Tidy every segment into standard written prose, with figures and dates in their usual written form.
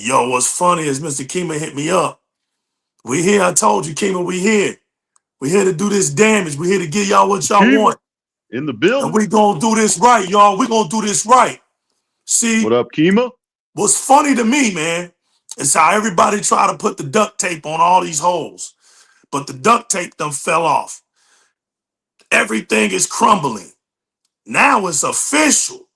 Yo, what's funny is Mr. Kima hit me up. We here. I told you, Kima, we here. We here to do this damage. We here to give y'all what y'all Kima want. in the And building. we gonna do this right, y'all. We gonna do this right. What See, up, Kima? what's funny to me, man, is how everybody try to put the duct tape on all these holes. But the duct tape done fell off. Everything is crumbling. Now it's official.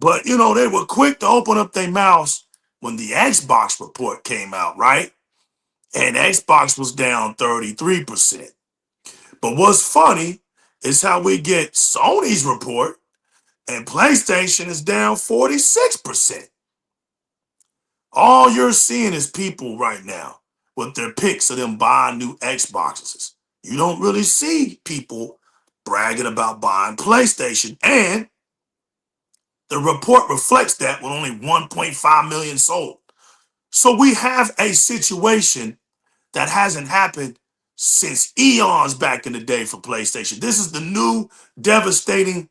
But, you know, they were quick to open up their mouths when the Xbox report came out, right? And Xbox was down 33%. But what's funny is how we get Sony's report and PlayStation is down 46%. All you're seeing is people right now with their pics of them buying new Xboxes. You don't really see people bragging about buying PlayStation. And the report reflects that with only 1.5 million sold. So we have a situation that hasn't happened since eons back in the day for PlayStation. This is the new devastating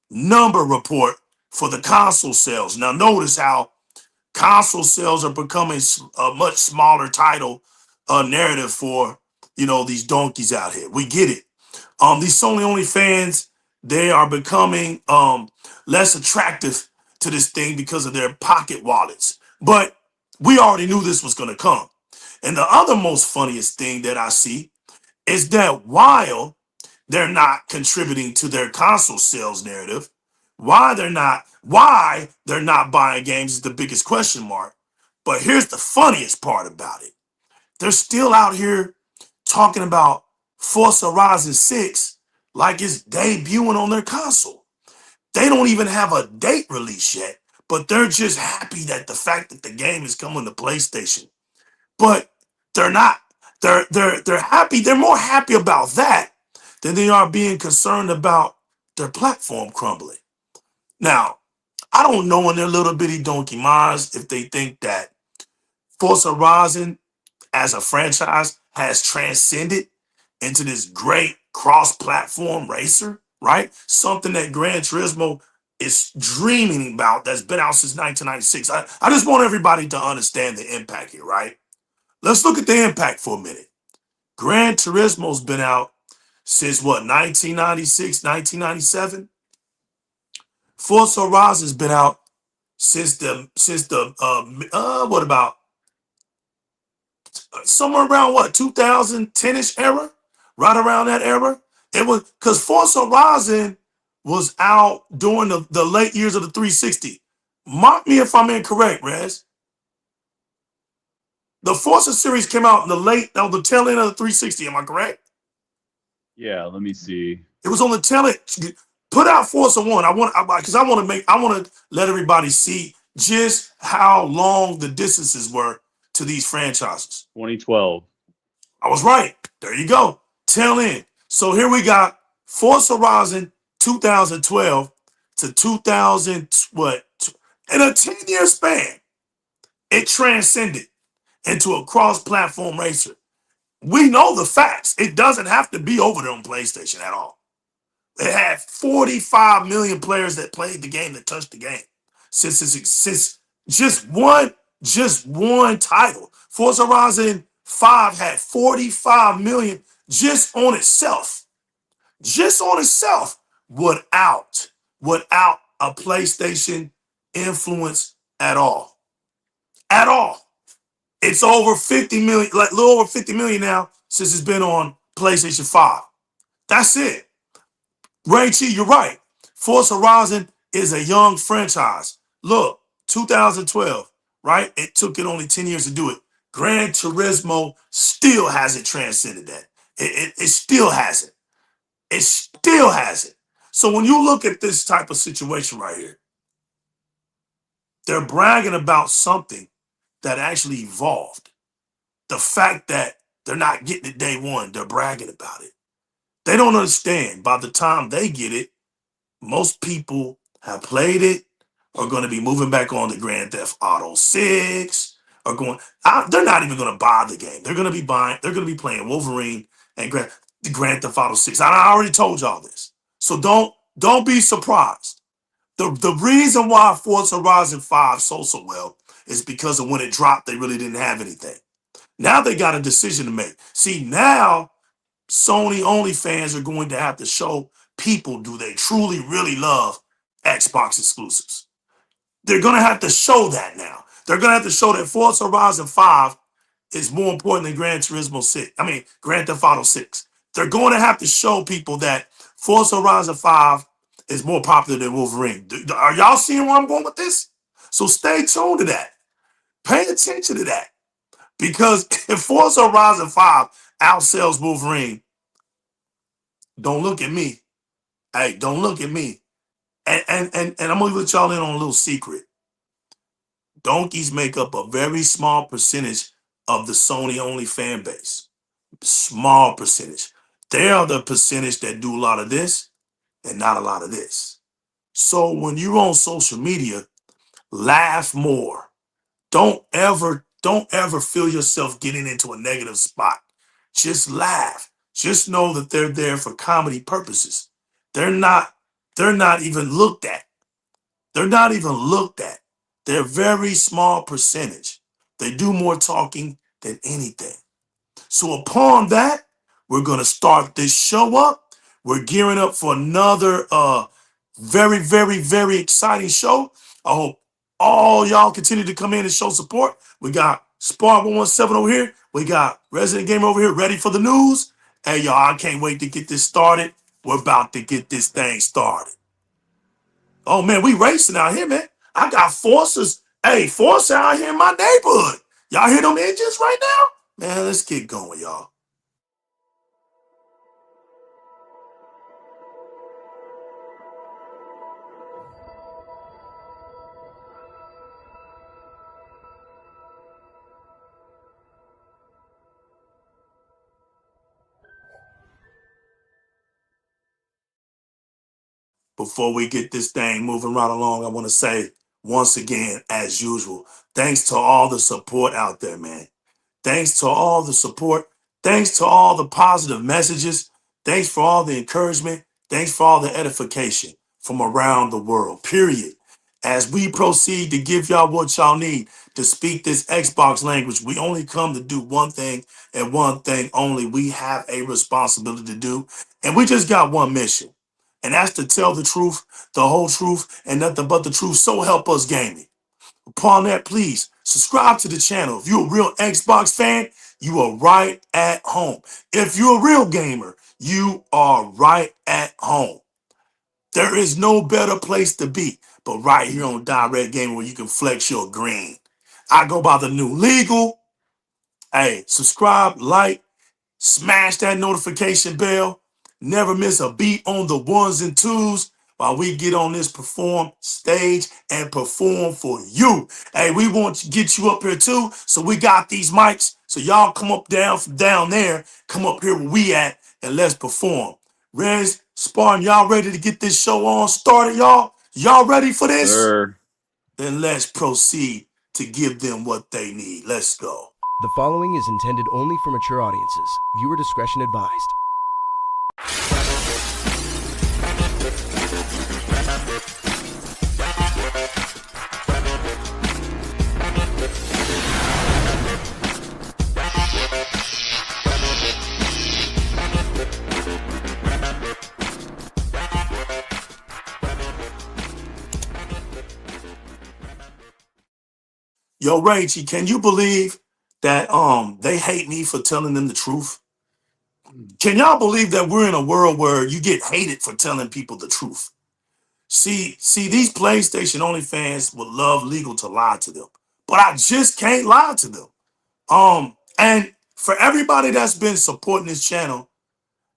number report for the console sales. Now notice how console sales are becoming a much smaller title narrative for, you know, these donkeys out here. We get it. These Sony only fans, they are becoming less attractive to this thing because of their pocket wallets. But we already knew this was going to come. And the other most funniest thing that I see is that while they're not contributing to their console sales narrative, why they're not buying games is the biggest question mark. But here's the funniest part about it. They're still out here talking about Forza Horizon 6 like it's debuting on their console. They don't even have a date release yet, but they're just happy that the fact that the game is coming to PlayStation. But they're not. They're happy. They're more happy about that than they are being concerned about their platform crumbling. Now, I don't know in their little bitty donkey minds if they think that Forza Horizon as a franchise has transcended into this great cross-platform racer, right? Something that Gran Turismo is dreaming about that's been out since 1996. I just want everybody to understand the impact here, right? Let's look at the impact for a minute. Gran Turismo's been out since what, 1996, 1997? Forza Horizon's been out since the what about somewhere around what, 2010-ish era? Right around that era? It was because Forza Horizon was out during the late years of the 360. Mark me if I'm incorrect, Rez. The Forza series came out in the tail end of the 360. Am I correct? Yeah, let me see. It was on the tail end. Put out Forza 1. I want to let everybody see just how long the distances were to these franchises. 2012. I was right. There you go. Tail end. So here we got Forza Horizon 2012 to 2000, what? In a 10-year span, it transcended into a cross-platform racer. We know the facts. It doesn't have to be over there on PlayStation at all. It had 45 million players that played the game, that touched the game since just one title. Forza Horizon 5 had 45 million just on itself. Just on itself, without a PlayStation influence at all. At all. It's over 50 million, like a little over 50 million now since it's been on PlayStation 5. That's it. Ray Chi, you're right. Forza Horizon is a young franchise. Look, 2012, right? It took it only 10 years to do it. Gran Turismo still hasn't transcended that. It still hasn't. It still hasn't. So when you look at this type of situation right here, they're bragging about something that actually evolved. The fact that they're not getting it day one, they're bragging about it. They don't understand. By the time they get it, most people have played it, are going to be moving back on to Grand Theft Auto 6, they're not even going to buy the game. They're going to be playing Wolverine and Grand Theft Auto 6. I already told y'all this. So don't be surprised The reason why Forza Horizon 5 sold so well is because of when it dropped, they really didn't have anything. Now they got a decision to make. See, now Sony only fans are going to have to show people, do they truly really love Xbox exclusives? They're going to have to show that now. They're going to have to show that Forza Horizon 5 is more important than Gran Turismo 6. I mean, Grand Theft Auto 6. They're going to have to show people that Forza Horizon 5 is more popular than Wolverine. Are y'all seeing where I'm going with this? So stay tuned to that. Pay attention to that. Because if Forza Horizon 5 outsells Wolverine, don't look at me. Hey, don't look at me. And I'm gonna let y'all in on a little secret. Donkeys make up a very small percentage of the Sony only fan base. Small percentage. They are the percentage that do a lot of this and not a lot of this. So when you're on social media, laugh more. Don't ever feel yourself getting into a negative spot. Just laugh. Just know that they're there for comedy purposes. They're not, they're not even looked at. They're not even looked at. They're a very small percentage. They do more talking than anything. So upon that, we're going to start this show up. We're gearing up for another very, very, very exciting show. I hope all y'all continue to come in and show support. We got Spark 117 over here. We got Resident Gamer over here ready for the news. Hey, y'all, I can't wait to get this started. We're about to get this thing started. Oh, man, we racing out here, man. I got forces. Hey, Force out here in my neighborhood. Y'all hear them engines right now? Man, let's get going, y'all. Before we get this thing moving right along, I want to say once again, as usual, thanks to all the support out there, man. Thanks to all the support. Thanks to all the positive messages. Thanks for all the encouragement. Thanks for all the edification from around the world, period. As we proceed to give y'all what y'all need to speak this Xbox language, we only come to do one thing and one thing only. We have a responsibility to do, and we just got one mission, and that's to tell the truth, the whole truth, and nothing but the truth. So help us gaming. Upon that, please subscribe to the channel. If you're a real Xbox fan, you are right at home. If you're a real gamer, you are right at home. There is no better place to be but right here on Direct Gaming where you can flex your green. I go by the new legal. Hey, subscribe, like, smash that notification bell. Never miss a beat on the ones and twos while we get on this perform stage and perform for you. Hey, we want to get you up here too. So we got these mics. So y'all come up down from down there, come up here where we at, and let's perform. Rez, Spartan, y'all ready to get this show on started, y'all? Y'all ready for this? Sir. Then let's proceed to give them what they need. Let's go. The following is intended only for mature audiences. Viewer discretion advised. Yo, Rachie, can you believe that they hate me for telling them the truth? Can y'all believe that we're in a world where you get hated for telling people the truth? See, these PlayStation only fans would love legal to lie to them, but I just can't lie to them. And for everybody that's been supporting this channel,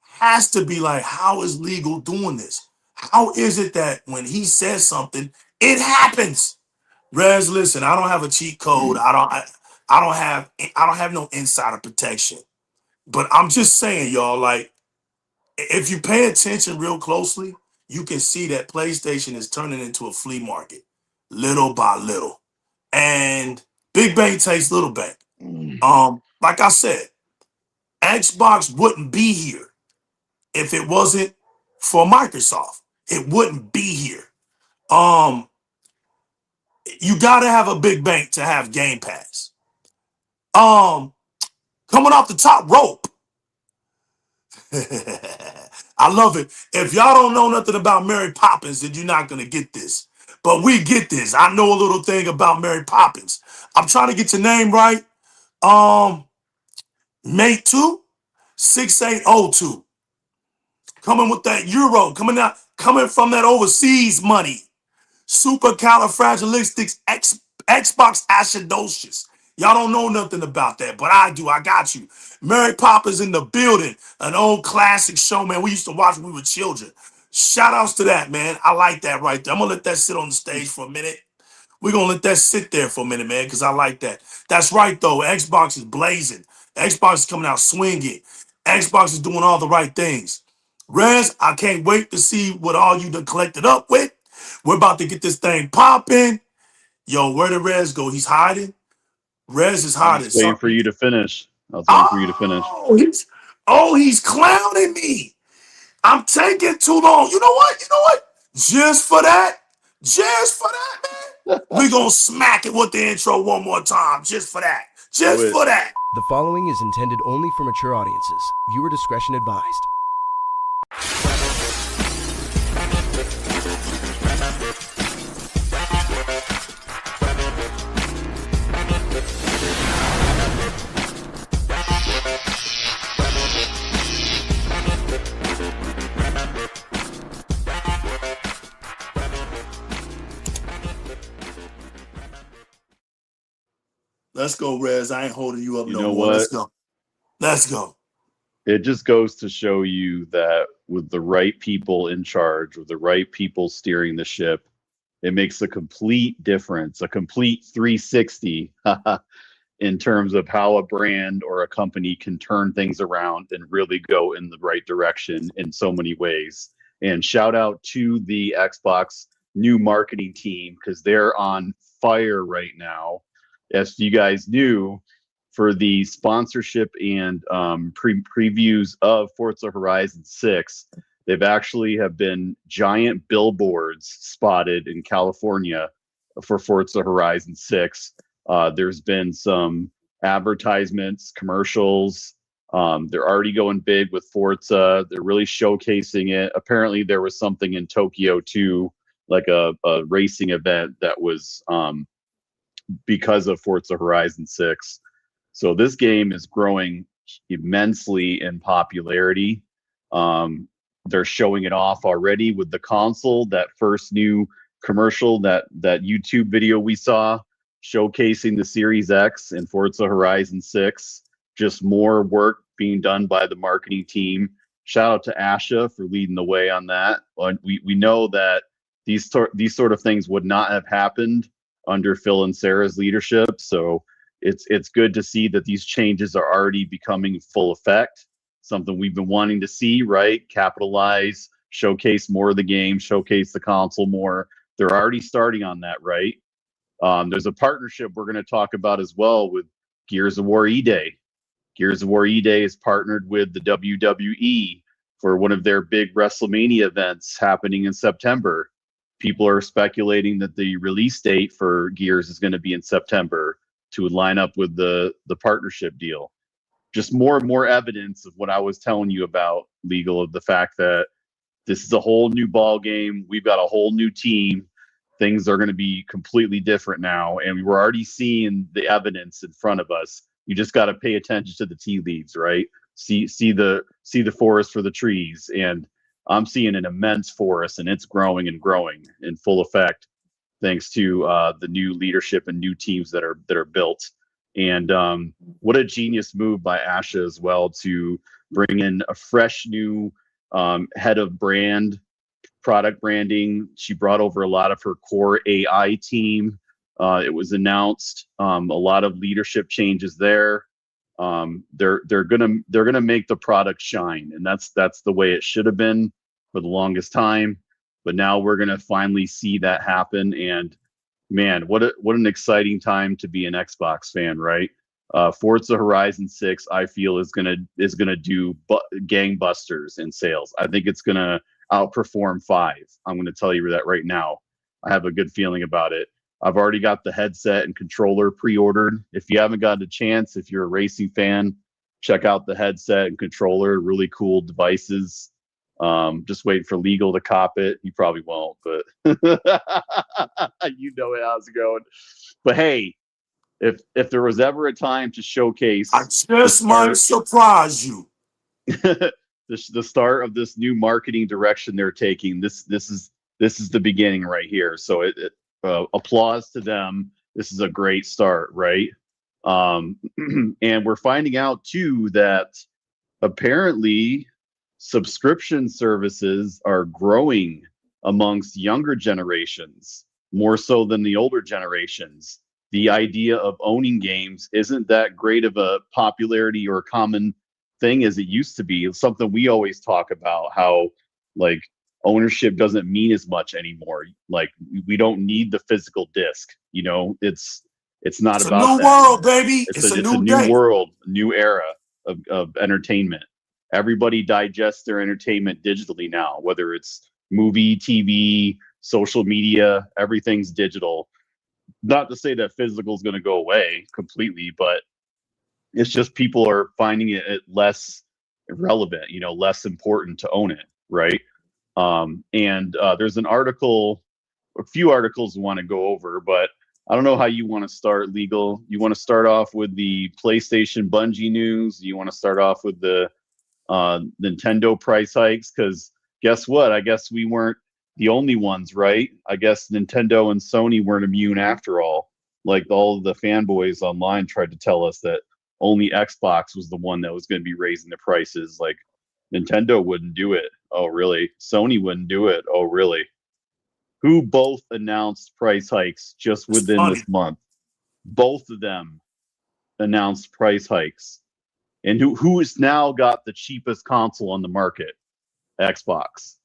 has to be like, how is legal doing this? How is it that when he says something, it happens? Rez, listen, I don't have a cheat code. I don't have no insider protection. But I'm just saying, y'all, like, if you pay attention real closely, you can see that PlayStation is turning into a flea market, little by little. And big bank takes little bank. Like I said, Xbox wouldn't be here if it wasn't for Microsoft. It wouldn't be here. Um, you gotta have a big bank to have Game Pass. Coming off the top rope. I love it. If y'all don't know nothing about Mary Poppins, then you're not gonna get this. But we get this. I know a little thing about Mary Poppins. I'm trying to get your name right. Mate 2, 6802. Coming with that euro, coming from that overseas money. Supercalifragilistic Xbox acidosis. Y'all don't know nothing about that, but I do. I got you. Mary Poppins in the building. An old classic show, man. We used to watch when we were children. Shout outs to that, man. I like that right there. I'm going to let that sit on the stage for a minute. We're going to let that sit there for a minute, man, because I like that. That's right, though. Xbox is blazing. Xbox is coming out swinging. Xbox is doing all the right things. Rez, I can't wait to see what all you done collected up with. We're about to get this thing popping. Yo, where did Rez go? He's hiding. Rez is I hiding. was waiting for you to finish. I was waiting for you to finish. He's clowning me. I'm taking too long. You know what? Just for that, man. We're going to smack it with the intro one more time. Just for that. For that. The following is intended only for mature audiences. Viewer discretion advised. Let's go, Rez. I ain't holding you up You no know more. what? Let's go. It just goes to show you that with the right people in charge, with the right people steering the ship, it makes a complete difference, a complete 360 in terms of how a brand or a company can turn things around and really go in the right direction in so many ways. And shout out to the Xbox new marketing team, because they're on fire right now. As you guys knew, for the sponsorship and previews of Forza Horizon 6, they've actually have been giant billboards spotted in California for Forza Horizon 6. There's been some advertisements, commercials. They're already going big with Forza. They're really showcasing it. Apparently there was something in Tokyo too, like a racing event that was because of Forza Horizon 6. So this game is growing immensely in popularity. They're showing it off already with the console. That first new commercial, that YouTube video we saw showcasing the Series X and Forza Horizon 6. Just more work being done by the marketing team. Shout out to Asha for leading the way on that. We know that these sort of things would not have happened under Phil and Sarah's leadership. So it's good to see that these changes are already becoming full effect. Something we've been wanting to see, right? Capitalize, showcase more of the game, showcase the console more. They're already starting on that, right? There's a partnership we're going to talk about as well with Gears of War E-Day. Gears of War E-Day is partnered with the WWE for one of their big WrestleMania events happening in September. People are speculating that the release date for Gears is going to be in September to line up with the partnership deal. Just more and more evidence of what I was telling you about, Legal, of the fact that this is a whole new ball game. We've got a whole new team. Things are going to be completely different now, and we're already seeing the evidence in front of us. You just got to pay attention to the tea leaves, right? See the forest for the trees, and I'm seeing an immense forest, and it's growing and growing in full effect, thanks to the new leadership and new teams that are built. And what a genius move by Asha as well to bring in a fresh new head of product branding. She brought over a lot of her core AI team. It was announced a lot of leadership changes there. They're gonna make the product shine, and that's the way it should have been for the longest time. But now we're gonna finally see that happen. And man, what an exciting time to be an Xbox fan, right? Forza Horizon 6, I feel, is gonna do gangbusters in sales. I think it's gonna outperform 5. I'm gonna tell you that right now. I have a good feeling about it. I've already got the headset and controller pre-ordered. If you haven't gotten a chance, if you're a racing fan, check out the headset and controller. Really cool devices. Just waiting for Legal to cop it. You probably won't, but you know how's it going. But hey, if there was ever a time to showcase, I just might surprise you. the start of this new marketing direction they're taking. This is the beginning right here. So applause to them. This is a great start, right? And we're finding out too that apparently subscription services are growing amongst younger generations more so than the older generations. The idea of owning games isn't that great of a popularity or common thing as it used to be. It's something we always talk about, how like ownership doesn't mean as much anymore. Like we don't need the physical disc, you know. It's not It's about a new that world, anymore. baby. It's a It's a new new day. world, new era of entertainment. Everybody digests their entertainment digitally now, whether it's movie, TV, social media, everything's digital. Not to say that physical is going to go away completely, but it's just people are finding it less relevant, you know, less important to own it, right? And there's an article, a few articles we want to go over, but I don't know how you want to start, Legal. You want to start off with the PlayStation Bungie news? You want to start off with the Nintendo price hikes? Because guess what? I guess we weren't the only ones, right? I guess Nintendo and Sony weren't immune after all. Like all of the fanboys online tried to tell us that only Xbox was the one that was going to be raising the prices. Like Nintendo wouldn't do it. Oh, really? Sony wouldn't do it. Oh, really? Who both announced price hikes just within this month? Both of them announced price hikes. And who has now got the cheapest console on the market? Xbox.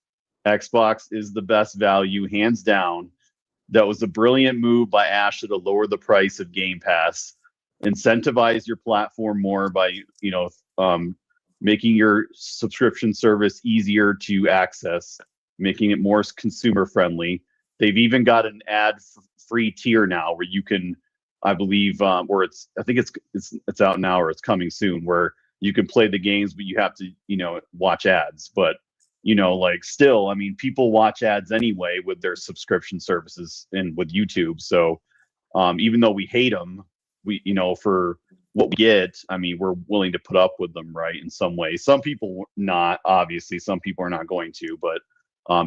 Xbox is the best value, hands down. That was a brilliant move by Ashley to lower the price of Game Pass, incentivize your platform more by, you know, making your subscription service easier to access, making it more consumer friendly. They've even got an ad-free tier now where you can, I believe, or I think it's out now or it's coming soon, where you can play the games, but you have to, you know, watch ads. But you know, like still, I mean, people watch ads anyway with their subscription services and with YouTube. So even though we hate them, we, you know, for what we get, I mean, we're willing to put up with them, right? In some way. Some people not, obviously, some people are not going to, but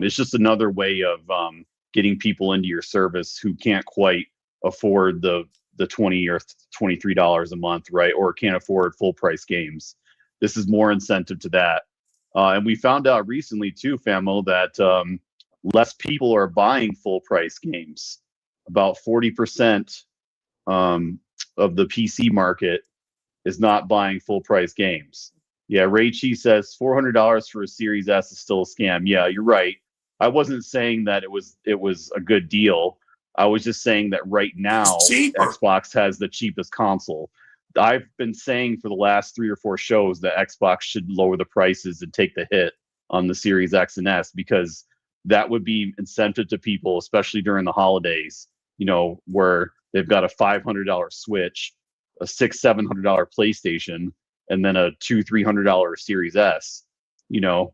it's just another way of getting people into your service who can't quite afford the $20 or $23 a month, right? Or can't afford full price games. This is more incentive to that. And we found out recently too, Famo, that less people are buying full price games. About 40% of the PC market is not buying full price games. Yeah, Ray Chi says $400 for a Series S is still a scam. Yeah, you're right. I wasn't saying that it was a good deal. I was just saying that right now Xbox has the cheapest console. I've been saying for the last 3 or 4 shows that Xbox should lower the prices and take the hit on the Series X and S, because that would be incentive to people, especially during the holidays, you know, where they've got a $500 Switch, a $600-700 PlayStation, and then a $200-300 Series S. You know,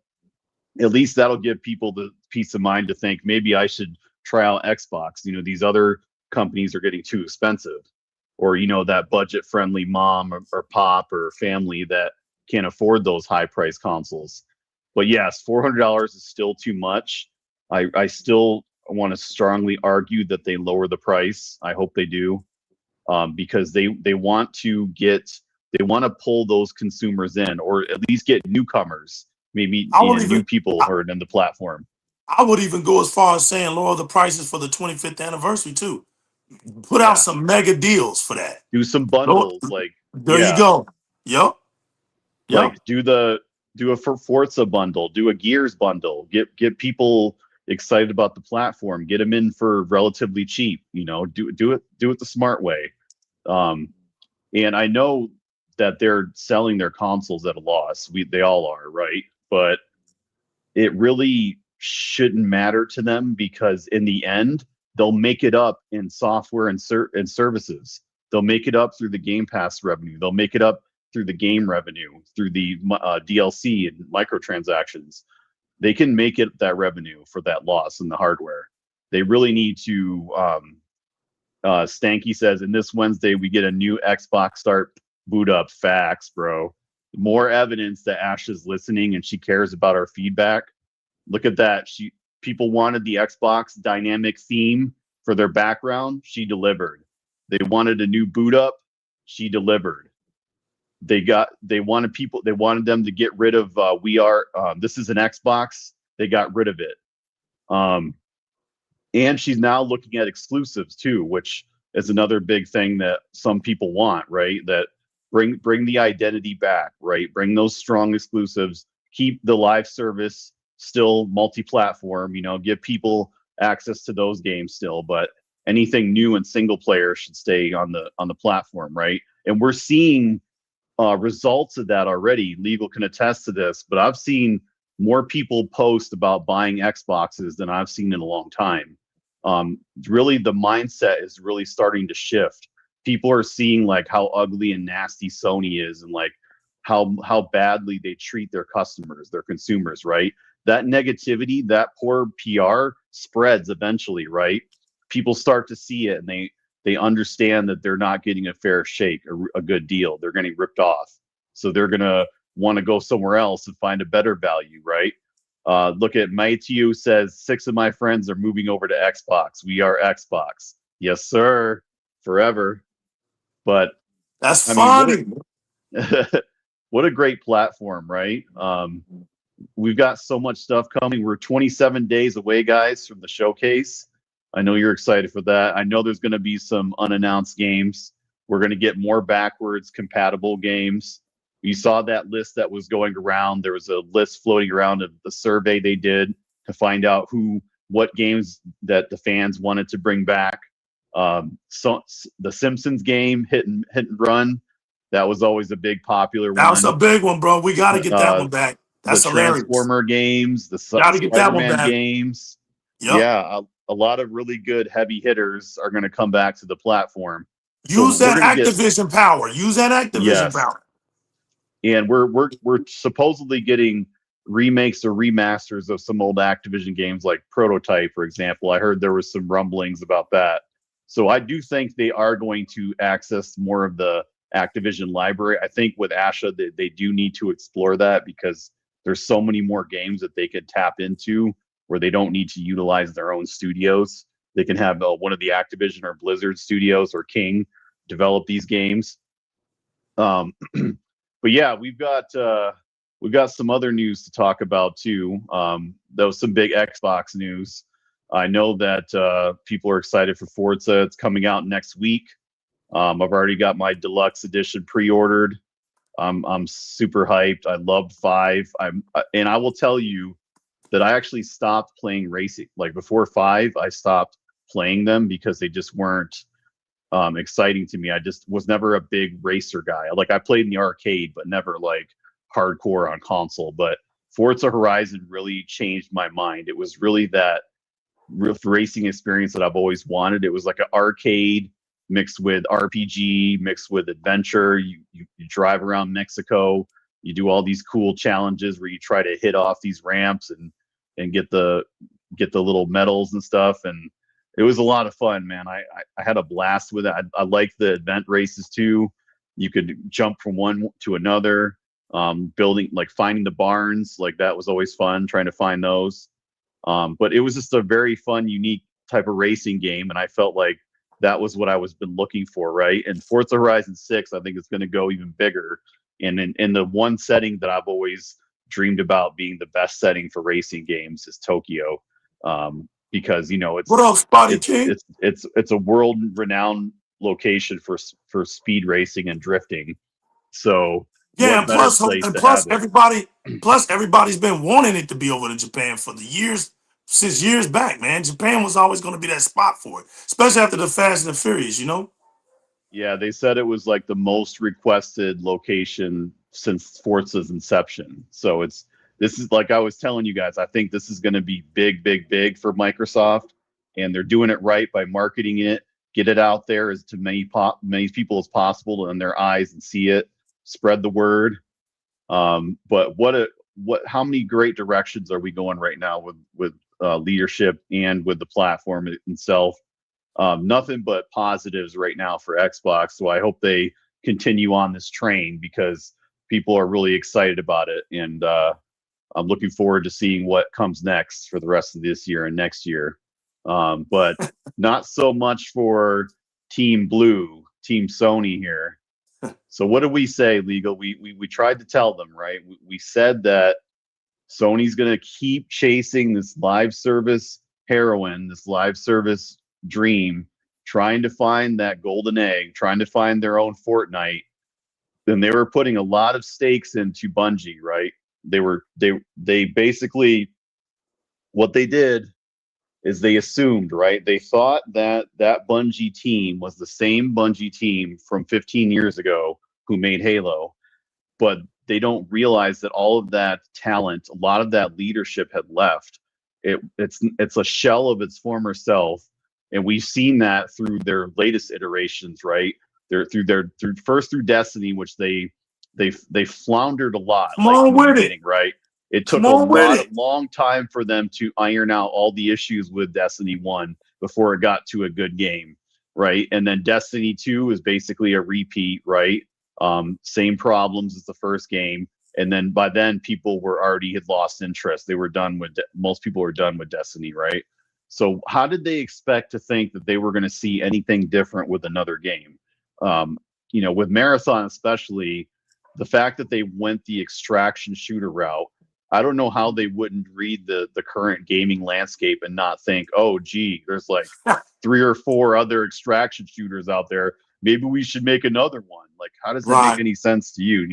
at least that'll give people the peace of mind to think maybe I should try out Xbox. You know, these other companies are getting too expensive. Or, you know, that budget-friendly mom or pop or family that can't afford those high-price consoles. But yes, $400 is still too much. I still want to strongly argue that they lower the price. I hope they do, because they want to pull those consumers in, or at least get newcomers, maybe new people who are in the platform. I would even go as far as saying lower the prices for the 25th anniversary too. Put out some mega deals for that. Do some bundles, like there you go. Yep. Like do a Forza bundle, do a Gears bundle, get people excited about the platform, get them in for relatively cheap. You know, do it the smart way. And I know that they're selling their consoles at a loss. They all are, right? But it really shouldn't matter to them, because in the end, they'll make it up in software and services. They'll make it up through the Game Pass revenue. They'll make it up through the game revenue, through the DLC and microtransactions. They can make it that revenue for that loss in the hardware. They really need to. Stanky says, in this Wednesday, we get a new Xbox start boot up. Facts, bro. More evidence that Ash is listening and she cares about our feedback. Look at that. People wanted the Xbox dynamic theme for their background. She delivered. They wanted a new boot up. She delivered. They wanted them to get rid of this is an Xbox. They got rid of it. And she's now looking at exclusives too, which is another big thing that some people want, right? That bring the identity back, right? Bring those strong exclusives, keep the live service still multi-platform, give people access to those games still, but anything new and single player should stay on the platform, right? And we're seeing results of that already. Legal can attest to this, but I've seen more people post about buying Xboxes than I've seen in a long time. Really, the mindset is really starting to shift. People are seeing like how ugly and nasty Sony is, and like how badly they treat their customers, their consumers, right? That negativity, that poor PR spreads eventually, right? People start to see it, and they understand that they're not getting a fair shake, a good deal. They're getting ripped off. So they're going to want to go somewhere else and find a better value, right? Look at Matthew says, 6 of my friends are moving over to Xbox. We are Xbox. Yes, sir. Forever. But that's funny. What a great platform, right? We've got so much stuff coming. We're 27 days away, guys, from the showcase. I know you're excited for that. I know there's going to be some unannounced games. We're going to get more backwards compatible games. You saw that list that was going around. There was a list floating around of the survey they did to find out what games that the fans wanted to bring back. So the Simpsons game, Hit and Run, that was always a big popular one. That was a big one, bro. We got to get that one back. That's the hilarious. Transformer games, the Gotta get that one Spider-Man back. games. Yep. Yeah, a lot of really good heavy hitters are going to come back to the platform. Use that Activision power. Use that Activision power. And we're supposedly getting remakes or remasters of some old Activision games like Prototype, for example. I heard there was some rumblings about that. So I do think they are going to access more of the Activision library. I think with Asha, they do need to explore that, because there's so many more games that they could tap into where they don't need to utilize their own studios. They can have one of the Activision or Blizzard studios or King develop these games. But yeah, we've got some other news to talk about too. There was some big Xbox news. I know that people are excited for Forza. It's coming out next week. I've already got my deluxe edition pre-ordered. I'm super hyped. I loved 5. And I will tell you that I actually stopped playing racing. Like before 5, I stopped playing them because they just weren't exciting to me. I just was never a big racer guy. Like I played in the arcade, but never like hardcore on console. But Forza Horizon really changed my mind. It was really that racing experience that I've always wanted. It was like an arcade mixed with RPG, mixed with adventure. You drive around Mexico. You do all these cool challenges where you try to hit off these ramps and get the little medals and stuff. And it was a lot of fun, man. I had a blast with it. I like the event races too. You could jump from one to another, building, like finding the barns. Like that was always fun, trying to find those. But it was just a very fun, unique type of racing game. And I felt like that was what I was been looking for, right? And Forza Horizon 6, I think it's going to go even bigger. And in the one setting that I've always dreamed about being the best setting for racing games is Tokyo. Because it's what up, Spotty King? It's a world-renowned location for speed racing and drifting. So yeah, and plus everybody's been wanting it to be over to Japan for since years back, man. Japan was always going to be that spot for it, especially after the Fast and the Furious, Yeah, they said it was like the most requested location since Forza's inception. So this is like I was telling you guys, I think this is going to be big, big, big for Microsoft. and they're doing it right by marketing it, get it out there as to many people as possible in their eyes and see it, spread the word. But how many great directions are we going right now with leadership and with the platform itself? Nothing but positives right now for Xbox. So I hope they continue on this train because people are really excited about it. And I'm looking forward to seeing what comes next for the rest of this year and next year. But not so much for Team Blue, Team Sony here. So what did we say, Legal? We tried to tell them, right? We said that Sony's going to keep chasing this live service heroine, this live service dream, trying to find that golden egg, trying to find their own Fortnite. Then they were putting a lot of stakes into Bungie, right? They basically, what they did is they assumed, right? They thought that Bungie team was the same Bungie team from 15 years ago who made Halo, but they don't realize that all of that talent, a lot of that leadership had left. It's a shell of its former self, and we've seen that through their latest iterations, right? Through Destiny, which they floundered a lot. Come on with it, beginning, right? It took a long time for them to iron out all the issues with Destiny 1 before it got to a good game, right? And then Destiny 2 is basically a repeat, right? Same problems as the first game. And then by then people had lost interest. Most people were done with Destiny, right? So how did they expect to think that they were going to see anything different with another game? With Marathon especially, the fact that they went the extraction shooter route, I don't know how they wouldn't read the current gaming landscape and not think, oh, gee, there's like 3 or 4 other extraction shooters out there. Maybe we should make another one. Like, how does that make any sense to you?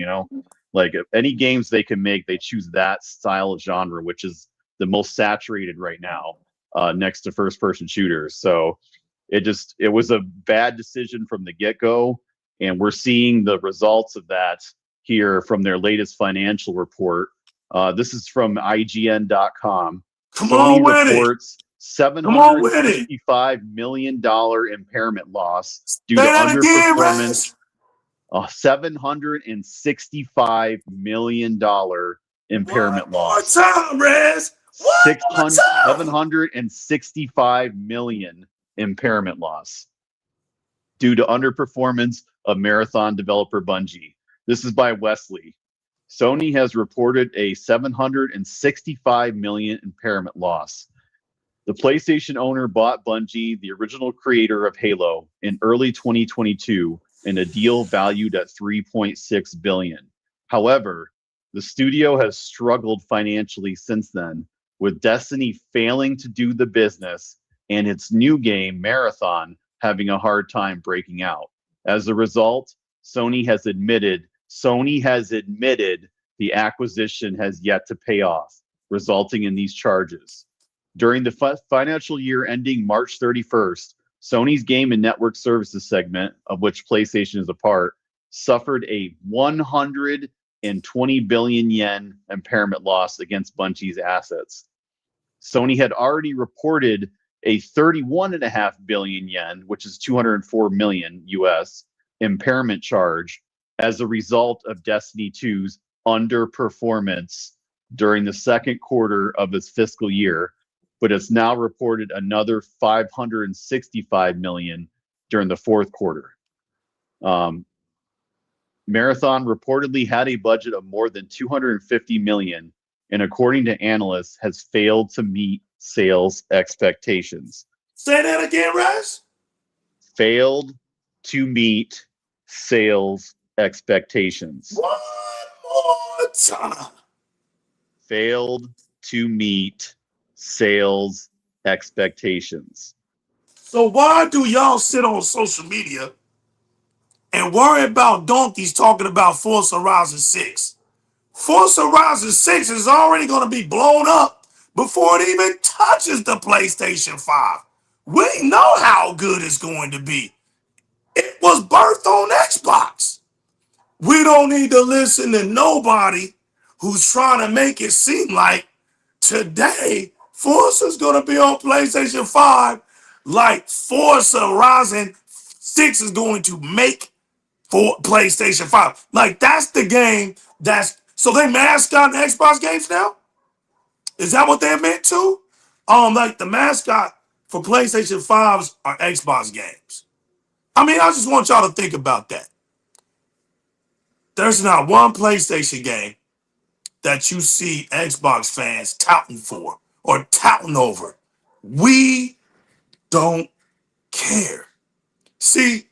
Like if any games they can make, they choose that style of genre, which is the most saturated right now, next to first-person shooters. So it was a bad decision from the get-go, and we're seeing the results of that here from their latest financial report. This is from IGN.com. Sony reports $765 million impairment loss due to underperformance. $765 million impairment loss. $765 million impairment loss due to underperformance of Marathon developer Bungie. This is by Wesley. Sony has reported a $765 million impairment loss. The PlayStation owner bought Bungie, the original creator of Halo, in early 2022 in a deal valued at $3.6 billion. However, the studio has struggled financially since then, with Destiny failing to do the business and its new game, Marathon, having a hard time breaking out. As a result, Sony has admitted the acquisition has yet to pay off, resulting in these charges. During the financial year ending March 31st, Sony's game and network services segment, of which PlayStation is a part, suffered a 120 billion yen impairment loss against Bungie's assets. Sony had already reported a 31.5 billion yen, which is 204 million US, impairment charge as a result of Destiny 2's underperformance during the second quarter of its fiscal year, but it's now reported another 565 million during the fourth quarter. Marathon reportedly had a budget of more than 250 million, and according to analysts, has failed to meet sales expectations. Say that again, Russ. Failed to meet sales expectations. One more time. Failed to meet sales expectations. So why do y'all sit on social media and worry about donkeys talking about Forza Horizon 6? Forza Horizon 6 is already going to be blown up before it even touches the PlayStation 5. We know how good it's going to be. It was birthed on Xbox. We don't need to listen to nobody who's trying to make it seem like today Forza's going to be on PlayStation 5 like Forza Horizon 6 is going to make for PlayStation 5. Like, that's the game that's so they mascot in Xbox games now? Is that what they meant to? Like the mascot for PlayStation 5s are Xbox games. I mean, I just want y'all to think about that. There's not one PlayStation game that you see Xbox fans touting for or touting over. We don't care. See,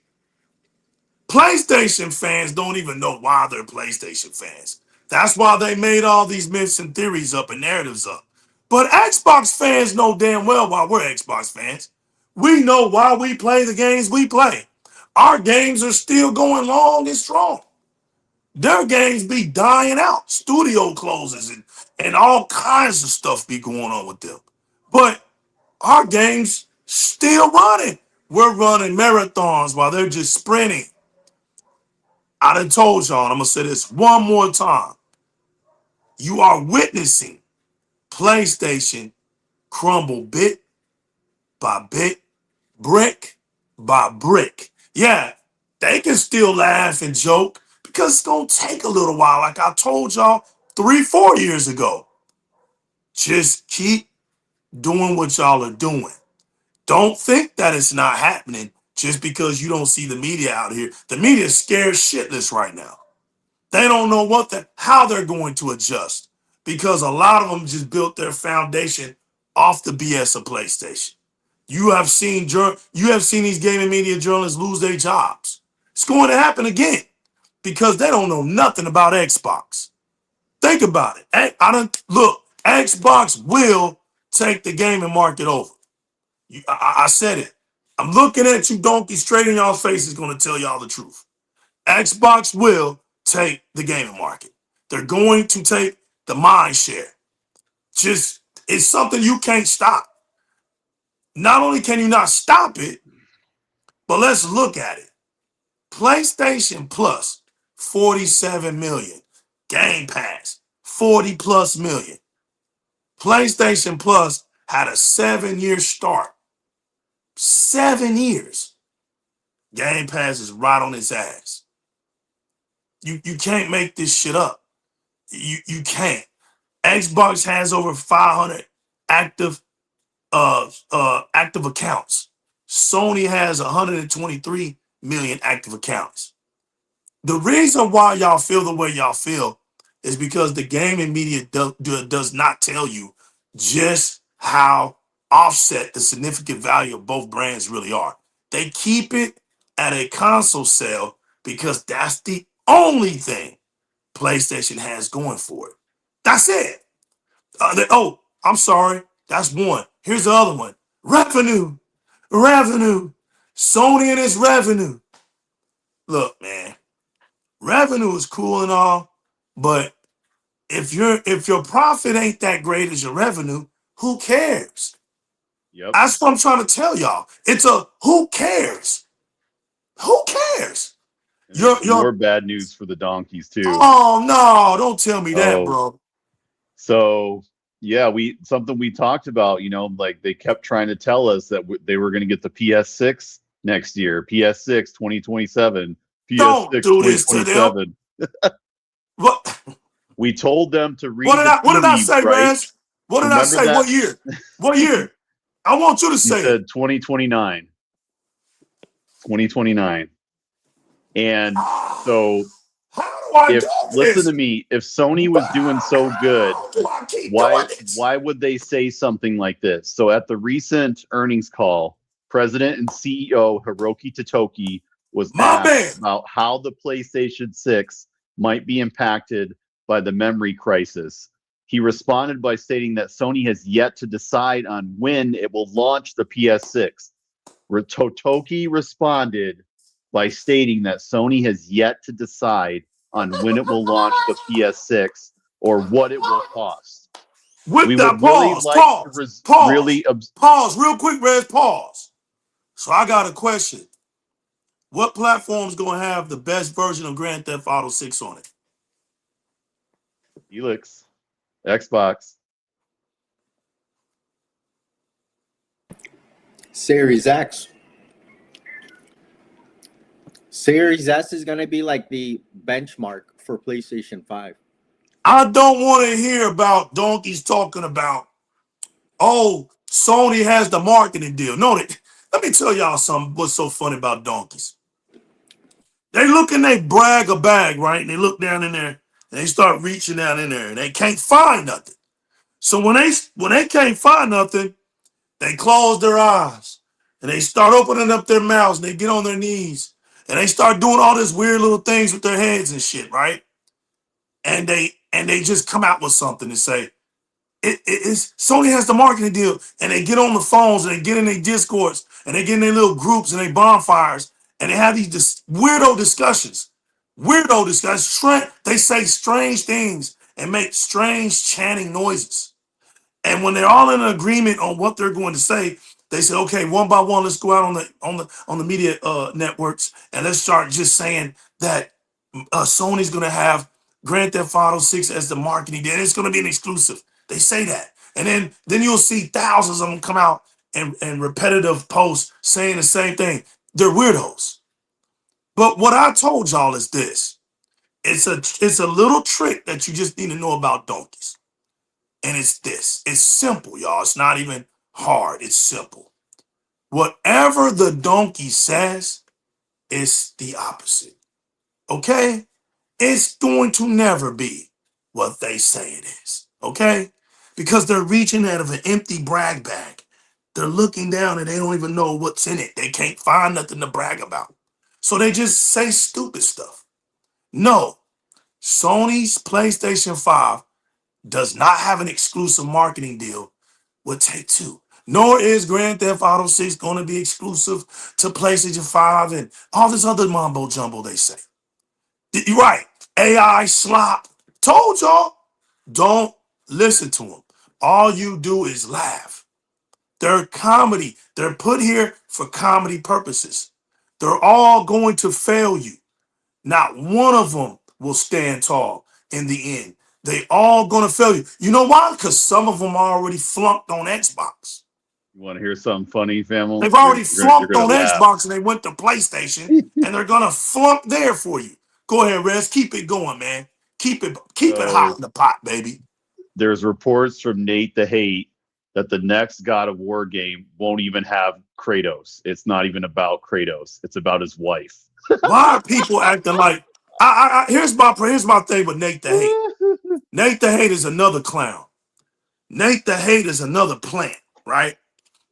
PlayStation fans don't even know why they're PlayStation fans. That's why they made all these myths and theories up and narratives up. But Xbox fans know damn well why we're Xbox fans. We know why we play the games we play. Our games are still going long and strong. Their games be dying out. Studio closes and all kinds of stuff be going on with them. But our games still running. We're running marathons while they're just sprinting. I done told y'all, and I'm going to say this one more time. You are witnessing PlayStation crumble bit by bit, brick by brick. Yeah, they can still laugh and joke because it's going to take a little while, like I told y'all 3-4 years ago. Just keep doing what y'all are doing. Don't think that it's not happening just because you don't see the media out here. The media is scared shitless right now. They don't know how they're going to adjust because a lot of them just built their foundation off the BS of PlayStation. You have seen these gaming media journalists lose their jobs. It's going to happen again because they don't know nothing about Xbox. Think about it. Xbox will take the gaming market over. I said it. I'm looking at you, donkey, straight in y'all's face is going to tell y'all the truth. Xbox will take the gaming market. They're going to take the mind share. It's something you can't stop. Not only can you not stop it, but let's look at it. PlayStation Plus, 47 million. Game Pass, 40 plus million. PlayStation Plus had a 7-year start. 7 years. Game Pass is right on its ass. You can't make this shit up. You can't. Xbox has over 500 active active accounts. Sony has 123 million active accounts. The reason why y'all feel the way y'all feel is because the gaming media does not tell you just how offset the significant value of both brands really are. They keep it at a console sale because that's the only thing PlayStation has going for it. That's it. I'm sorry. That's one. Here's the other one. Revenue. Sony and its revenue. Look, man. Revenue is cool and all, but if your profit ain't that great as your revenue, who cares? Yep. That's what I'm trying to tell y'all. It's a who cares? Who cares? More bad news for the donkeys too. Oh no, don't tell me that, bro. So yeah, something we talked about, like they kept trying to tell us that they were going to get the PS6 next year, PS6 2027, PS6 don't do this to them. What? We told them to read. What did I say, right? Rez? What did I say? That? What year? What year? I want you to say. You said 2029. 2029. And so listen to me, if Sony was doing so good, why would they say something like this? So at the recent earnings call, President and CEO Hiroki Totoki was asked about how the PlayStation 6 might be impacted by the memory crisis. He responded by stating that Sony has yet to decide on when it will launch the PS6. Totoki responded by stating that Sony has yet to decide on when it will launch the PS6 or what it will cost. Pause real quick, Rez, pause. So I got a question. What platform's going to have the best version of Grand Theft Auto 6 on it? Helix, Xbox. Series X. Series S is going to be like the benchmark for PlayStation 5. I don't want to hear about donkeys talking about, oh, Sony has the marketing deal. No, let me tell y'all something. What's so funny about donkeys? They look and they brag a bag, right? And they look down in there and they start reaching down in there and they can't find nothing. So when they can't find nothing, they close their eyes and they start opening up their mouths and they get on their knees and they start doing all this weird little things with their heads and shit, right? And they just come out with something and say, it's Sony has the marketing deal, and they get on the phones and they get in their discords and they get in their little groups and they bonfires and they have these weirdo discussions. They say strange things and make strange chanting noises. And when they're all in agreement on what they're going to say, they say, okay, one by one, let's go out on the media networks and let's start just saying that Sony's going to have Grand Theft Auto 6 as the marketing deal. It's going to be an exclusive. They say that. And then you'll see thousands of them come out and repetitive posts saying the same thing. They're weirdos. But what I told y'all is this. It's a little trick that you just need to know about donkeys. And it's this. It's simple, y'all. It's not even hard. It's simple. Whatever the donkey says, it's the opposite. Okay? It's going to never be what they say it is. Okay? Because they're reaching out of an empty brag bag. They're looking down and they don't even know what's in it. They can't find nothing to brag about. So they just say stupid stuff. No, Sony's PlayStation 5 does not have an exclusive marketing deal with Take-Two. Nor is Grand Theft Auto 6 going to be exclusive to PlayStation 5 and all this other mumbo jumbo they say. You're right. AI slop. Told y'all. Don't listen to them. All you do is laugh. They're comedy. They're put here for comedy purposes. They're all going to fail you. Not one of them will stand tall in the end. They all going to fail you. You know why? Because some of them already flunked on Xbox. You want to hear something funny, family? They've already flunked you're on laugh. Xbox and they went to PlayStation and they're going to flunk there for you. Go ahead, Rez. Keep it going, man. Keep it hot in the pot, baby. There's reports from Nate the Hate that the next God of War game won't even have Kratos. It's not even about Kratos. It's about his wife. Why are people acting like here's my thing with Nate the Hate. Nate the Hate is another clown. Nate the Hate is another plant, right?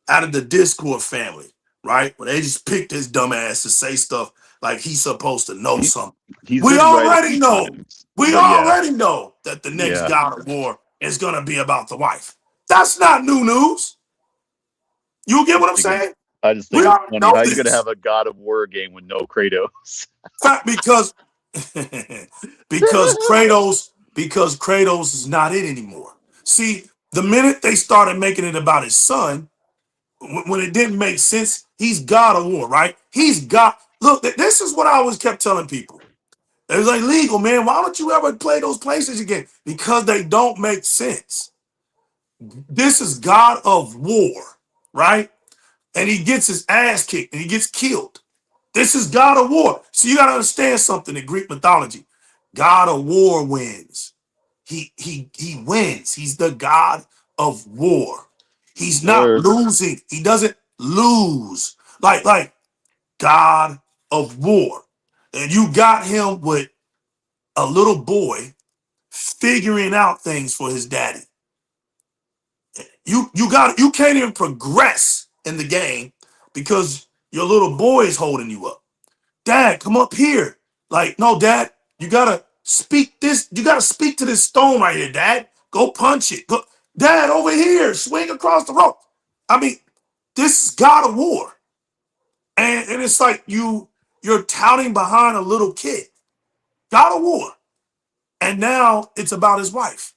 Out of the Discord family, right? Where they just picked his dumb ass to say stuff like he's supposed to know something. We already know. We already know that the next God of War is gonna be about the wife. That's not new news. You get what I'm saying? I just think it's funny. How are you gonna have a God of War game with no Kratos? Because Kratos is not it anymore. See, the minute they started making it about his son, when it didn't make sense, he's God of War, right? Look, this is what I always kept telling people. It was like, legal, man, why don't you ever play those PlayStation games? Because they don't make sense. This is God of War, right? And he gets his ass kicked and he gets killed. This is God of War. So you got to understand something in Greek mythology. God of War wins. He wins. He's the God of War. He's not losing. He doesn't lose. Like God of War. And you got him with a little boy figuring out things for his daddy. You can't even progress in the game because your little boy is holding you up. Dad, come up here. Like, no, Dad, you gotta speak this. You gotta speak to this stone right here, Dad. Go punch it. Go, Dad, over here, swing across the road. I mean, this is God of War. And it's like you're touting behind a little kid. God of War. And now it's about his wife.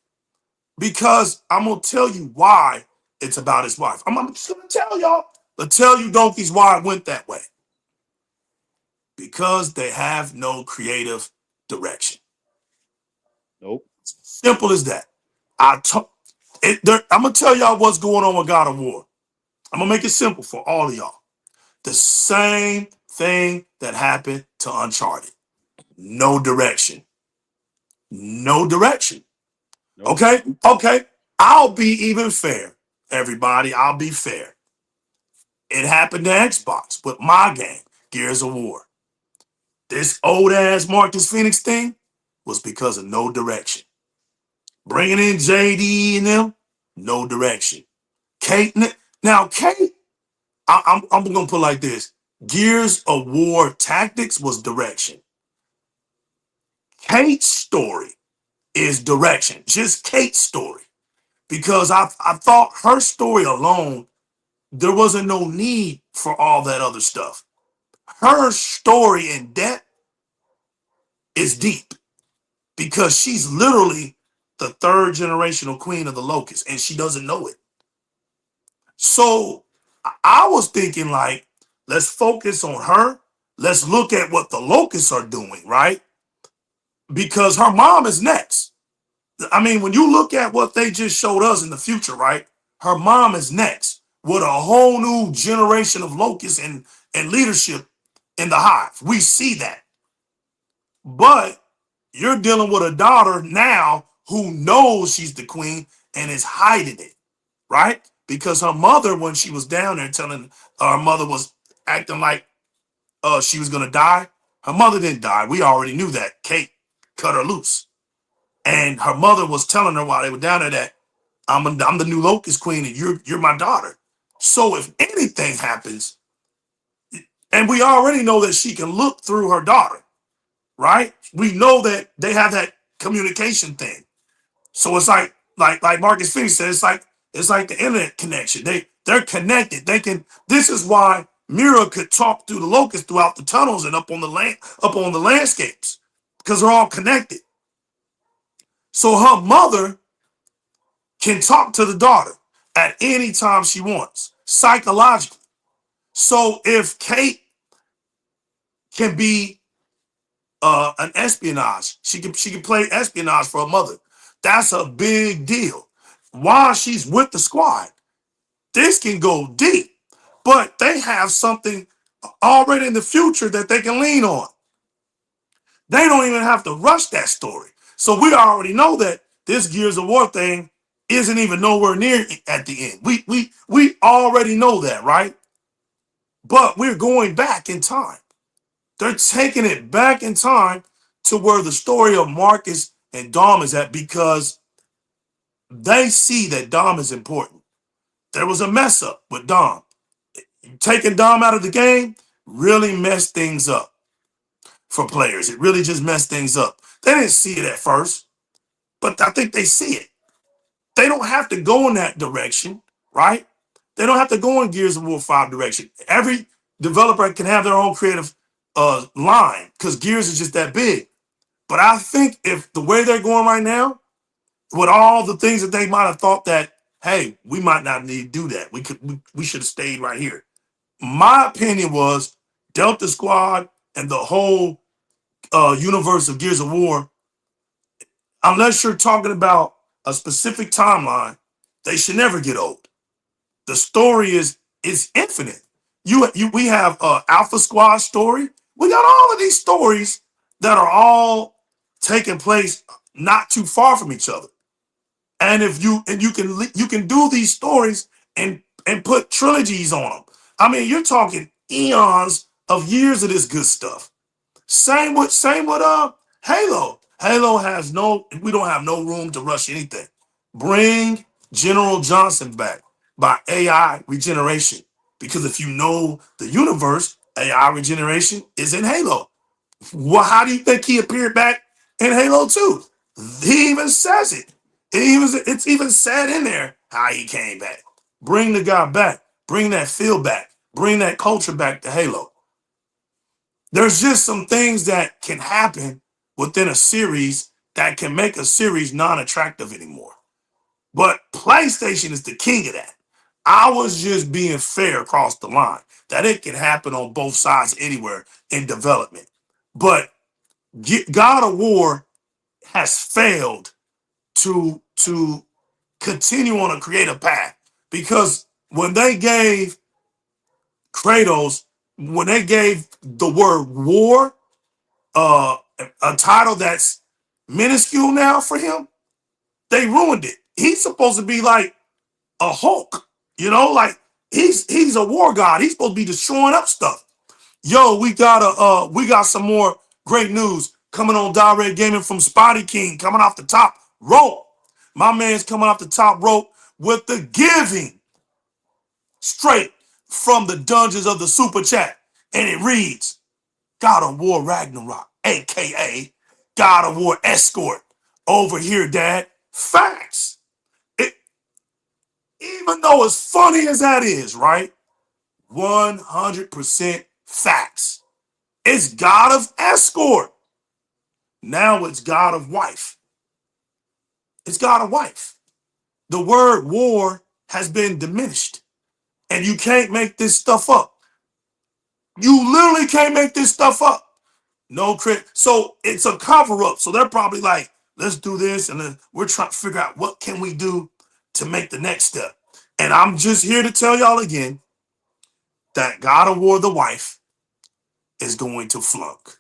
Because I'm gonna tell you why it's about his wife. I'm just gonna tell y'all, tell you donkeys why it went that way. Because they have no creative direction. Nope. Simple as that. I'm gonna tell y'all what's going on with God of War. I'm gonna make it simple for all of y'all. The same thing that happened to Uncharted. No direction. No direction. Nope. Okay? Okay. I'll be even fair, everybody. I'll be fair. It happened to Xbox with my game, Gears of War. This old ass Marcus Phoenix thing was because of no direction. Bringing in JD and them, no direction. Kate, now Kate, I'm gonna put it like this: Gears of War Tactics was direction. Kate's story is direction, just Kate's story, because I thought her story alone, there wasn't no need for all that other stuff. Her story in depth is deep because she's literally the third generational queen of the Locust, and she doesn't know it. So I was thinking, like, let's focus on her. Let's look at what the Locusts are doing, right? Because her mom is next. I mean, when you look at what they just showed us in the future, right? Her mom is next with a whole new generation of Locusts and leadership in the hive. We see that. But you're dealing with a daughter now who knows she's the queen and is hiding it, right? Because her mother, when she was down there telling her mother was acting like she was gonna die, her mother didn't die. We already knew that. Kate cut her loose. And her mother was telling her while they were down there that I'm the new Locust Queen and you're my daughter. So if anything happens, and we already know that she can look through her daughter, right? We know that they have that communication thing. So it's like Marcus Phoenix said, it's like the internet connection. They're connected. They can. This is why Mira could talk through the Locust throughout the tunnels and up on the landscapes, because they're all connected. So her mother can talk to the daughter at any time she wants, psychologically. So if Kate can be an espionage, she can play espionage for her mother. That's a big deal. While she's with the squad, this can go deep, but they have something already in the future that they can lean on. They don't even have to rush that story. So we already know that this Gears of War thing isn't even nowhere near at the end. We already know that, right? But we're going back in time. They're taking it back in time to where the story of Marcus and Dom is at, because they see that Dom is important. There was a mess up with Dom. Taking Dom out of the game really messed things up for players. It really just messed things up. They didn't see it at first, but I think they see it. They don't have to go in that direction, right? They don't have to go in Gears of War 5 direction. Every developer can have their own creative line because Gears is just that big. But I think if the way they're going right now, with all the things that they might have thought that, hey, we might not need to do that. We should have stayed right here. My opinion was Delta Squad and the whole universe of Gears of War, unless you're talking about a specific timeline, they should never get old. The story is infinite. We have Alpha Squad story. We got all of these stories that are all taking place not too far from each other. And if you can do these stories and put trilogies on them. I mean, you're talking eons of years of this good stuff. Same with Halo. Halo has we don't have no room to rush anything. Bring General Johnson back by AI regeneration. Because if you know the universe, AI regeneration is in Halo. Well, how do you think he appeared back in Halo 2? He even says it. It's even said in there how he came back. Bring the guy back. Bring that feel back. Bring that culture back to Halo. There's just some things that can happen within a series that can make a series non-attractive anymore. But PlayStation is the king of that. I was just being fair across the line that it can happen on both sides anywhere in development. But God of War has failed to continue on a creative path, because when they gave Kratos, when they gave the word war a title that's minuscule now for him, they ruined it. He's supposed to be like a Hulk, you know, like he's a war god. He's supposed to be destroying up stuff. Yo, we got some more great news coming on DIRREC Gaming from Spotty King, coming off the top rope. My man's coming off the top rope with the giving straight from the dungeons of the super chat. And it reads, God of War Ragnarok, aka God of War Escort. Over here, Dad. Facts. It, even though as funny as that is, right? 100% facts. It's God of Escort. Now it's God of Wife. It's God of Wife. The word war has been diminished. And you can't make this stuff up. You literally can't make this stuff up. No crit. So it's a cover up. So they're probably like, let's do this. And then we're trying to figure out what can we do to make the next step. And I'm just here to tell y'all again that God of War, the wife, is going to flunk.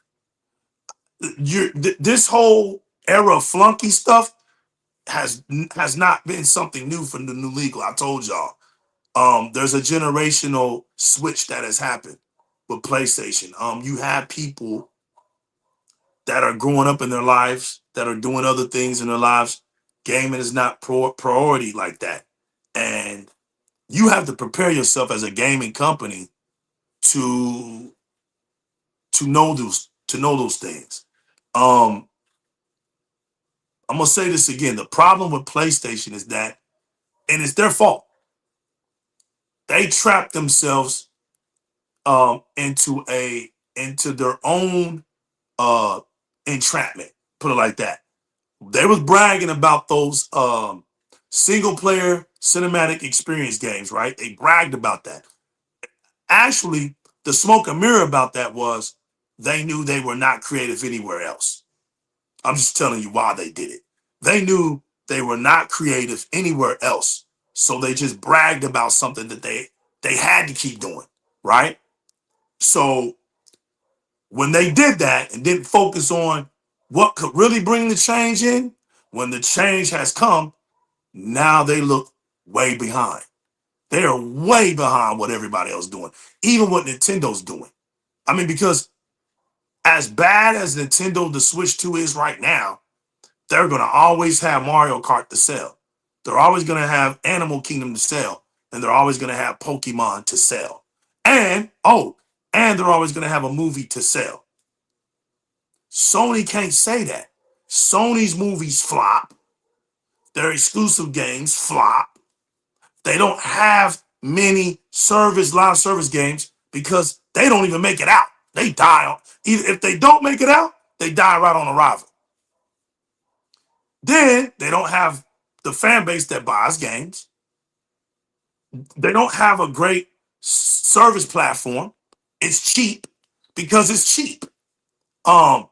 This whole era of flunky stuff has not been something new for the new league. I told y'all. There's a generational switch that has happened with PlayStation. You have people that are growing up in their lives, that are doing other things in their lives. Gaming is not priority like that. And you have to prepare yourself as a gaming company to know those things. I'm gonna say this again. The problem with PlayStation is that, and it's their fault, they trap themselves into their own entrapment, put it like that. They was bragging about those single player cinematic experience games, right? They bragged about that. Actually, the smoke and mirror about that was they knew they were not creative anywhere else. I'm just telling you why they did it. They knew they were not creative anywhere else. So they just bragged about something that they had to keep doing, right? So when they did that and didn't focus on what could really bring the change in, when the change has come, now they look way behind. They are way behind what everybody else is doing, even what Nintendo's doing. I mean, because as bad as Nintendo the Switch 2 is right now, they're going to always have Mario Kart to sell. They're always going to have Animal Kingdom to sell. And they're always going to have Pokemon to sell. And they're always going to have a movie to sell. Sony can't say that. Sony's movies flop. Their exclusive games flop. They don't have many live service games because they don't even make it out. They die. If they don't make it out, they die right on arrival. Then they don't have the fan base that buys games. They don't have a great service platform. It's cheap because it's cheap. They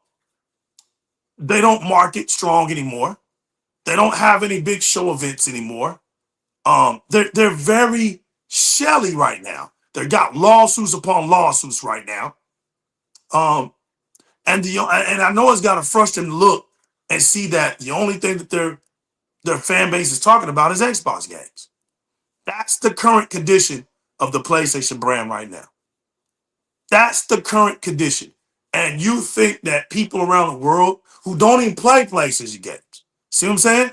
don't market strong anymore. They don't have any big show events anymore. They're very shelly right now. They got lawsuits upon lawsuits right now. And I know it's got to frustrate them to look and see that the only thing that their fan base is talking about is Xbox games. That's the current condition of the PlayStation brand right now. That's the current condition. And you think that people around the world who don't even play PlayStation games, see what I'm saying?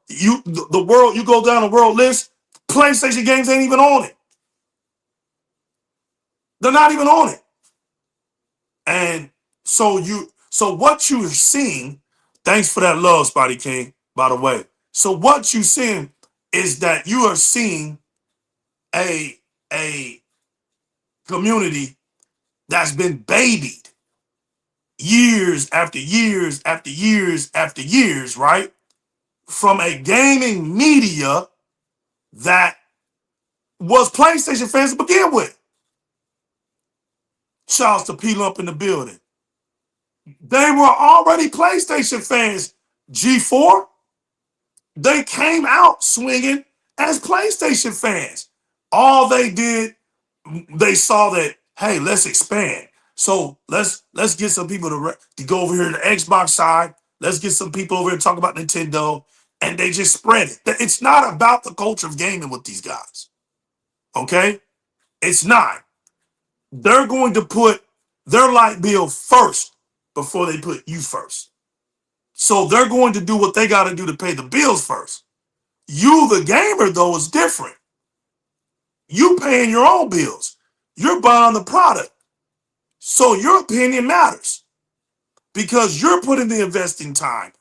The world, you go down the world list, PlayStation games ain't even on it. They're not even on it. And so what you're seeing, thanks for that love, Spotty King, by the way. So what you're seeing is that you are seeing a community that's been babied years after years after years after years, right? From a gaming media that was PlayStation fans to begin with. Shouts to P-Lump in the building. They were already PlayStation fans. G4, they came out swinging as PlayStation fans. All they did, they saw that, hey, let's expand. So let's get some people to go over here to the Xbox side. Let's get some people over here to talk about Nintendo, and they just spread it. It's not about the culture of gaming with these guys. Okay? It's not. They're going to put their light bill first before they put you first. So they're going to do what they got to do to pay the bills first. You, the gamer, though, is different. You paying your own bills. You're buying the product. So your opinion matters because you're putting the investing time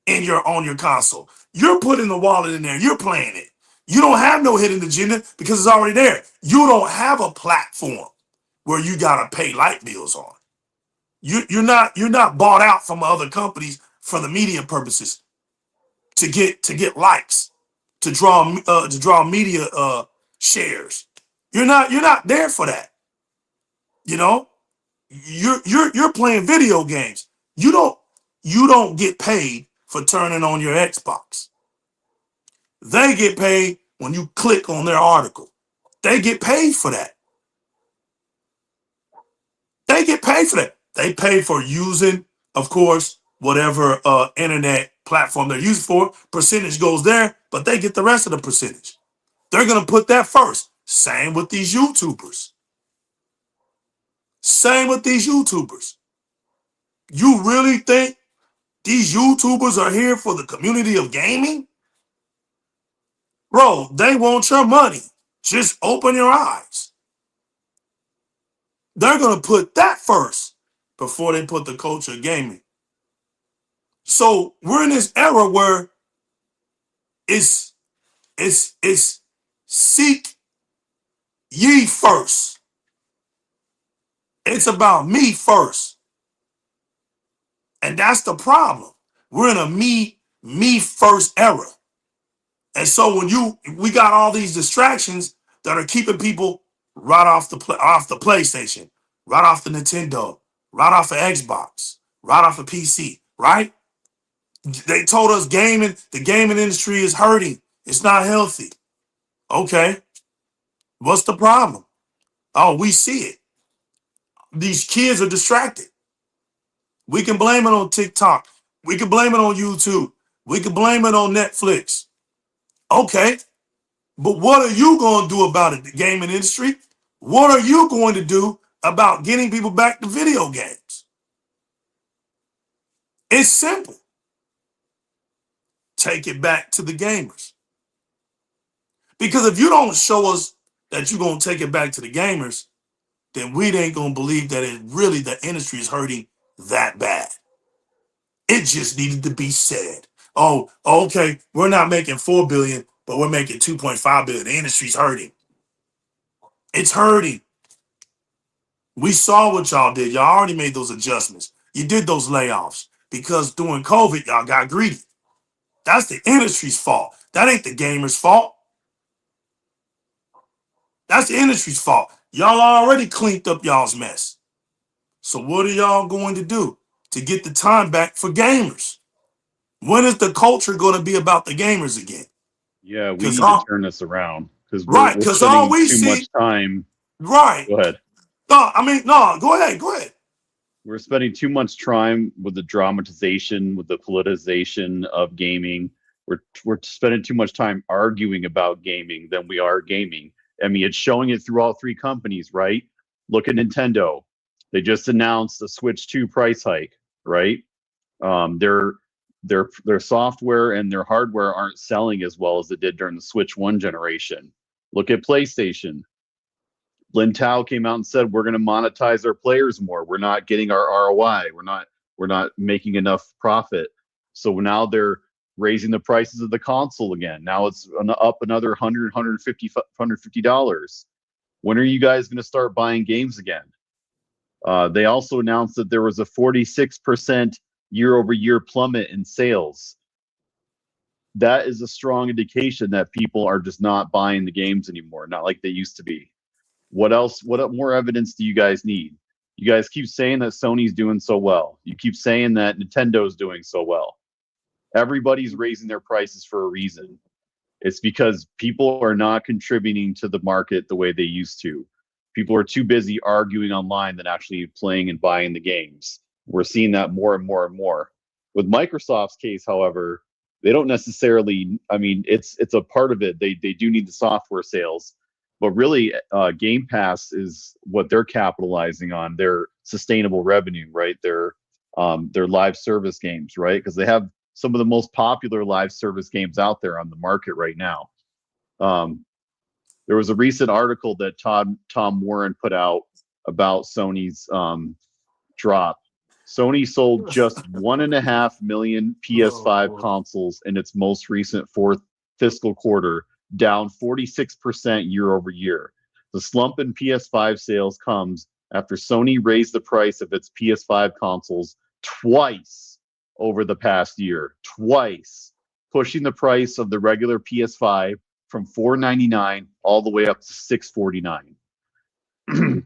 on your console. You're putting the wallet in there. You're playing it. You don't have no hidden agenda because it's already there. You don't have a platform where you gotta pay light bills on. You're not bought out from other companies for the media purposes to get likes, to draw media shares. You're not there for that. You know, you're playing video games. You don't get paid for turning on your Xbox. They get paid when you click on their article. They get paid for that. They get paid for that. They pay for using, of course, whatever internet platform they're used for. Percentage goes there, but they get the rest of the percentage. They're going to put that first. Same with these YouTubers. Same with these YouTubers. You really think these YouTubers are here for the community of gaming? Bro, they want your money. Just open your eyes. They're going to put that first before they put the culture of gaming. So we're in this era where it's seek ye first. It's about me first. And that's the problem. We're in a me first era. And so when we got all these distractions that are keeping people right off the PlayStation, right off the Nintendo, right off of Xbox, right off of PC, right? They told us the gaming industry is hurting. It's not healthy. Okay. What's the problem? Oh, we see it. These kids are distracted. We can blame it on TikTok. We can blame it on YouTube. We can blame it on Netflix. Okay. But what are you going to do about it, the gaming industry? What are you going to do about getting people back to video games? It's simple. Take it back to the gamers. Because if you don't show us that you're going to take it back to the gamers, then we ain't going to believe that the industry is hurting that bad. It just needed to be said. Oh, okay, we're not making 4 billion, but we're making 2.5 billion. The industry's hurting. It's hurting. We saw what y'all did. Y'all already made those adjustments. You did those layoffs because during COVID, y'all got greedy. That's the industry's fault. That ain't the gamer's fault. That's the industry's fault. Y'all already cleaned up y'all's mess. So what are y'all going to do to get the time back for gamers? When is the culture going to be about the gamers again? Yeah, we need to turn this around because we're because spending all we too see, much time. Right. Go ahead. No, go ahead. We're spending too much time with the dramatization, with the politicization of gaming. We're spending too much time arguing about gaming than we are gaming. I mean, it's showing it through all three companies, right? Look at Nintendo. They just announced the Switch 2 price hike, right? Their software and their hardware aren't selling as well as it did during the Switch 1 generation. Look at PlayStation. Lin Tao came out and said, we're going to monetize our players more. We're not getting our ROI. We're not making enough profit. So now they're raising the prices of the console again. Now it's up another $100, $150. When are you guys going to start buying games again? They also announced that there was a 46% year-over-year plummet in sales. That is a strong indication that people are just not buying the games anymore, not like they used to be. What else? What more evidence do you guys need? You guys keep saying that Sony's doing so well. You keep saying that Nintendo's doing so well. Everybody's raising their prices for a reason. It's because people are not contributing to the market the way they used to. People are too busy arguing online than actually playing and buying the games. We're seeing that more and more and more. With Microsoft's case, however, they don't necessarily, I mean, it's a part of it. They do need the software sales, but really Game Pass is what they're capitalizing on, their sustainable revenue, right? Their live service games, right? Because they have some of the most popular live service games out there on the market right now. There was a recent article that Tom Warren put out about Sony's drop. Sony sold just 1.5 million PS5 consoles in its most recent fourth fiscal quarter, down 46% year over year. The slump in PS5 sales comes after Sony raised the price of its PS5 consoles twice over the past year, pushing the price of the regular PS5 from $499 all the way up to $649.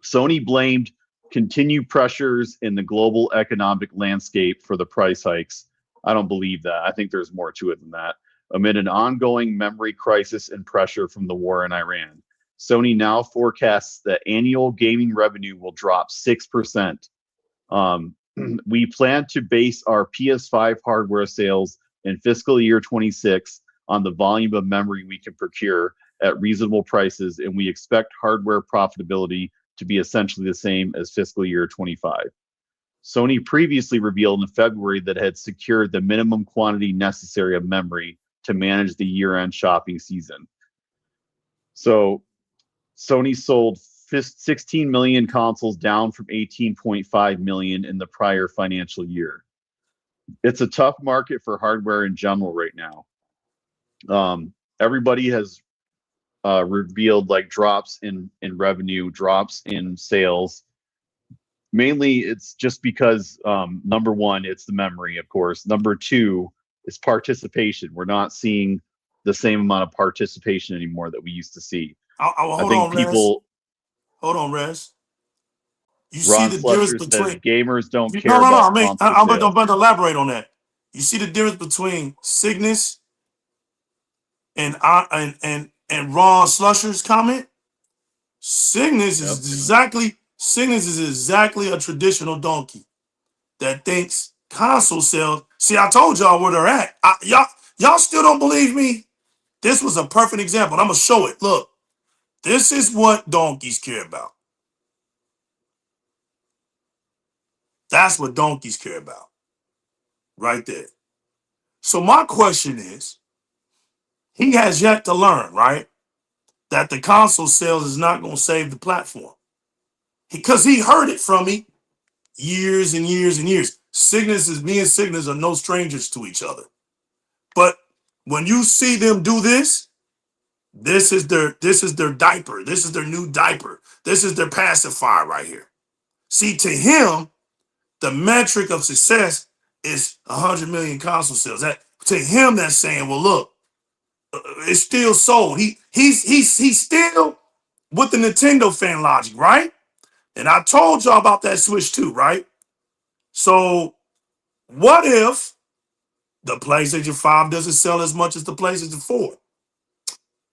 Sony blamed continued pressures in the global economic landscape for the price hikes. I don't believe that. I think there's more to it than that. Amid an ongoing memory crisis and pressure from the war in Iran, Sony now forecasts that annual gaming revenue will drop 6%. We plan to base our PS5 hardware sales in fiscal year 26 on the volume of memory we can procure at reasonable prices, and we expect hardware profitability to be essentially the same as fiscal year 25. Sony previously revealed in February that it had secured the minimum quantity necessary of memory to manage the year-end shopping season. So Sony sold 16 million consoles, down from 18.5 million in the prior financial year. It's a tough market for hardware in general right now. Everybody has revealed like drops in revenue, drops in sales. Mainly it's just because number one, it's the memory, of course. Number two is participation. We're not seeing the same amount of participation anymore that we used to see. Hold on, Rez. You Ron see the difference Slusher between says gamers don't care about console I'm sales. about to elaborate on that. You see the difference between Cygnus and Ron Slusher's comment? Cygnus is exactly a traditional donkey that thinks console sales. See, I told y'all where they're at. Y'all still don't believe me? This was a perfect example. I'm gonna show it. Look, this is what donkeys care about. That's what donkeys care about. Right there. So my question is, he has yet to learn, right, that the console sales is not going to save the platform. Because he heard it from me years and years and years. Me and Cygnus are no strangers to each other. But when you see them do this, this is their diaper. This is their new diaper. This is their pacifier right here. See, to him, the metric of success is 100 million console sales. That to him, that's saying, well, look, it's still sold. He's still with the Nintendo fan logic, right? And I told y'all about that Switch too, right? So what if the PlayStation 5 doesn't sell as much as the PlayStation 4?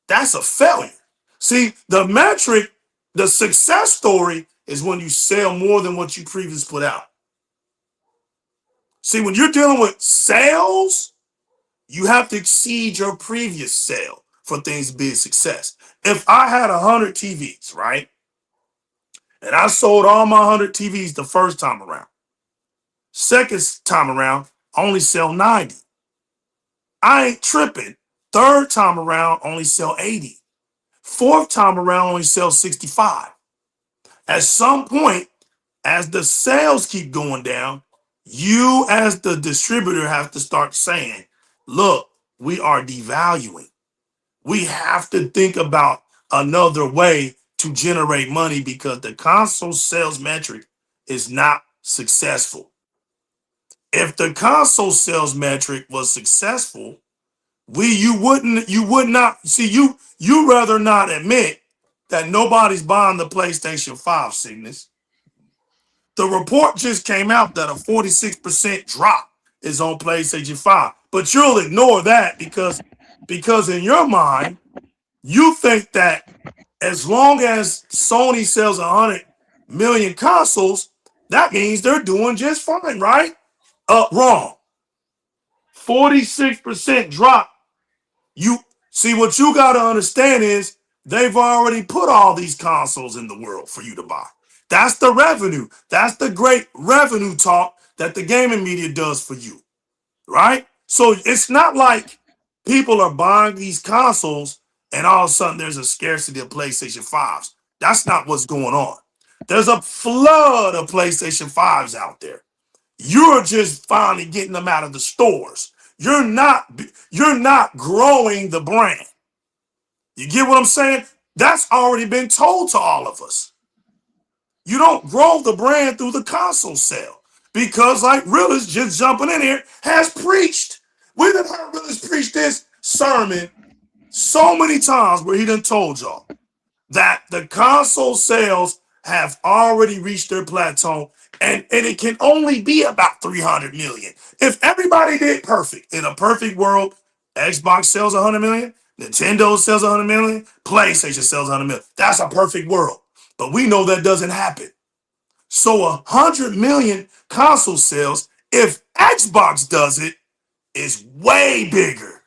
That's a failure. See, the metric, the success story is when you sell more than what you previously put out. See, when you're dealing with sales, you have to exceed your previous sale for things to be a success. If I had 100 TVs, right, and I sold all my 100 TVs the first time around, second time around, I only sell 90. I ain't tripping. Third time around, only sell 80. Fourth time around, only sell 65. At some point, as the sales keep going down, you as the distributor have to start saying, look, we are devaluing. We have to think about another way to generate money because the console sales metric is not successful. If the console sales metric was successful, you would not see you rather not admit that nobody's buying the PlayStation 5, Cygnus. The report just came out that a 46% drop is on PlayStation 5, but you'll ignore that because Because in your mind, you think that as long as Sony sells 100 million consoles, that means they're doing just fine, right? Wrong. 46% drop. You see, what you got to understand is they've already put all these consoles in the world for you to buy. That's the revenue. That's the great revenue talk that the gaming media does for you, right? So it's not like people are buying these consoles and all of a sudden there's a scarcity of PlayStation 5s. That's not what's going on. There's a flood of PlayStation 5s out there. You're just finally getting them out of the stores. You're not growing the brand. You get what I'm saying? That's already been told to all of us. You don't grow the brand through the console sale because, like Realist just jumping in here, has preached. We done heard Realist preach this sermon so many times where he done told y'all that the console sales have already reached their plateau and it can only be about 300 million. If everybody did perfect, in a perfect world, Xbox sells 100 million, Nintendo sells 100 million, PlayStation sells 100 million. That's a perfect world. But we know that doesn't happen. So 100 million console sales, if Xbox does it, is way bigger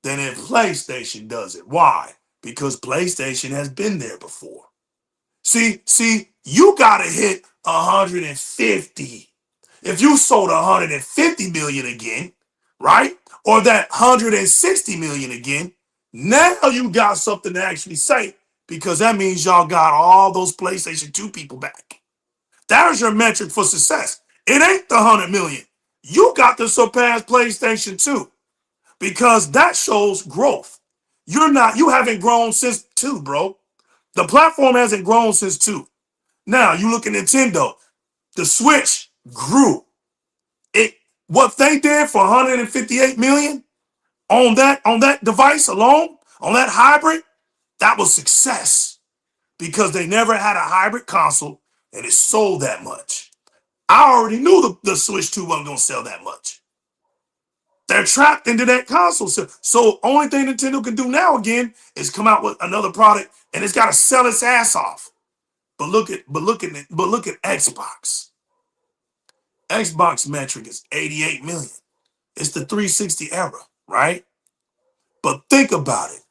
than if PlayStation does it. Why? Because PlayStation has been there before. See, you gotta hit 150. If you sold 150 million again, right? Or that 160 million again, now you got something to actually say because that means y'all got all those PlayStation 2 people back. That is your metric for success. It ain't the 100 million. You got to surpass PlayStation 2 because that shows growth. You haven't grown since 2, bro. The platform hasn't grown since 2. Now you look at Nintendo. The Switch grew. What they did for 158 million on that device alone, on that hybrid, that was success because they never had a hybrid console and it sold that much. I already knew the Switch 2 wasn't gonna sell that much. They're trapped into that console. So only thing Nintendo can do now again is come out with another product and it's got to sell its ass off. But look at Xbox. Xbox metric is 88 million. It's the 360 era, right? But think about it.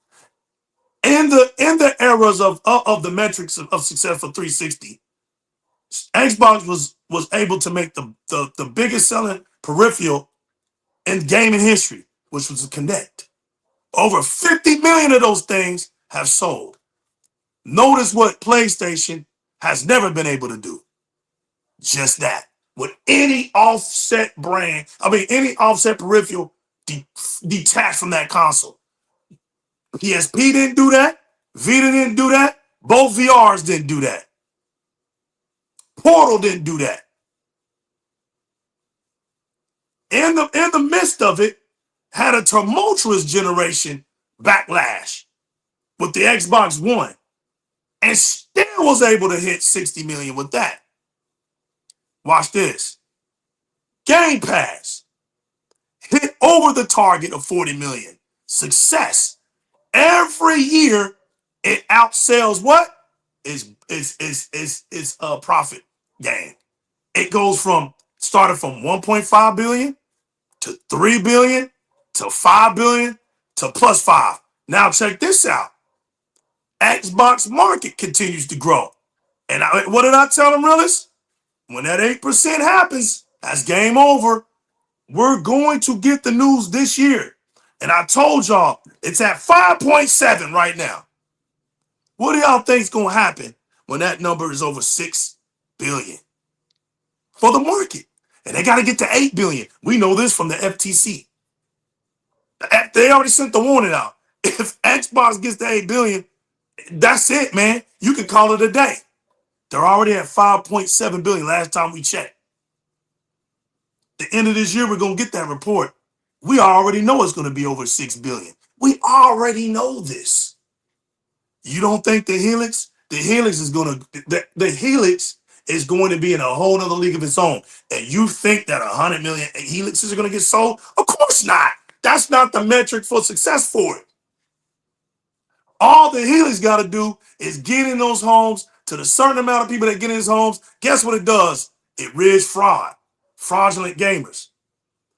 In the eras of the metrics of success for 360, Xbox was able to make the biggest selling peripheral in gaming history, which was a Kinect. Over 50 million of those things have sold. Notice what PlayStation has never been able to do. Just that. With any offset any offset peripheral detached from that console. PSP didn't do that. Vita didn't do that. Both VRs didn't do that. Portal didn't do that. In the midst of it, had a tumultuous generation backlash with the Xbox One and still was able to hit 60 million with that. Watch this. Game Pass hit over the target of 40 million. Success. Every year it outsells what? Is a profit gain. It goes started from 1.5 billion to 3 billion to 5 billion to plus 5. Now check this out. Xbox market continues to grow. And what did I tell them, Realists? When that 8% happens, that's game over. We're going to get the news this year. And I told y'all, it's at 5.7 right now. What do y'all think is going to happen when that number is over 6 billion for the market? And they got to get to 8 billion. We know this from the FTC. They already sent the warning out. If Xbox gets to 8 billion, that's it, man. You can call it a day. They're already at 5.7 billion last time we checked. The end of this year, we're going to get that report. We already know it's going to be over 6 billion. We already know this. You don't think the Helix is going to, the Helix is going to be in a whole nother league of its own. And you think that 100 million Helixes are going to get sold? Of course not. That's not the metric for success for it. All the Helix got to do is get in those homes. To the certain amount of people that get in these homes, guess what it does? It rids fraudulent gamers.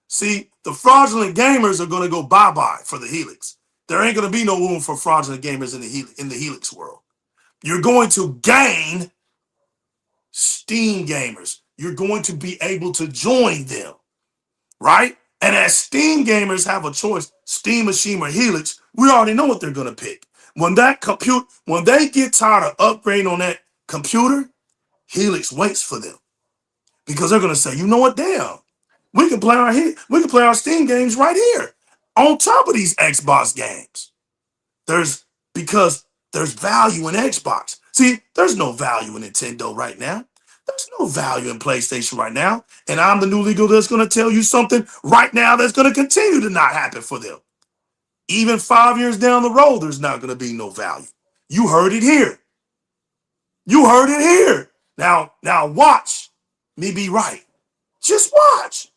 See, the fraudulent gamers are going to go bye-bye for the Helix. There ain't going to be no room for fraudulent gamers in the Helix world. You're going to gain Steam gamers. You're going to be able to join them, right? And as Steam gamers have a choice, Steam Machine or Helix, we already know what they're going to pick. When they get tired of upgrading on that computer, Helix waits for them because they're going to say, you know what, damn, we can play our Steam games right here on top of these Xbox games. Because there's value in Xbox. See, there's no value in Nintendo right now. There's no value in PlayStation right now. And I'm the new legal that's going to tell you something right now that's going to continue to not happen for them. Even 5 years down the road, there's not going to be no value. You heard it here. You heard it here. Now watch me be right. Just watch.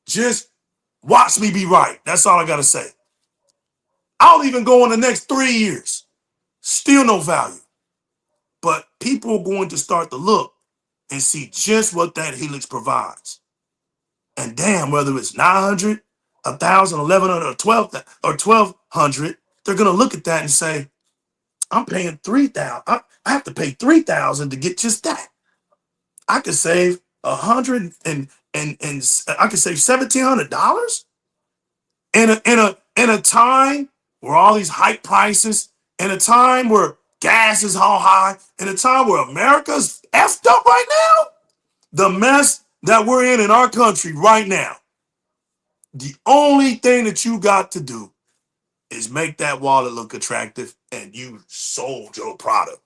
Just watch me be right. That's all I got to say. I'll even go in the next 3 years. Still no value. But people are going to start to look and see just what that Helix provides. And damn, whether it's 900, 1,000, 1,100, or 1,200, they're going to look at that and say, I'm paying 3,000. I have to pay 3,000 to get just that. I could save 100 and I could save $1,700 in a time where all these hype prices, in a time where gas is all high, in a time where America's effed up right now, the mess that we're in our country right now. The only thing that you got to do is make that wallet look attractive, and you sold your product.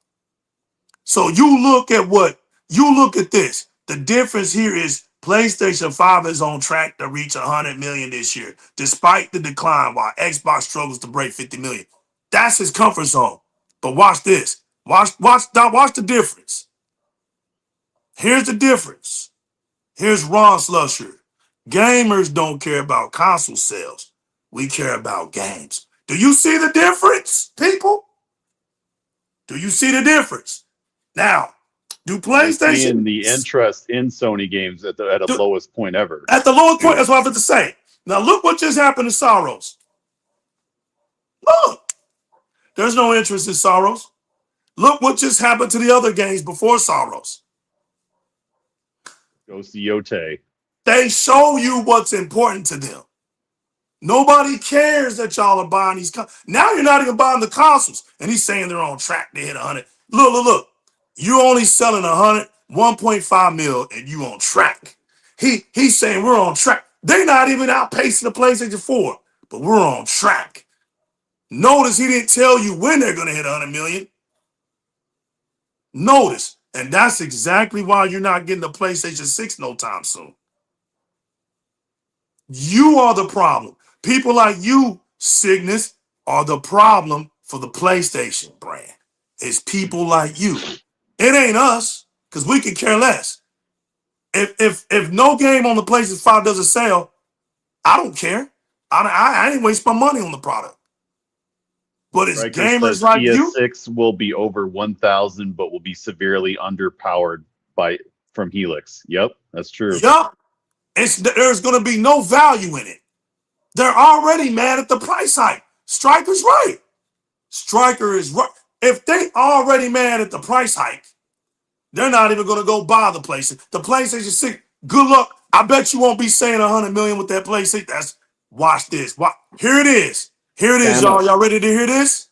So you look at this. The difference here is PlayStation 5 is on track to reach 100 million this year, despite the decline, while Xbox struggles to break 50 million. That's his comfort zone. But watch this. Watch the difference. Here's the difference. Here's Ron Slusher. Gamers don't care about console sales. We care about games. Do you see the difference, people? Do you see the difference? Now, do PlayStation... Seeing the interest in Sony games at the lowest point ever. At the lowest point, that's what I have to say. Now, look what just happened to Soros. Look. There's no interest in Soros. Look what just happened to the other games before Soros. Goes to Yote. They show you what's important to them. Nobody cares that y'all are buying these. Now you're not even buying the consoles. And he's saying they're on track to hit 100. Look. You're only selling 1.5 mil, and you on track. He's saying we're on track. They're not even outpacing the PlayStation 4, but we're on track. Notice he didn't tell you when they're going to hit 100 million. Notice, and that's exactly why you're not getting the PlayStation 6 no time soon. You are the problem. People like you, Cygnus, are the problem for the PlayStation brand. It's people like you. It ain't us, because we can care less. If no game on the PlayStation 5 doesn't sell, I don't care. I ain't waste my money on the product. But it's gamers like you. PS6 will be over 1,000, but will be severely underpowered from Helix. Yep, that's true. Yep. There's going to be no value in it. They're already mad at the price hike. Striker's right. Striker is right. If they already mad at the price hike, they're not even going to go buy the PlayStation. The PlayStation 6, good luck. I bet you won't be saying 100 million with that PlayStation. Watch this. Here it is. Here it is, y'all. Y'all ready to hear this?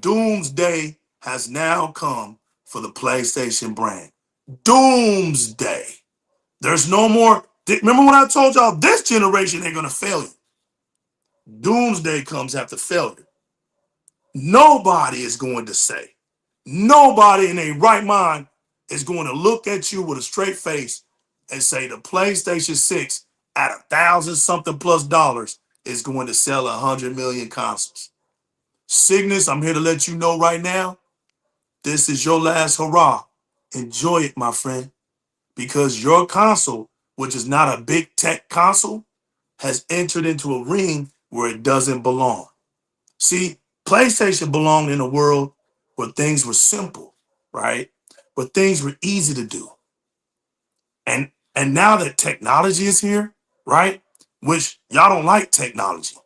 Doomsday has now come for the PlayStation brand. Doomsday. There's no more. Remember when I told y'all this generation they're going to fail you? Doomsday comes after failure. Nobody is going to say, nobody in their right mind is going to look at you with a straight face and say the PlayStation 6 at $1,000-something plus is going to sell 100 million consoles. Cygnus, I'm here to let you know right now, this is your last hurrah. Enjoy it, my friend, because your console, which is not a big tech console, has entered into a ring where it doesn't belong. See, PlayStation belonged in a world where things were simple, right? Where things were easy to do. And now that technology is here, right? Which y'all don't like technology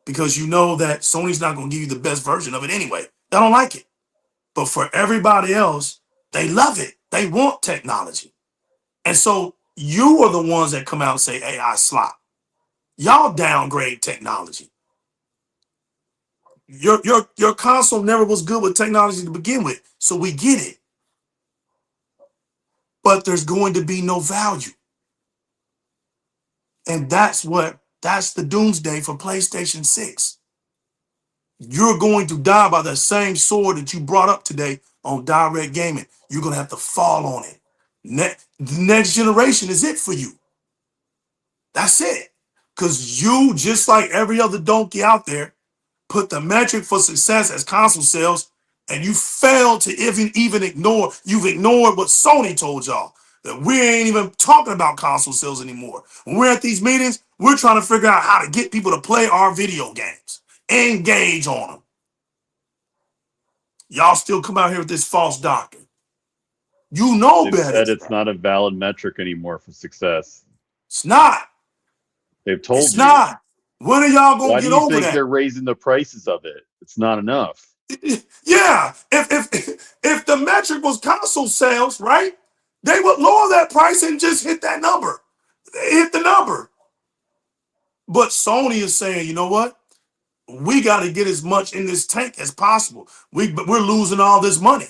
because you know that Sony's not going to give you the best version of it anyway. Y'all don't like it. But for everybody else, they love it. They want technology. And so you are the ones that come out and say AI slop. Y'all downgrade technology. Your console never was good with technology to begin with, so we get it. But there's going to be no value. And that's the doomsday for PlayStation 6. You're going to die by the same sword that you brought up today on Direct Gaming. You're going to have to fall on it. Next generation is it for you. That's it. Because you, just like every other donkey out there, put the metric for success as console sales, and you failed to even ignore, you've ignored what Sony told y'all, that we ain't even talking about console sales anymore. When we're at these meetings, we're trying to figure out how to get people to play our video games, engage on them. Y'all still come out here with this false doctrine. You know They've better. said it's not a valid metric anymore for success. It's not. They've told It's you. not. When are y'all gonna Why get do you over think that? they're raising the prices of it? It's not enough. Yeah, if the metric was console sales, right, they would lower that price and just hit that number. They hit the number. But Sony is saying, you know what? We got to get as much in this tank as possible. We're losing all this money.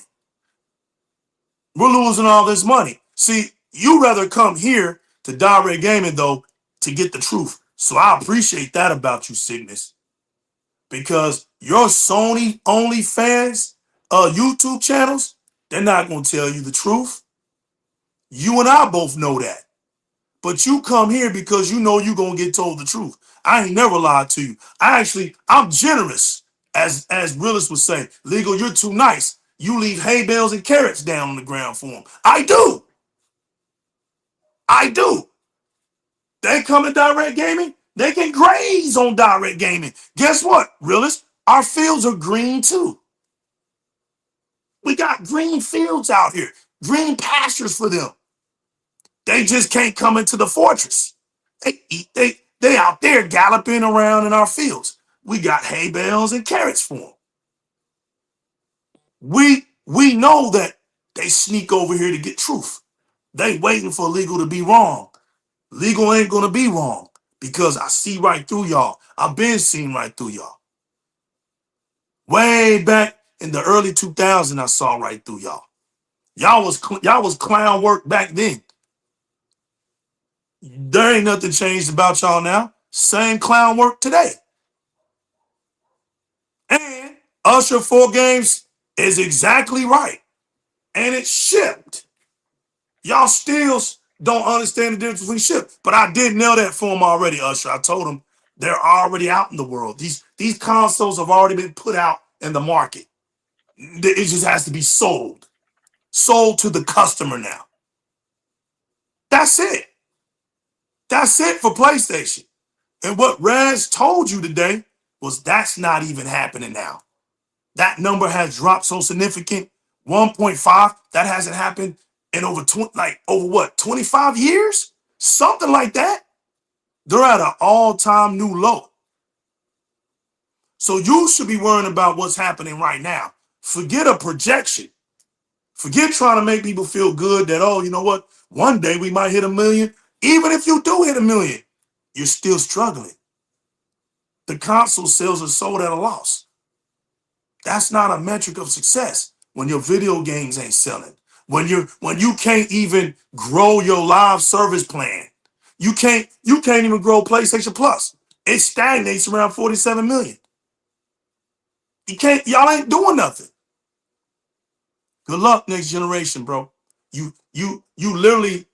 We're losing all this money. See, you rather come here to Direct Gaming, though, to get the truth. So I appreciate that about you, Cygnus. Because your Sony OnlyFans YouTube channels, they're not going to tell you the truth. You and I both know that. But you come here because you know you're going to get told the truth. I ain't never lied to you. I'm generous, as Realist would say. Legal, you're too nice. You leave hay bales and carrots down on the ground for them. I do. I do. They come to Direct Gaming, they can graze on Direct Gaming. Guess what, Realist? Our fields are green too. We got green fields out here, green pastures for them. They just can't come into the fortress. They out there galloping around in our fields. We got hay bales and carrots for them. We know that they sneak over here to get truth. They waiting for legal to be wrong. Legal ain't gonna be wrong because I see right through y'all. I've been seeing right through y'all. Way back in the early 2000s, I saw right through y'all. Y'all was clown work back then. There ain't nothing changed about y'all now. Same clown work today. And Usher 4 games is exactly right. And it's shipped. Y'all still don't understand the difference between ship. But I did nail that for them already, Usher. I told them they're already out in the world. These consoles have already been put out in the market. It just has to be sold. Sold to the customer now. That's it. That's it for PlayStation. And what Raz told you today was that's not even happening now. That number has dropped so significant, 1.5. That hasn't happened in over 25 years? Something like that. They're at an all-time new low. So you should be worrying about what's happening right now. Forget a projection. Forget trying to make people feel good that, oh, you know what? One day we might hit 1 million. Even if you do hit 1 million, you're still struggling. The console sales are sold at a loss. That's not a metric of success when your video games ain't selling. When you can't even grow your live service plan. You can't even grow PlayStation Plus. It stagnates around 47 million. Y'all ain't doing nothing. Good luck, next generation, bro. You literally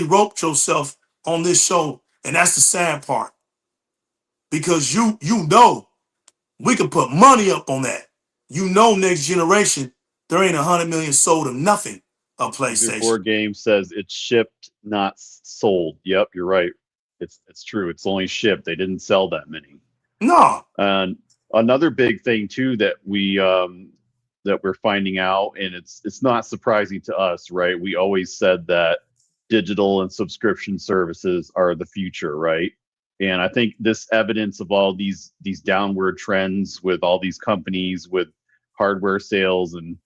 roped yourself on this show, and that's the sad part. Because you know we could put money up on that. You know, next generation, there ain't 100 million sold of nothing of PlayStation. 4 game says it's shipped, not sold. Yep, you're right. It's true. It's only shipped. They didn't sell that many. No. And another big thing too that we're finding out, and it's not surprising to us, right? We always said that digital and subscription services are the future, right? And I think this evidence of all these downward trends with all these companies with hardware sales and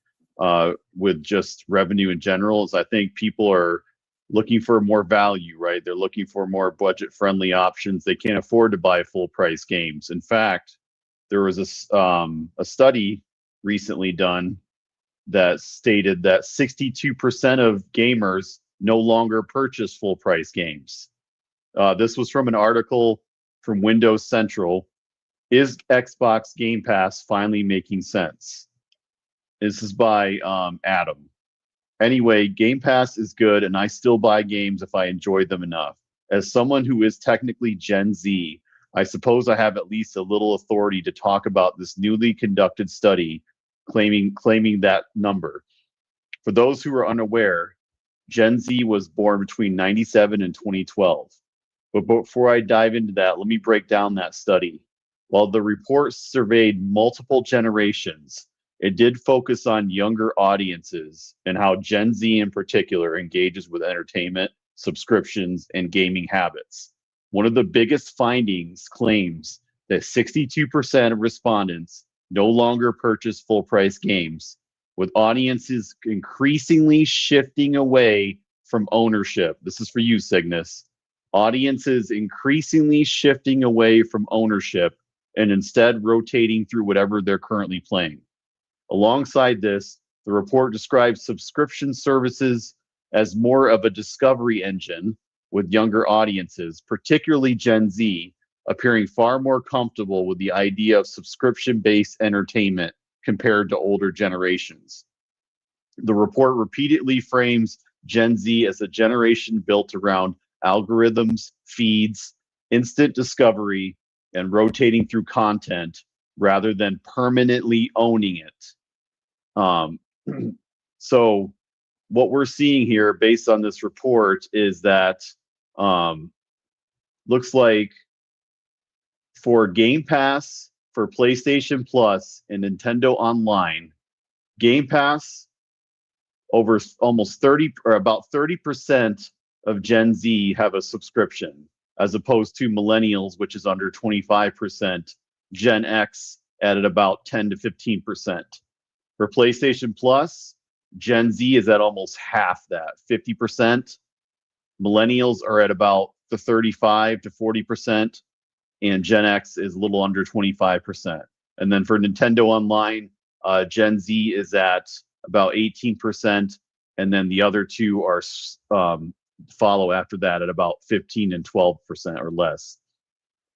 with just revenue in general is I think people are looking for more value, right? They're looking for more budget-friendly options. They can't afford to buy full-price games. In fact, there was a study recently done that stated that 62% of gamers no longer purchase full-price games. This was from an article from Windows Central. Is Xbox Game Pass finally making sense? This is by Adam. Anyway, Game Pass is good, and I still buy games if I enjoy them enough. As someone who is technically Gen Z, I suppose I have at least a little authority to talk about this newly conducted study claiming that number. For those who are unaware, Gen Z was born between 97 and 2012. But before I dive into that, let me break down that study. While the report surveyed multiple generations, it did focus on younger audiences and how Gen Z in particular engages with entertainment, subscriptions, and gaming habits. One of the biggest findings claims that 62% of respondents no longer purchase full-price games, with audiences increasingly shifting away from ownership. This is for you, Cygnus. Audiences increasingly shifting away from ownership and instead rotating through whatever they're currently playing. Alongside this, the report describes subscription services as more of a discovery engine, with younger audiences, particularly Gen Z, appearing far more comfortable with the idea of subscription-based entertainment compared to older generations. The report repeatedly frames Gen Z as a generation built around algorithms, feeds, instant discovery, and rotating through content rather than permanently owning it. So what we're seeing here based on this report is that looks like for Game Pass, for PlayStation Plus, and Nintendo Online, Game Pass, over almost 30 or about 30% of Gen Z have a subscription, as opposed to millennials, which is under 25%, Gen X at about 10 to 15%. For PlayStation Plus, Gen Z is at almost half that, 50%. Millennials are at about the 35 to 40%, and Gen X is a little under 25%. And then for Nintendo Online, Gen Z is at about 18%, and then the other two are follow after that at about 15 and 12% or less.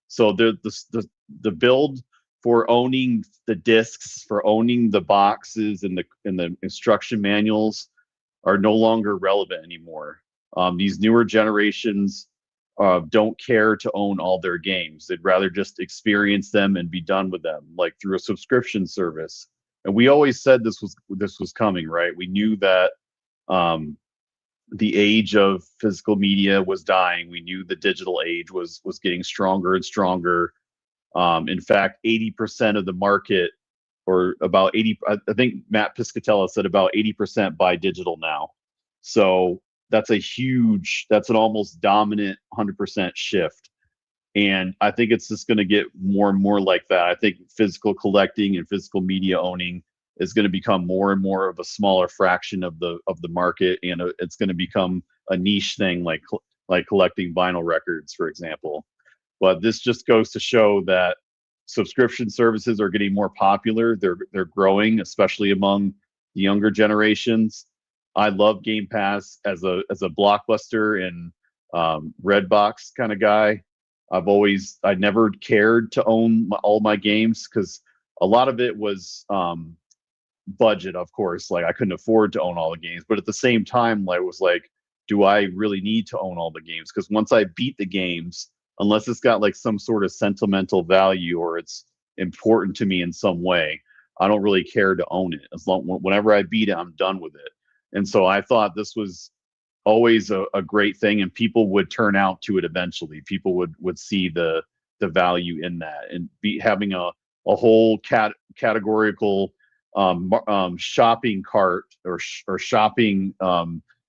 So the build for owning the discs, for owning the boxes and the instruction manuals are no longer relevant anymore. These newer generations don't care to own all their games. They'd rather just experience them and be done with them, like through a subscription service. And we always said this was coming, right? We knew that the age of physical media was dying. We knew the digital age was getting stronger and stronger. In fact, 80% of the market, or about 80, I think Matt Piscatella said about 80% buy digital now. So that's an almost dominant 100% shift. And I think it's just going to get more and more like that. I think physical collecting and physical media owning is going to become more and more of a smaller fraction of the market, and it's going to become a niche thing, like collecting vinyl records, for example. But this just goes to show that subscription services are getting more popular. They're growing, especially among the younger generations. I love Game Pass as a Blockbuster and Redbox kind of guy. I never cared to own all my games because a lot of it was budget, of course. Like I couldn't afford to own all the games, but at the same time, I was like, do I really need to own all the games? Because once I beat the games, unless it's got like some sort of sentimental value or it's important to me in some way, I don't really care to own it. Whenever I beat it, I'm done with it. And so I thought this was always a great thing, and people would turn out to it eventually. People would see the value in that, and having a whole categorical shopping cart or shopping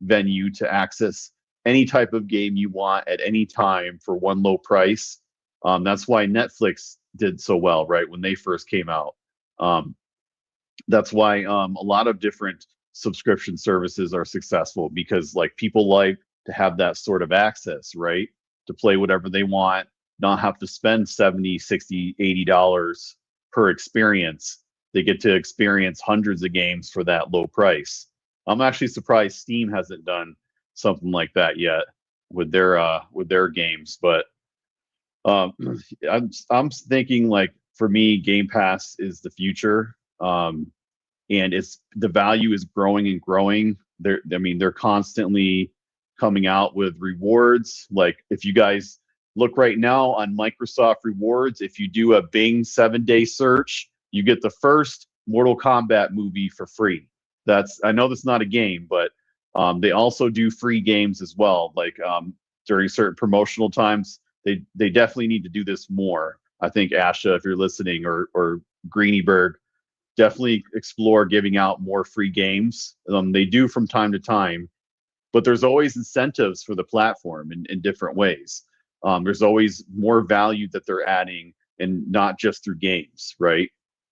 venue to access any type of game you want at any time for one low price. That's why Netflix did so well, right, when they first came out. That's why a lot of different subscription services are successful, because like people like to have that sort of access, right, to play whatever they want, not have to spend 70, 60, $80 per experience. They get to experience hundreds of games for that low price. I'm actually surprised Steam hasn't done something like that yet with their games. But I'm thinking, like, for me, Game Pass is the future, and it's the value is growing and growing. They're constantly coming out with rewards. Like, if you guys look right now on Microsoft Rewards, if you do a Bing 7-day search, you get the first Mortal Kombat movie for free. I know that's not a game, but they also do free games as well. Like during certain promotional times, they definitely need to do this more. I think Asha, if you're listening, or Greenyberg, definitely explore giving out more free games. They do from time to time, but there's always incentives for the platform in different ways. There's always more value that they're adding, and not just through games, right?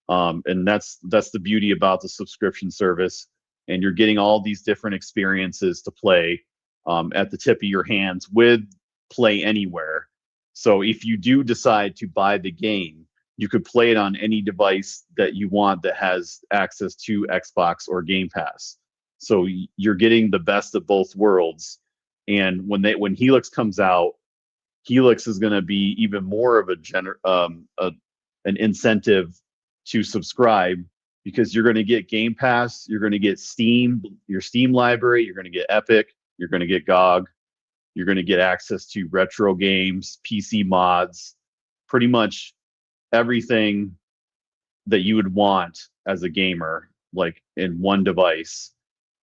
And that's the beauty about the subscription service. And you're getting all these different experiences to play at the tip of your hands with Play Anywhere. So if you do decide to buy the game, you could play it on any device that you want that has access to Xbox or Game Pass. So you're getting the best of both worlds. And when Helix comes out, Helix is going to be even more of an incentive to subscribe, because you're going to get Game Pass, you're going to get Steam, your Steam library, you're going to get Epic, you're going to get GOG, you're going to get access to retro games, PC mods, pretty much everything that you would want as a gamer, like in one device.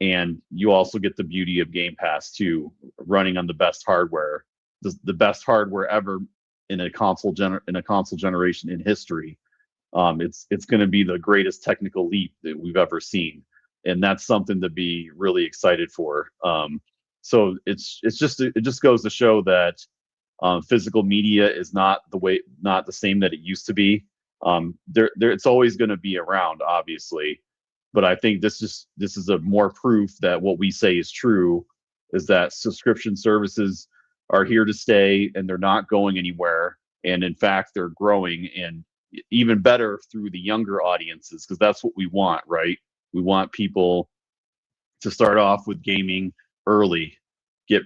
And you also get the beauty of Game Pass too, running on the best hardware, the best hardware ever in a console generation in history. It's going to be the greatest technical leap that we've ever seen, and that's something to be really excited for. So it just goes to show that physical media is not the same that it used to be. It's always going to be around, obviously, but I think this is a more proof that what we say is true, is that subscription services are here to stay, and they're not going anywhere. And in fact, they're growing, and even better through the younger audiences, because that's what we want, right? We want people to start off with gaming early, get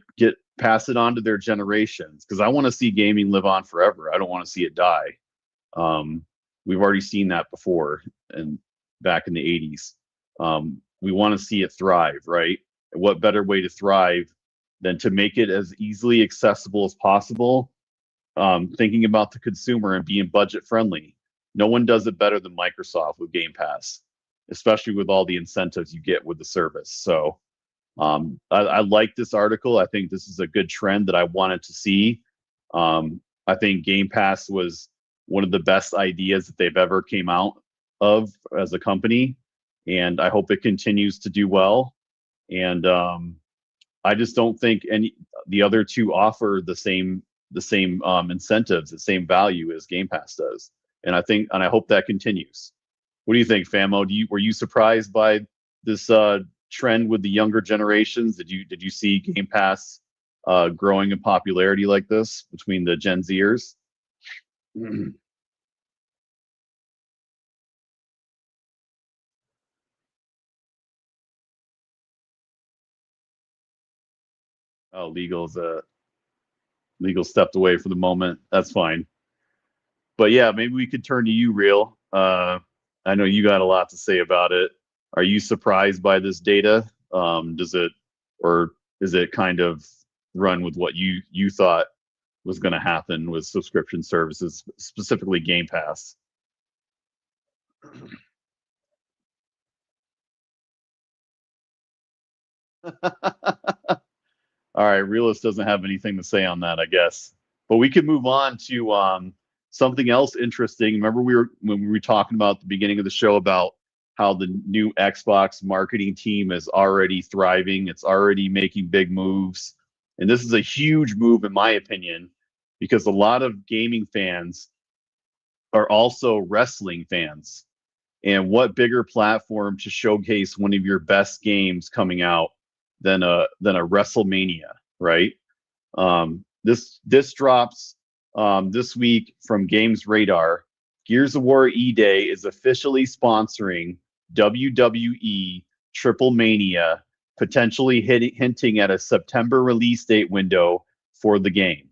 pass it on to their generations, because I want to see gaming live on forever. I don't want to see it die. We've already seen that before, and back in the 80s. We want to see it thrive, right? And what better way to thrive than to make it as easily accessible as possible, thinking about the consumer and being budget friendly. No one does it better than Microsoft with Game Pass, especially with all the incentives you get with the service. So I like this article. I think this is a good trend that I wanted to see. I think Game Pass was one of the best ideas that they've ever came out of as a company, and I hope it continues to do well. And I just don't think the other two offer the same incentives, the same value as Game Pass does. And I hope that continues. What do you think, Famo? Were you surprised by this trend with the younger generations? Did you see Game Pass growing in popularity like this between the Gen Zers? Oh, legal stepped away for the moment. That's fine. But yeah, maybe we could turn to you, Real. I know you got a lot to say about it. Are you surprised by this data? Or is it kind of run with what you thought was going to happen with subscription services, specifically Game Pass? All right, Realist doesn't have anything to say on that, I guess. But we could move on to something else interesting. Remember when we were talking about at the beginning of the show about how the new Xbox marketing team is already thriving. It's already making big moves. And this is a huge move in my opinion, because a lot of gaming fans are also wrestling fans. And what bigger platform to showcase one of your best games coming out than a WrestleMania, right? This drops this week from Games Radar. Gears of War E-Day is officially sponsoring WWE Triple Mania, potentially hinting at a September release date window for the game.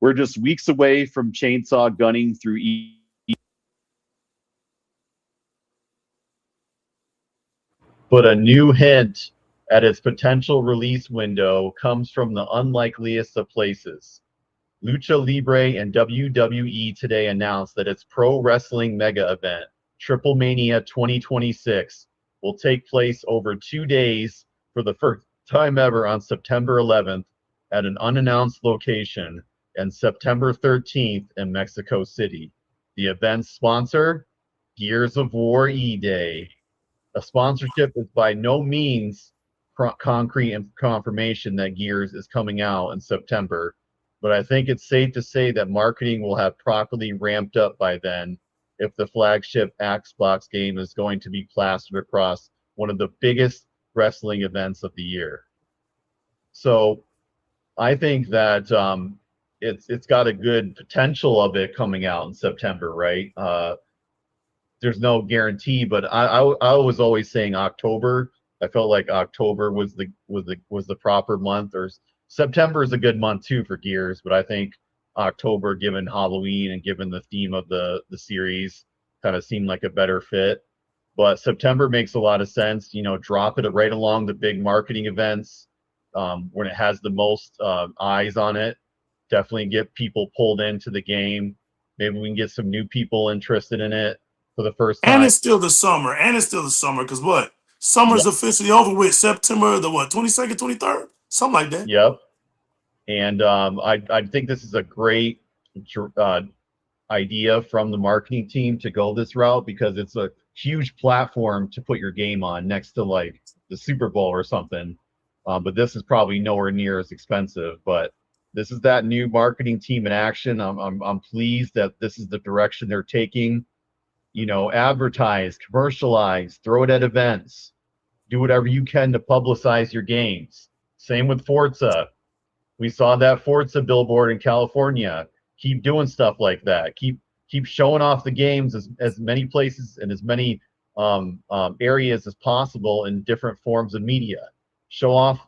We're just weeks away from chainsaw gunning through but a new hint at its potential release window comes from the unlikeliest of places. Lucha Libre and WWE today announced that its pro wrestling mega event, Triple Mania 2026, will take place over 2 days for the first time ever on September 11th at an unannounced location and September 13th in Mexico City. The event's sponsor, Gears of War E-Day. A sponsorship is by no means concrete and confirmation that Gears is coming out in September, but I think it's safe to say that marketing will have properly ramped up by then if the flagship Xbox game is going to be plastered across one of the biggest wrestling events of the year. So I think that it's got a good potential of it coming out in September, right? There's no guarantee, but I was always saying October. I felt like October was the proper month, or September is a good month too for Gears, but I think October, given Halloween and given the theme of the series, kind of seemed like a better fit. But September makes a lot of sense. You know, drop it right along the big marketing events when it has the most eyes on it. Definitely get people pulled into the game. Maybe we can get some new people interested in it for the first time. And it's still the summer. Because what? Summer's officially over with. September the what? 22nd, 23rd? Something like that. Yep. And I think this is a great idea from the marketing team to go this route, because it's a huge platform to put your game on next to like the Super Bowl or something. But this is probably nowhere near as expensive. But this is that new marketing team in action. I'm pleased that this is the direction they're taking. You know, advertise, commercialize, throw it at events, do whatever you can to publicize your games. Same with Forza. We saw that Forza billboard in California. Keep doing stuff like that. Keep showing off the games as many places and as many areas as possible in different forms of media. Show off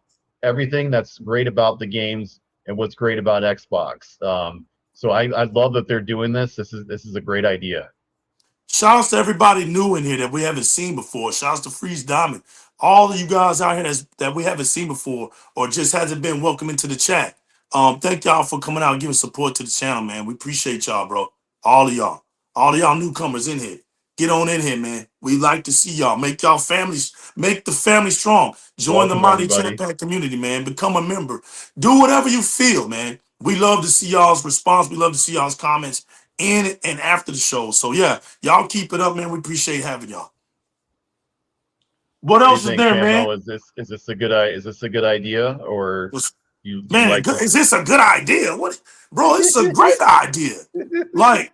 everything that's great about the games and what's great about Xbox. So I love that they're doing this. This is a great idea. Shouts to everybody new in here that we haven't seen before. Shouts to Freeze Diamond. All of you guys out here that we haven't seen before or just hasn't been welcome into the chat. Thank y'all for coming out and giving support to the channel, man. We appreciate y'all, bro. All of y'all. All of y'all newcomers in here. Get on in here, man. We like to see y'all. Make y'all families, make the family strong. Join the Mighty Champion community, man. Become a member. Do whatever you feel, man. We love to see y'all's response. We love to see y'all's comments in and after the show. So yeah, y'all keep it up, man. We appreciate having y'all. What else is there, man? Is this a good idea, or you man? like is this a good idea? What, bro? It's a great idea. Like,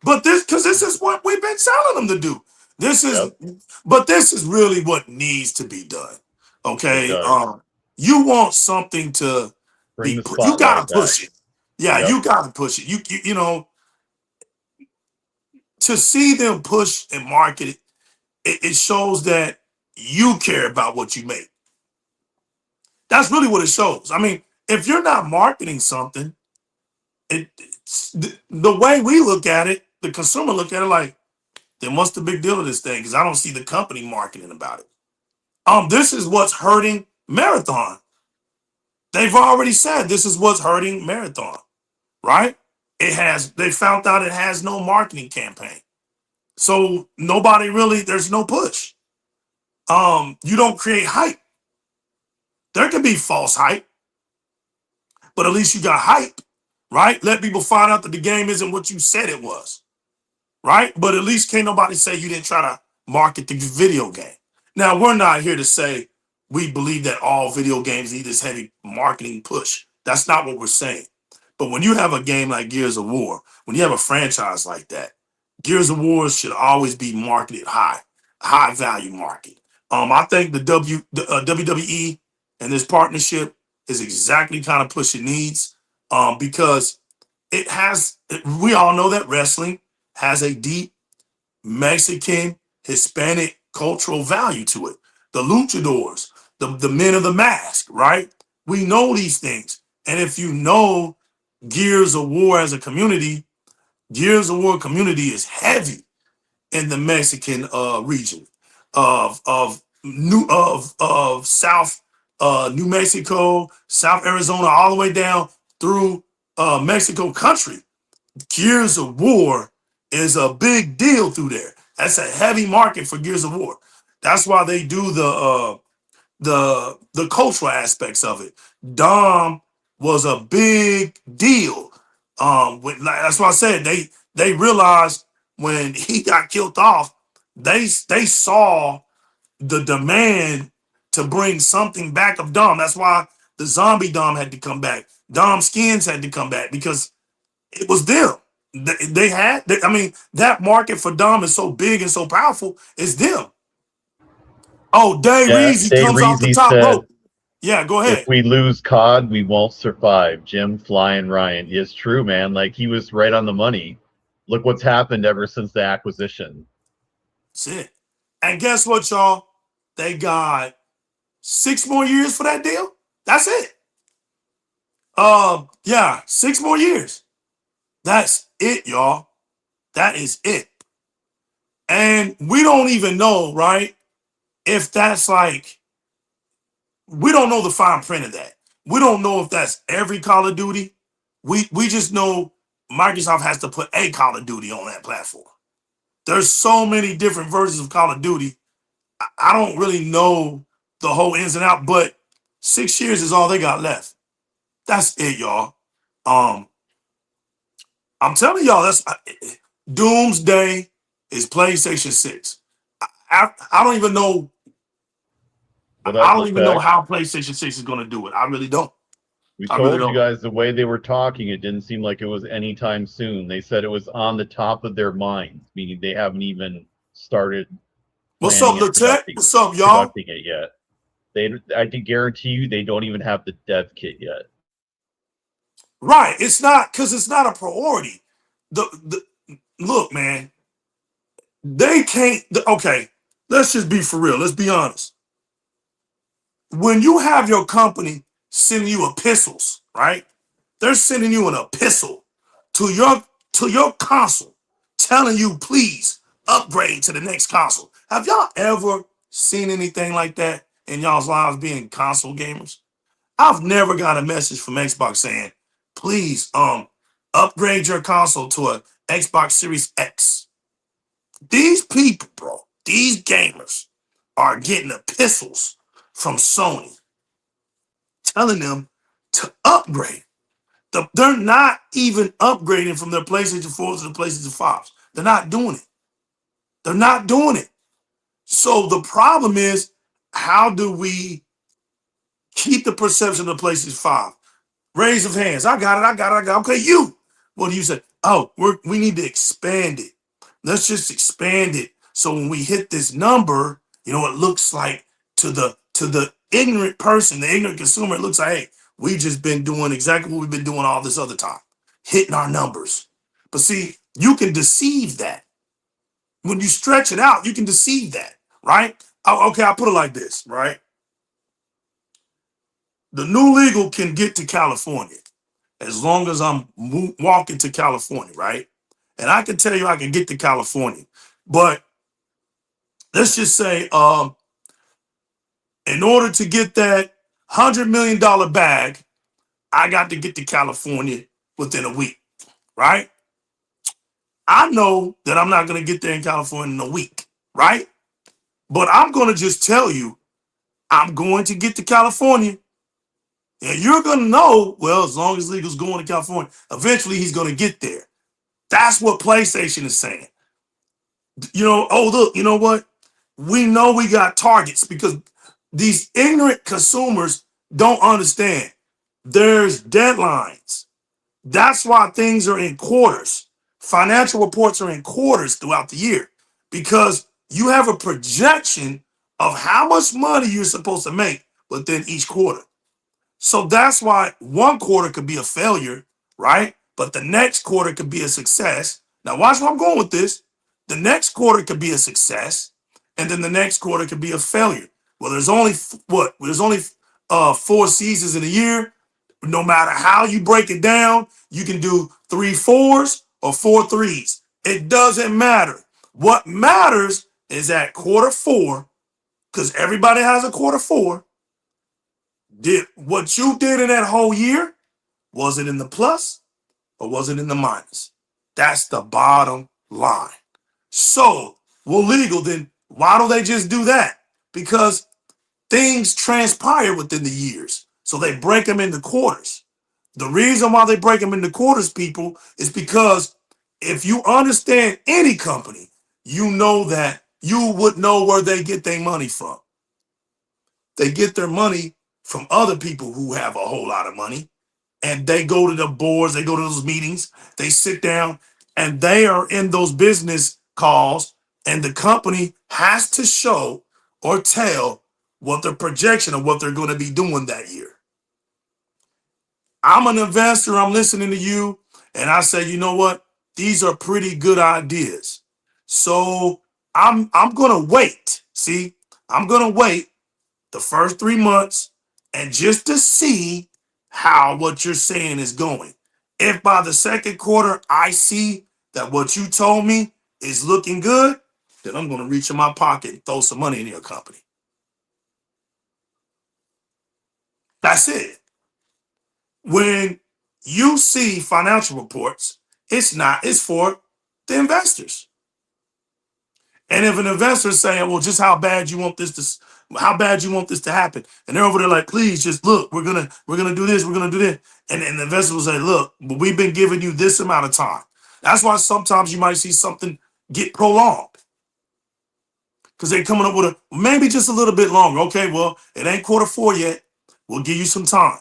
but this is what we've been telling them to do. This is, but this is really what needs to be done. Okay, you want something to be, you gotta push it. Yeah, you gotta push it. You know. To see them push and market it, it shows that you care about what you make. That's really what it shows. I mean, if you're not marketing something, the way we look at it, the consumer look at it like, then what's the big deal of this thing? Because I don't see the company marketing about it. This is what's hurting Marathon. They've already said this is what's hurting Marathon, right? They found out it has no marketing campaign. So nobody really, there's no push. You don't create hype. There can be false hype. but at least you got hype, right? Let people find out that the game isn't what you said it was, right? But at least can't nobody say you didn't try to market the video game. Now, we're not here to say we believe that all video games need this heavy marketing push. That's not what we're saying. But when you have a game like Gears of War, when you have a franchise like that, Gears of War should always be marketed high value market. I think the WWE and this partnership is exactly kind of pushing needs because we all know that wrestling has a deep Mexican, Hispanic cultural value to it. The luchadors, the men of the mask, right? We know these things. And if you know Gears of War as a community, Gears of War community is heavy in the Mexican region of South New Mexico, South Arizona, all the way down through Mexico country. Gears of War is a big deal through there. That's a heavy market for Gears of War. That's why they do the cultural aspects of it. Dom was a big deal. That's why I said they realized when he got killed off, they saw the demand to bring something back of Dom. That's why the zombie Dom had to come back. Dom skins had to come back because it was them. I mean, that market for Dom is so big and so powerful. It's them. Oh, Day Yeah, Reezy Day comes off the Reezy top said, rope. Yeah, go if ahead. we lose COD, we won't survive. Jim Flying Ryan. It's true, man. Like, he was right on the money. Look what's happened ever since the acquisition. That's it. And guess what, y'all? They got 6 more years for that deal. That's it. Yeah, 6 more years. That's it, y'all. That is it. And we don't even know, right? If that's like, we don't know the fine print of that. We don't know if that's every Call of Duty. We just know Microsoft has to put a Call of Duty on that platform. There's so many different versions of Call of Duty. I don't really know the whole ins and out, but 6 years is all they got left. That's it, y'all. I'm telling y'all, that's Doomsday is PlayStation 6. I don't even know. Well, I that's don't a even know fact. how PlayStation 6 is going to do it. I really don't. We I really told you don't. guys the way they were talking, it didn't seem like it was anytime soon. They said it was on the top of their minds, meaning they haven't even started What's up, planning and Lieutenant? What's up, y'all? producing it yet. I can guarantee you they don't even have the dev kit yet. Right. It's not, because it's not a priority. Look, man, they can't. Okay, let's just be for real. Let's be honest. When you have your company sending you epistles, right? They're sending you an epistle to your console, telling you please upgrade to the next console. Have y'all ever seen anything like that in y'all's lives being console gamers? I've never got a message from Xbox saying, please upgrade your console to a Xbox Series X. These people, bro, these gamers are getting epistles from Sony telling them to upgrade. They're not even upgrading from their PlayStation 4s to the PlayStation 5s. They're not doing it. They're not doing it. So the problem is, how do we keep the perception of the PlayStation 5? Raise of hands. I got it. Okay, you. What do you say? Oh, we need to expand it. Let's just expand it. So when we hit this number, it looks like to the ignorant person, the ignorant consumer, it looks like, hey, we just been doing exactly what we've been doing all this other time, hitting our numbers. But see, you can deceive that. When you stretch it out, you can deceive that, right? Okay, I'll put it like this, right? The new legal can get to California as long as I'm walking to California, right? And I can tell you I can get to California. But let's just say, in order to get that $100 million bag, I got to get to California within a week, right? I know that I'm not going to get there in California in a week, right? But I'm going to just tell you, I'm going to get to California. And you're going to know, well, as long as legal's going to California, eventually he's going to get there. That's what PlayStation is saying. You know, oh, look, you know what? We know we got targets because these ignorant consumers don't understand. There's deadlines. That's why things are in quarters. Financial reports are in quarters throughout the year because you have a projection of how much money you're supposed to make within each quarter. So that's why one quarter could be a failure, right? But the next quarter could be a success. Now watch where I'm going with this. The next quarter could be a success, and then the next quarter could be a failure. Well, there's only There's only 4 seasons in a year. No matter how you break it down, you can do 3 4s or 4 3s. It doesn't matter. What matters is at quarter 4, because everybody has a quarter 4. Did what you did in that whole year, was it in the plus or was it in the minus? That's the bottom line. So, well, legal, then why don't they just do that? Because things transpire within the years. So they break them into quarters. The reason why they break them into quarters, people, is because if you understand any company, you know that you would know where they get their money from. They get their money from other people who have a whole lot of money, and they go to the boards, they go to those meetings, they sit down, and they are in those business calls, and the company has to show or tell what their projection of what they're going to be doing that year. I'm an investor, I'm listening to you, and I say, you know what? These are pretty good ideas. So I'm gonna wait. See, I'm gonna wait the first 3 months and just to see how what you're saying is going. If by the second quarter I see that what you told me is looking good, then I'm gonna reach in my pocket and throw some money in your company. That's it. When you see financial reports, it's for the investors. And if an investor is saying, well, just how bad you want this to happen, and they're over there like, please just look, we're gonna do this, we're gonna do this. And the investor will say, look, but we've been giving you this amount of time. That's why sometimes you might see something get prolonged. Because they're coming up with maybe just a little bit longer. Okay, well, it ain't quarter 4 yet. We'll give you some time.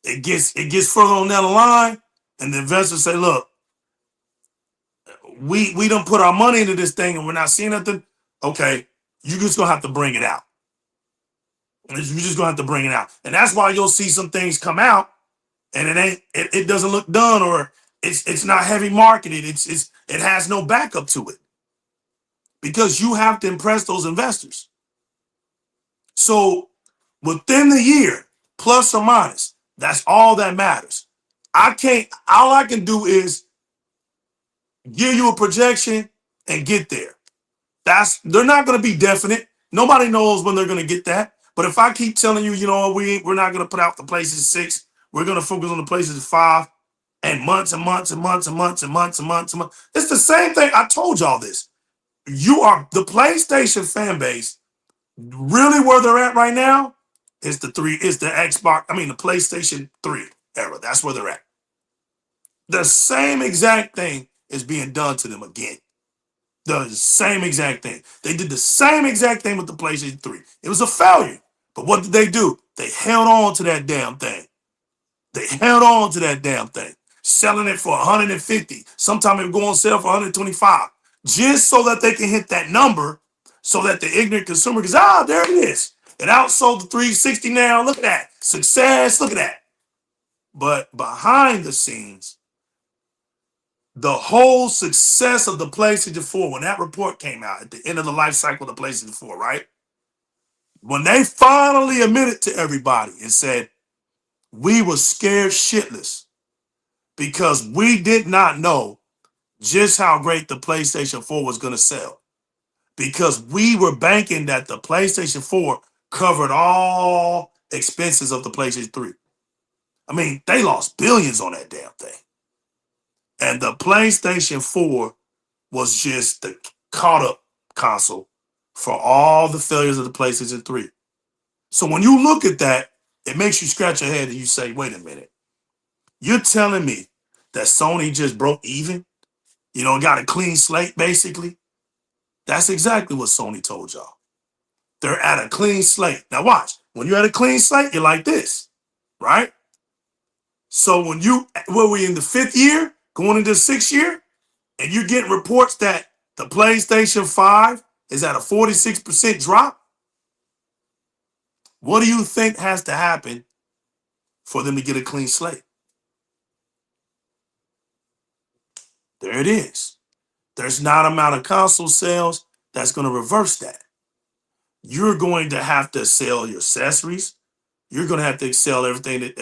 It gets further on down the line, and the investors say, look, we don't put our money into this thing and we're not seeing nothing. Okay, you're just gonna have to bring it out. You're just gonna have to bring it out. And that's why you'll see some things come out and it doesn't look done, or it's not heavy marketed. It has no backup to it. Because you have to impress those investors. So within the year, plus or minus, that's all that matters. All I can do is give you a projection and get there. They're not going to be definite. Nobody knows when they're going to get that. But if I keep telling you, you know, we're not going to put out the PlayStation 6, we're going to focus on the PlayStation 5, and months and months and months and months and months and months and months. It's the same thing. I told y'all this. You are the PlayStation fan base. Really, where they're at right now is the PlayStation 3 era. That's where they're at. The same exact thing is being done to them again. The same exact thing. They did the same exact thing with the PlayStation 3. It was a failure. But what did they do? They held on to that damn thing. Selling it for 150. Sometimes it would go on sale for 125. Just so that they can hit that number, so that the ignorant consumer goes, there it is. It outsold the 360 now. Look at that. Success. Look at that. But behind the scenes, the whole success of the PlayStation 4, when that report came out at the end of the life cycle of the PlayStation 4, right? When they finally admitted to everybody and said, we were scared shitless because we did not know just how great the PlayStation 4 was going to sell. Because we were banking that the PlayStation 4 covered all expenses of the PlayStation 3. I mean, they lost billions on that damn thing. And the PlayStation 4 was just the caught up console for all the failures of the PlayStation 3. So when you look at that, it makes you scratch your head and you say, wait a minute. You're telling me that Sony just broke even? You know, got a clean slate, basically? That's exactly what Sony told y'all. They're at a clean slate. Now watch, when you're at a clean slate, you're like this, right? So when we in the 5th year, going into the 6th year, and you're getting reports that the PlayStation 5 is at a 46% drop, what do you think has to happen for them to get a clean slate? There it is. There's not amount of console sales that's going to reverse that. You're going to have to sell your accessories. You're going to have to sell everything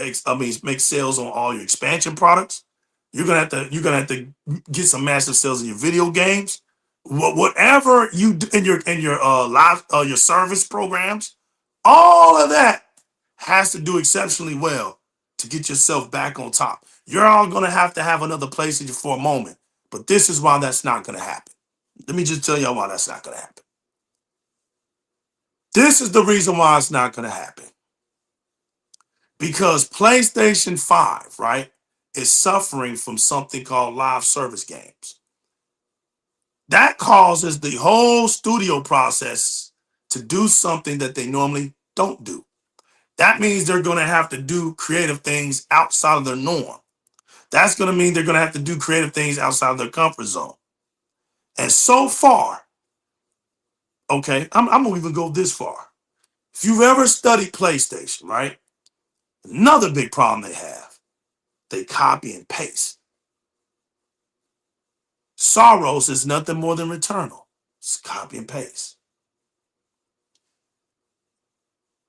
make sales on all your expansion products. You're going to have to get some massive sales in your video games. Whatever you do in your live your service programs, all of that has to do exceptionally well to get yourself back on top. You're all going to have another PlayStation for a moment, but this is why that's not going to happen. Let me just tell y'all why that's not going to happen. This is the reason why it's not going to happen. Because PlayStation 5, right, is suffering from something called live service games. That causes the whole studio process to do something that they normally don't do. That means they're going to have to do creative things outside of their norm. That's going to mean they're going to have to do creative things outside of their comfort zone. And so far, okay, I'm going to even go this far. If you've ever studied PlayStation, right, another big problem they copy and paste. Sorrows is nothing more than Returnal. It's copy and paste.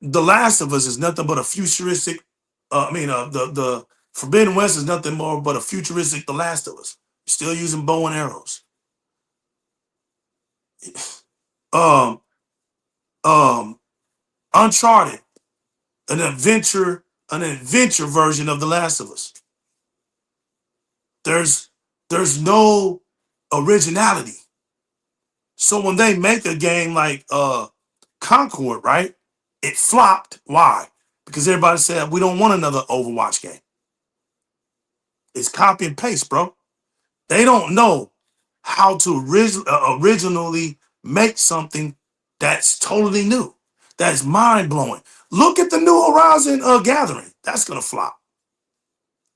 The Last of Us is nothing but a futuristic, the Forbidden West is nothing more but a futuristic The Last of Us. Still using bow and arrows. Uncharted, an adventure version of The Last of Us. There's no originality. So when they make a game like Concord, right? It flopped. Why? Because everybody said we don't want another Overwatch game. It's copy and paste, bro. They don't know how to originally make something that's totally new, that's mind-blowing. Look at the New Horizon Gathering. That's gonna flop.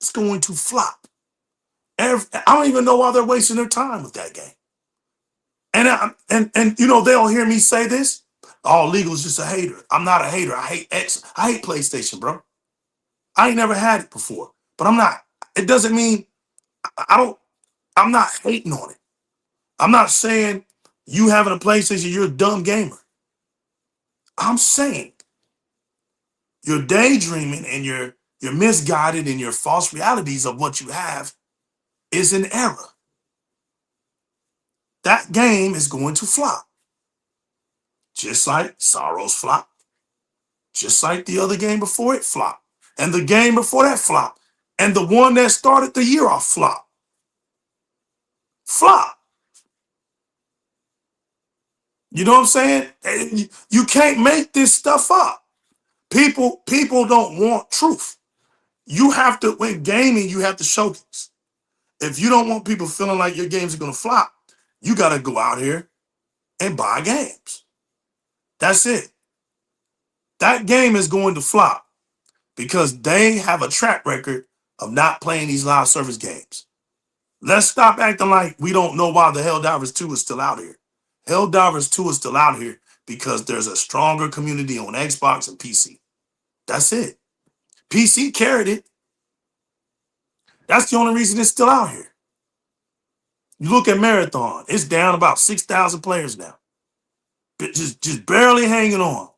It's going to flop. I don't even know why they're wasting their time with that game. And you know, they'll hear me say this. Oh, Legal's just a hater. I'm not a hater. I hate PlayStation, bro. I ain't never had it before. But I'm not. It doesn't mean I'm not hating on it. I'm not saying you having a PlayStation, you're a dumb gamer. I'm saying you're daydreaming and you're misguided in your false realities of what you have is an error. That game is going to flop. Just like Sorrows flop. Just like the other game before it flopped. And the game before that flopped. And the one that started the year off flop. Flop. You know what I'm saying? You can't make this stuff up. People don't want truth. You have to, when gaming, you have to showcase. If you don't want people feeling like your games are going to flop, you got to go out here and buy games. That's it. That game is going to flop because they have a track record of not playing these live service games. Let's stop acting like we don't know why the Helldivers 2 is still out here. Helldivers 2 is still out here because there's a stronger community on Xbox and PC. That's it. PC carried it. That's the only reason it's still out here. You look at Marathon, it's down about 6,000 players now. Just barely hanging on.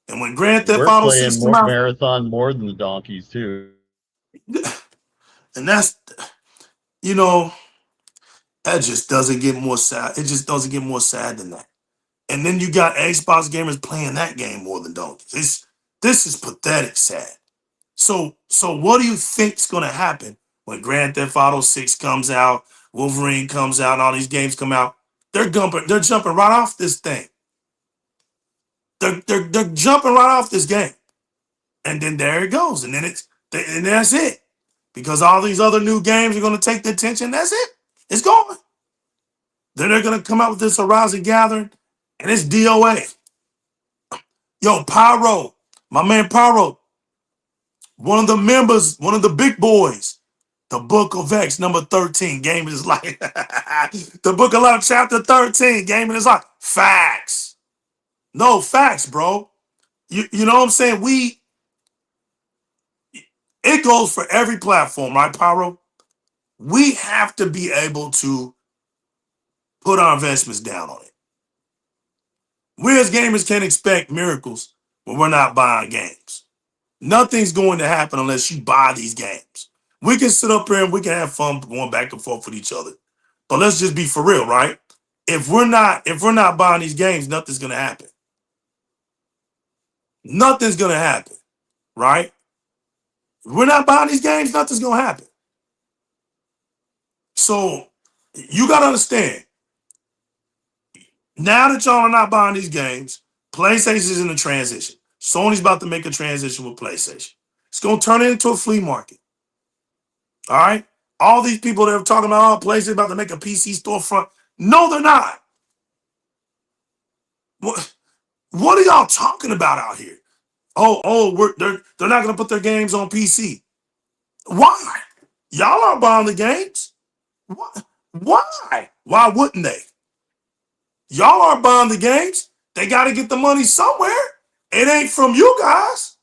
And when Grand Theft Auto 6 came out, Marathon more than the donkeys too. And that's, you know, that just doesn't get more sad. It just doesn't get more sad than that. And then you got Xbox gamers playing that game more than donkeys. This is pathetic sad. So what do you think's gonna happen when Grand Theft Auto 6 comes out, Wolverine comes out, and all these games come out? They're jumping right off this thing. They're jumping right off this game. And then there it goes. And then and that's it. Because all these other new games are going to take the attention. That's it. It's going. Then they're going to come out with this Horizon Gathering, and it's DOA. Yo, Pyro, my man Pyro, one of the members, one of the big boys, the Book of X, number 13, game is like, the Book of Life, chapter 13, game is like, facts. No, facts, bro. You know what I'm saying? It goes for every platform, right, Pyro? We have to be able to put our investments down on it. We as gamers can't expect miracles when we're not buying games. Nothing's going to happen unless you buy these games. We can sit up here and we can have fun going back and forth with each other. But let's just be for real, right? If we're not buying these games, nothing's gonna happen. Nothing's gonna happen, right? If we're not buying these games, nothing's gonna happen. So you gotta understand, now that y'all are not buying these games, PlayStation is in a transition. Sony's about to make a transition with PlayStation. It's gonna turn it into a flea market. All right? All these people that are talking about, oh, PlayStation about to make a PC storefront. No, they're not. What are y'all talking about out here? They're not gonna put their games on PC. Why? Y'all aren't buying the games. What? Why? Why wouldn't they? Y'all aren't buying the games. They got to get the money somewhere. It ain't from you guys.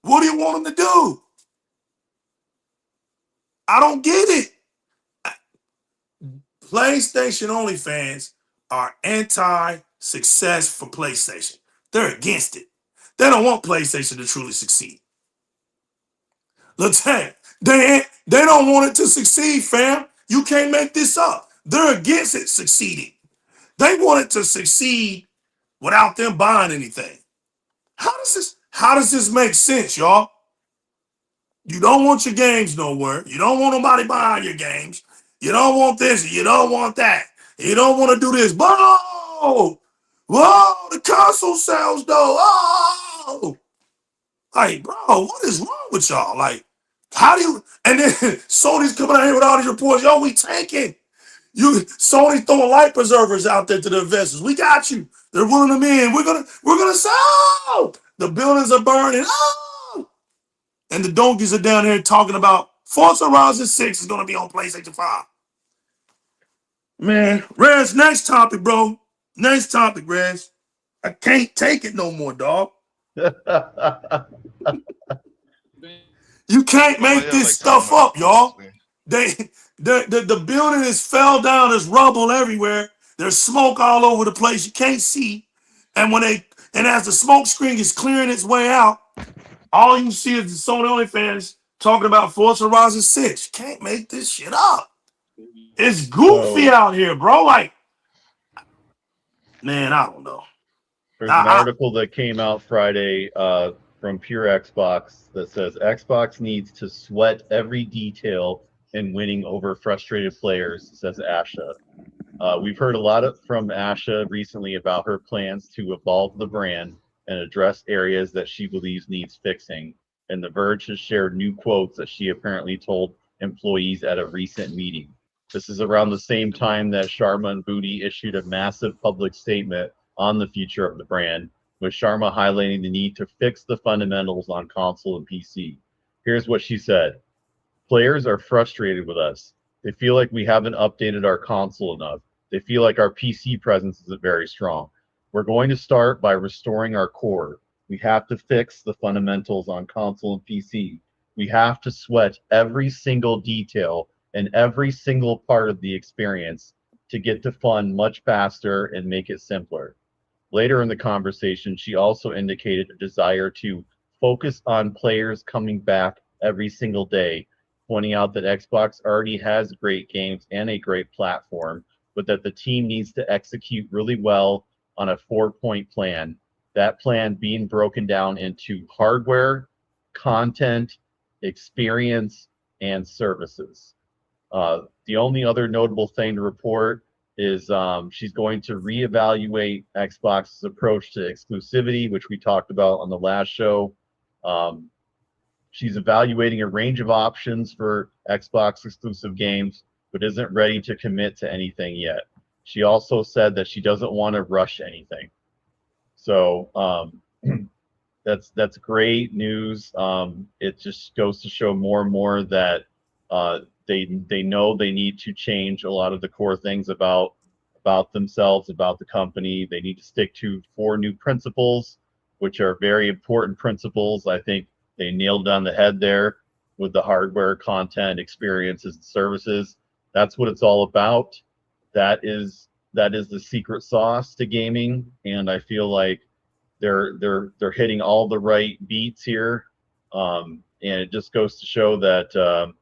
What do you want them to do? I don't get it. PlayStation only fans are anti-success for PlayStation. They're against it. They don't want PlayStation to truly succeed. Let's say they don't want it to succeed, fam. You can't make this up. They're against it succeeding. They want it to succeed without them buying anything. How does this make sense, y'all? You don't want your games nowhere. You don't want nobody buying your games. You don't want this. You don't want that. You don't want to do this. Whoa! Whoa! The console sales, though. Oh! Like, bro, what is wrong with y'all? Like, how do you? And then Sony's coming out here with all these reports. Yo, we tanking. Sony throwing life preservers out there to the investors. We got you. They're willing them in. We're gonna sell. The buildings are burning. Oh! And the donkeys are down here talking about Forza Horizon 6 is gonna be on PlayStation 5. Man, Rez, next topic, bro. Next topic, Rez. I can't take it no more, dog. You can't make this stuff up, y'all. The building is fell down. There's rubble everywhere. There's smoke all over the place. You can't see. And as the smoke screen is clearing its way out, all you see is the Sony only fans talking about Forza Horizon 6. You can't make this shit up. It's goofy out here, bro. Like, man, I don't know. There's an article that came out Friday from Pure Xbox that says Xbox needs to sweat every detail in winning over frustrated players, says Asha. We've heard a lot from Asha recently about her plans to evolve the brand and address areas that she believes needs fixing. And The Verge has shared new quotes that she apparently told employees at a recent meeting. This is around the same time that Sharma and Booty issued a massive public statement on the future of the brand, with Sharma highlighting the need to fix the fundamentals on console and PC. Here's what she said. Players are frustrated with us. They feel like we haven't updated our console enough. They feel like our PC presence isn't very strong. We're going to start by restoring our core. We have to fix the fundamentals on console and PC. We have to sweat every single detail and every single part of the experience to get to fun much faster and make it simpler. Later in the conversation, she also indicated a desire to focus on players coming back every single day, pointing out that Xbox already has great games and a great platform, but that the team needs to execute really well on a 4-point plan. That plan being broken down into hardware, content, experience, and services. The only other notable thing to report is she's going to reevaluate Xbox's approach to exclusivity, which we talked about on the last show. She's evaluating a range of options for Xbox exclusive games, but isn't ready to commit to anything yet. She also said that she doesn't want to rush anything. So that's great news. It just goes to show more and more that they know they need to change a lot of the core things about themselves, about the company. They need to stick to 4 new principles, which are very important principles. I think they nailed on the head there with the hardware, content, experiences, and services. That's what it's all about. That is the secret sauce to gaming, and I feel like they're hitting all the right beats here, and it just goes to show that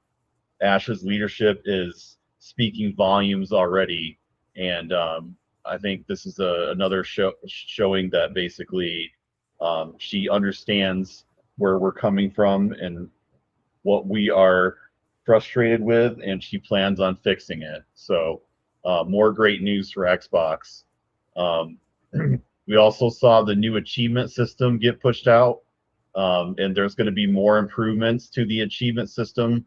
Ash's leadership is speaking volumes already, and I think this is another showing that basically she understands where we're coming from and what we are frustrated with, and she plans on fixing it. So more great news for Xbox. We also saw the new achievement system get pushed out, and there's going to be more improvements to the achievement system.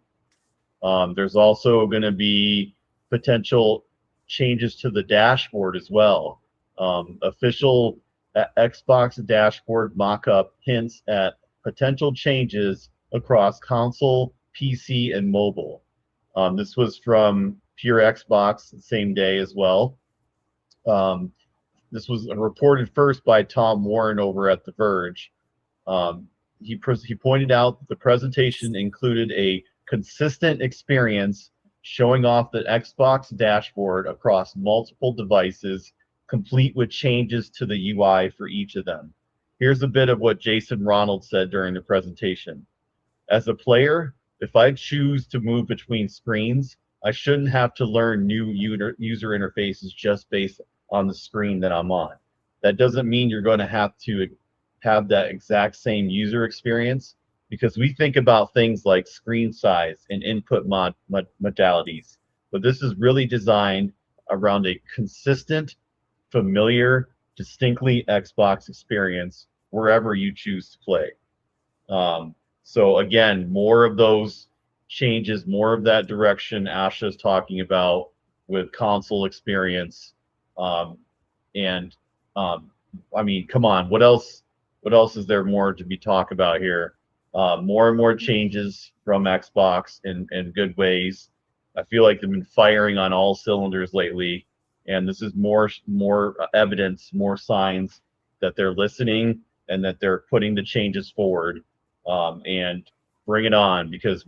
There's also going to be potential changes to the dashboard as well. Official Xbox dashboard mock-up hints at potential changes across console, PC, and mobile. This was from Pure Xbox the same day as well. This was reported first by Tom Warren over at The Verge. He pointed out that the presentation included a consistent experience showing off the Xbox dashboard across multiple devices, complete with changes to the UI for each of them. Here's a bit of what Jason Ronald said during the presentation. As a player, if I choose to move between screens, I shouldn't have to learn new user interfaces just based on the screen that I'm on. That doesn't mean you're going to have that exact same user experience, because we think about things like screen size and input modalities, but this is really designed around a consistent, familiar, distinctly Xbox experience wherever you choose to play. So again, more of those changes, more of that direction Asha is talking about with console experience. I mean, come on, what else is there more to be talked about here? More and more changes from Xbox in good ways. I feel like they've been firing on all cylinders lately, and this is more evidence, more signs that they're listening and that they're putting the changes forward. And bring it on, because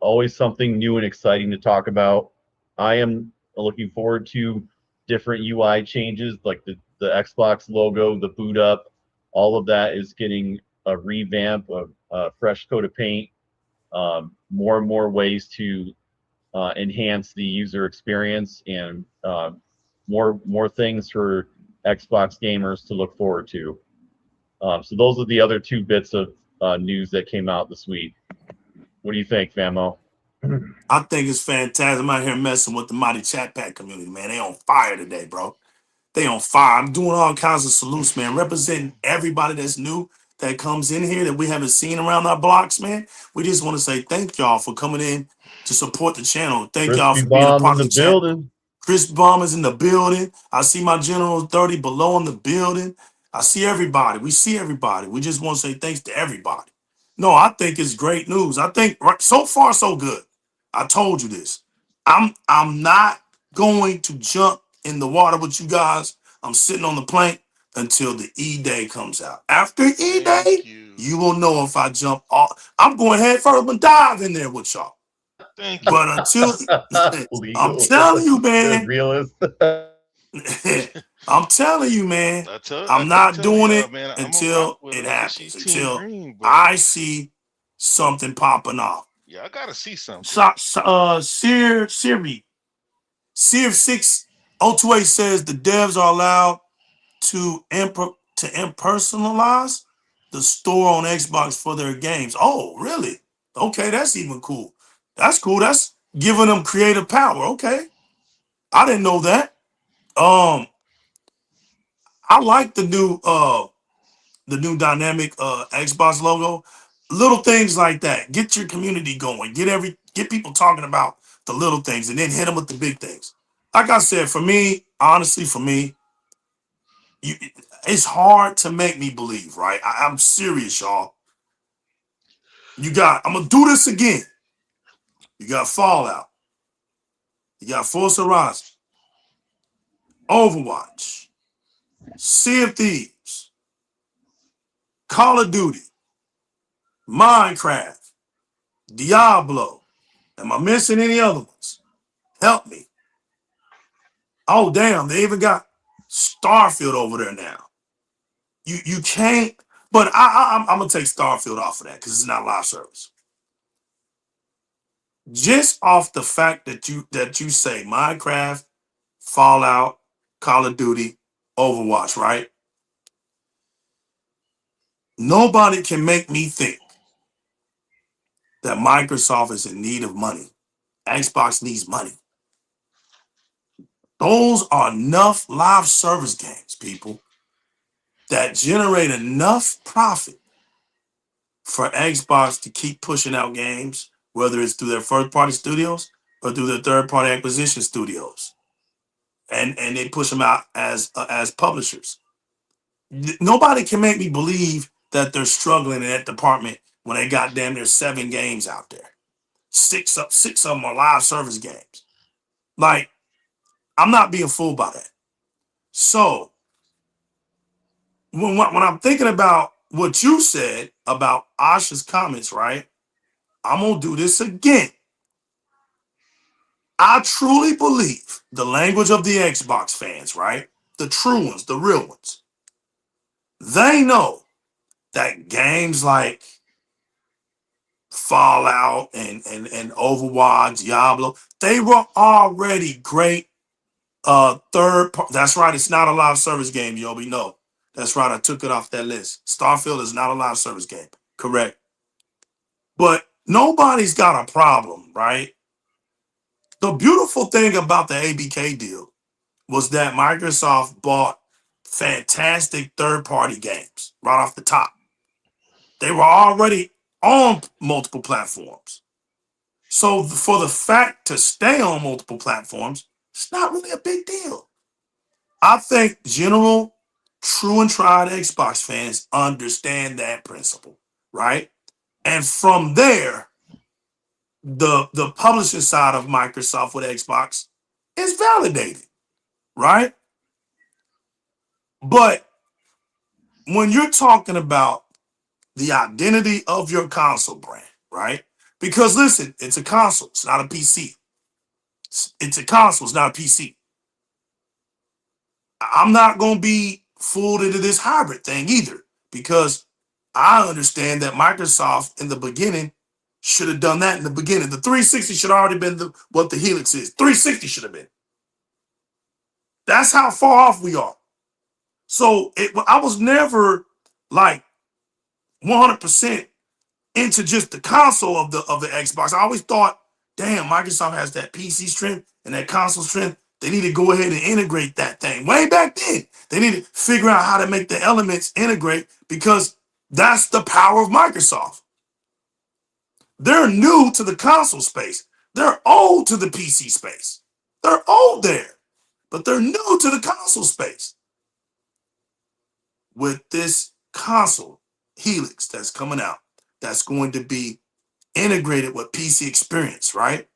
always something new and exciting to talk about. I am looking forward to different UI changes, like the Xbox logo, the boot up, all of that is getting a revamp, a fresh coat of paint, more and more ways to enhance the user experience, and more things for Xbox gamers to look forward to. So those are the other 2 bits of news that came out this week. What do you think, Famo? I think it's fantastic. I'm out here messing with the Mighty Chat Pack community, man. They on fire today, bro. They on fire. I'm doing all kinds of salutes, man, representing everybody that's new that comes in here that we haven't seen around our blocks, man. We just want to say thank y'all for coming in to support the channel. Thank y'all for being a part of the chat. Building. Chris Bomb is in the building. I see my General 30 below in the building. I see everybody. We see everybody. We just want to say thanks to everybody. No, I think it's great news. I think so far so good. I told you this. I'm not going to jump in the water with you guys. I'm sitting on the plank until the E-Day comes out. After E-Day, you will know if I jump off. I'm going head first and dive in there with y'all. Thank you. But until I'm telling you, man. Realist. I'm telling you, man. I'm not doing it until it happens. Until I see something popping off. Yeah, I gotta see something. Sear 6028 says the devs are allowed to impersonalize the store on Xbox for their games. Oh, really? Okay, that's even cool. That's cool. That's giving them creative power. Okay, I didn't know that. I like the new dynamic Xbox logo. Little things like that. Get your community going. Get people talking about the little things, and then hit them with the big things. Like I said, for me, honestly, for me, it's hard to make me believe, right? I'm serious, y'all. I'm gonna do this again. You got Fallout. You got Forza Horizon, Overwatch, Sea of Thieves, Call of Duty, Minecraft, Diablo. Am I missing any other ones? Help me. Oh, damn, they even got Starfield over there now. You can't, but I'm gonna take Starfield off of that because it's not live service. Just off the fact that you say Minecraft, Fallout, Call of Duty, Overwatch, right? Nobody can make me think that Microsoft is in need of money. Xbox needs money. Those are enough live service games, people, that generate enough profit for Xbox to keep pushing out games, whether it's through their first-party studios or through their third-party acquisition studios, and they push them out as publishers. Nobody can make me believe that they're struggling in that department when they got damn near 7 games out there. Six of them are live service games. Like, I'm not being fooled by that. So when I'm thinking about what you said about Asha's comments, right? I'm gonna do this again. I truly believe the language of the Xbox fans, right? The true ones, the real ones. They know that games like Fallout and Overwatch, Diablo, they were already great that's right, it's not a live service game, Yobi. No. That's right, I took it off that list. Starfield is not a live service game. Correct. But nobody's got a problem, right? The beautiful thing about the ABK deal was that Microsoft bought fantastic third-party games right off the top. They were already on multiple platforms. So for the fact to stay on multiple platforms, it's not really a big deal. I think general, true and tried Xbox fans understand that principle, right? And from there, the publishing side of Microsoft with Xbox is validated, right? But when you're talking about the identity of your console brand, right? Because listen, it's a console, it's not a PC. It's a console, it's not a PC. I'm not going to be fooled into this hybrid thing either, because I understand that Microsoft in the beginning should have done that in the beginning. The 360 should have already been what the Helix is. 360 should have been. That's how far off we are. So I was never like 100% into just the console of the Xbox. I always thought, damn, Microsoft has that PC strength and that console strength. They need to go ahead and integrate that thing. Way back then, they need to figure out how to make the elements integrate, because that's the power of Microsoft. They're new to the console space. They're old to the PC space. They're old there, but they're new to the console space. With this console, Helix, that's coming out, that's going to be integrated with PC experience, right?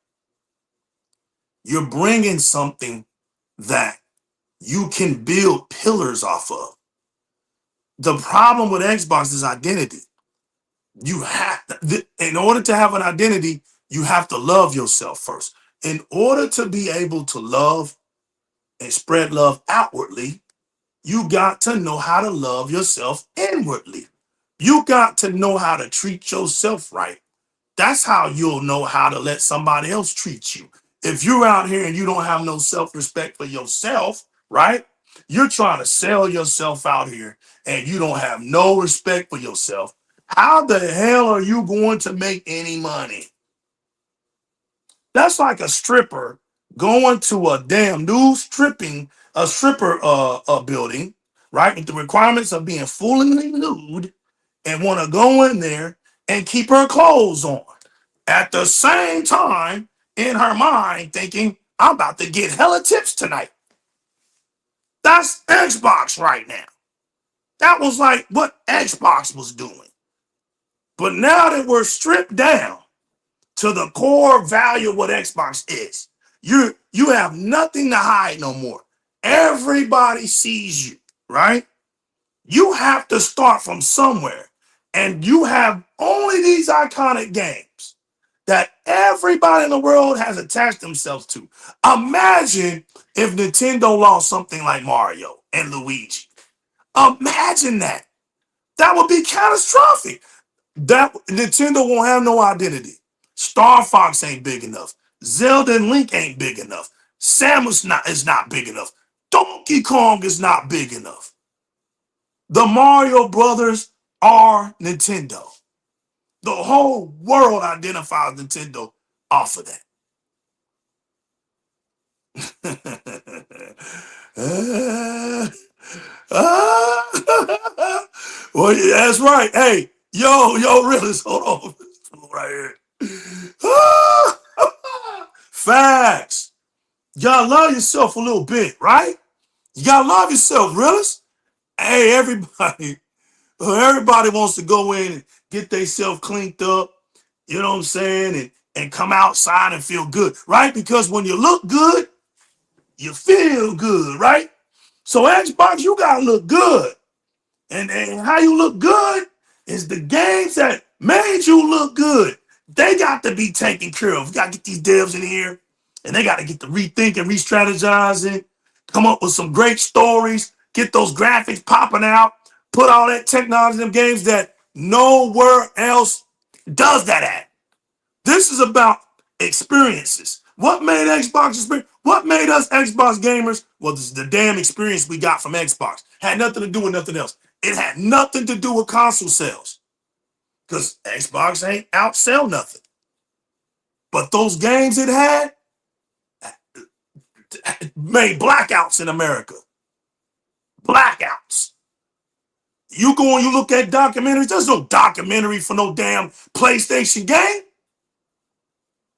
You're bringing something that you can build pillars off of. The problem with Xbox is identity. You have, in order to have an identity, you have to love yourself first. In order to be able to love and spread love outwardly, you got to know how to love yourself inwardly. You got to know how to treat yourself right. That's how you'll know how to let somebody else treat you. If you're out here and you don't have no self-respect for yourself, right? You're trying to sell yourself out here and you don't have no respect for yourself. How the hell are you going to make any money? That's like a stripper going to a damn new stripper building, right? With the requirements of being fully nude, and want to go in there and keep her clothes on. At the same time, in her mind, thinking, I'm about to get hella tips tonight. That's Xbox right now. That was like what Xbox was doing. But now that we're stripped down to the core value of what Xbox is, you have nothing to hide no more. Everybody sees you, right? You have to start from somewhere. And you have only these iconic games that everybody in the world has attached themselves to. Imagine if Nintendo lost something like Mario and Luigi. Imagine that. That would be catastrophic. That Nintendo won't have no identity. Star Fox ain't big enough. Zelda and Link ain't big enough. Samus is not big enough. Donkey Kong is not big enough. The Mario Brothers are Nintendo. The whole world identifies Nintendo off of that. Well, yeah, that's right. Hey, yo, realist, hold on. Right here. Facts. You gotta love yourself a little bit, right? You gotta love yourself, realist. Hey, everybody wants to go in and get themselves cleaned up, you know what I'm saying, and come outside and feel good, right? Because when you look good, you feel good, right? So Xbox, you gotta look good. And how you look good is the games that made you look good. They got to be taken care of. You got to get these devs in here, and they got to get to rethinking, re-strategizing, come up with some great stories, get those graphics popping out, put all that technology in them games that nowhere else does that at. This is about experiences. What made Xbox experience? What made us Xbox gamers? Well, this is the damn experience we got from Xbox. Had nothing to do with nothing else. It had nothing to do with console sales. Because Xbox ain't outsell nothing. But those games it had made blackouts in America. Blackouts. You go and you look at documentaries, there's no documentary for no damn PlayStation game.